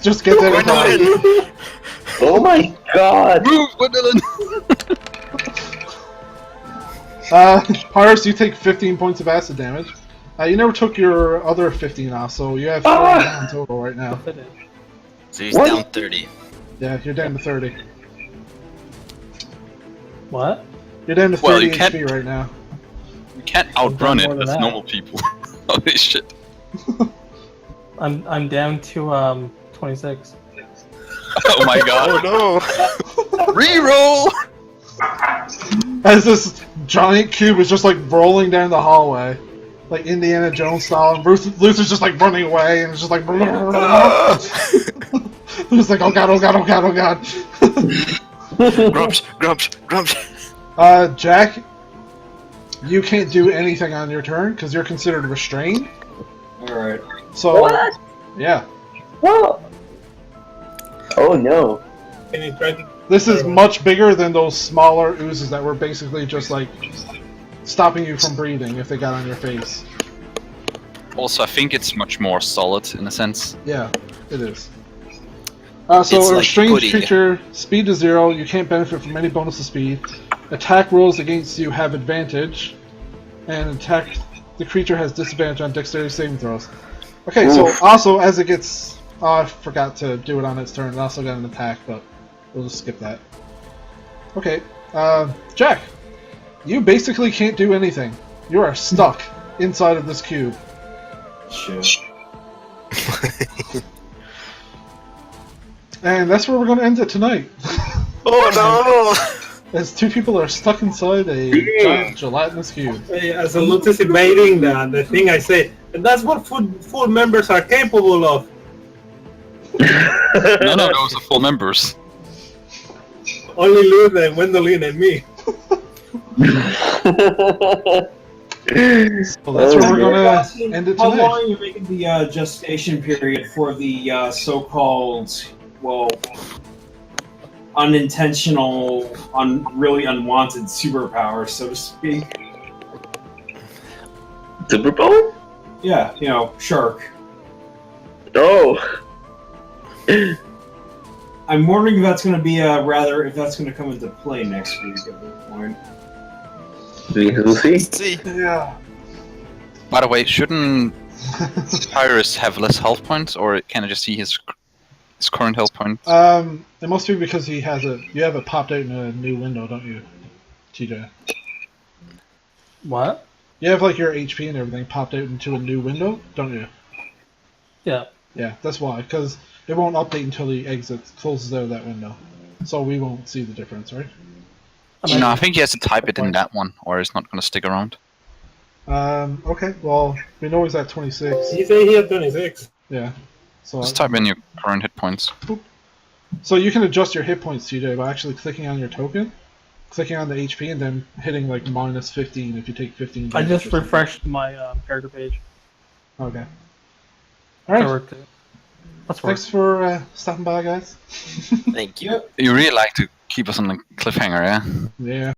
just get there in time. Gwendolyn! Oh my god! Move, Gwendolyn! Pyrus, you take 15 points of acid damage. You never took your other 15 off, so you have 49 total right now. So he's What? down 30. Yeah, you're down to 30. What? You're down to 30 Well, you can't- HP right now. We can't outrun more it than as that. normal people. Holy shit. I'm down to 26. Oh my god. no! Reroll! As this giant cube is just like rolling down the hallway, like Indiana Jones style, and Luther's just like running away, and it's just like. It's like, oh god, oh god, oh god, oh god. Grumps. Jack, you can't do anything on your turn because you're considered restrained. Alright. So, What? yeah, What? Oh no. Can you try to... this is much bigger than those smaller oozes that were basically just like stopping you from breathing if they got on your face. Also, I think it's much more solid in a sense. Yeah, it is. It's So a like restrained pudding. creature, speed to 0, you can't benefit from any bonus to speed. Attack rolls against you have advantage, and attack the creature has disadvantage on dexterity saving throws. Okay, so also as it gets, I forgot to do it on its turn. It also got an attack, but we'll just skip that. Okay, Jack, you basically can't do anything. You are stuck inside of this cube. Shit. And that's where we're going to end it tonight. Oh As two people are stuck inside a giant gelatinous cube. Hey, as I'm anticipating the thing I said, and that's what full members are capable of. None of those are full members. Only Luz and Gwendolyn and me. So that's where we're going to end it How long are tonight. you making the gestation period for the so-called, well, unintentional, really unwanted superpower, so to speak? Superpower? Yeah, you know, shark. Oh. I'm wondering if that's going to be if that's going to come into play next week at this point. We'll see. See. Yeah. By the way, shouldn't Pyrus have less health points, or can I just see his current health points? It must be because he has you have it popped out in a new window, don't you, TJ? What? You have like your HP and everything popped out into a new window, don't you? Yeah. Yeah, that's why. Because it won't update until he closes out of that window, so we won't see the difference, right? No, I think he has to type it in that one, or it's not going to stick around. Okay. Well, we know he's at 26. He said he had 26. Yeah. So. Just type in your current hit points. So you can adjust your hit points, TJ, by actually clicking on your token, clicking on the HP, and then hitting like minus 15 if you take 15 I damage just or something. refreshed my character page. Okay. That Alright. worked too. That's work. Thanks for stopping by, guys. Thank you. You really like to keep us on a cliffhanger, yeah? Yeah.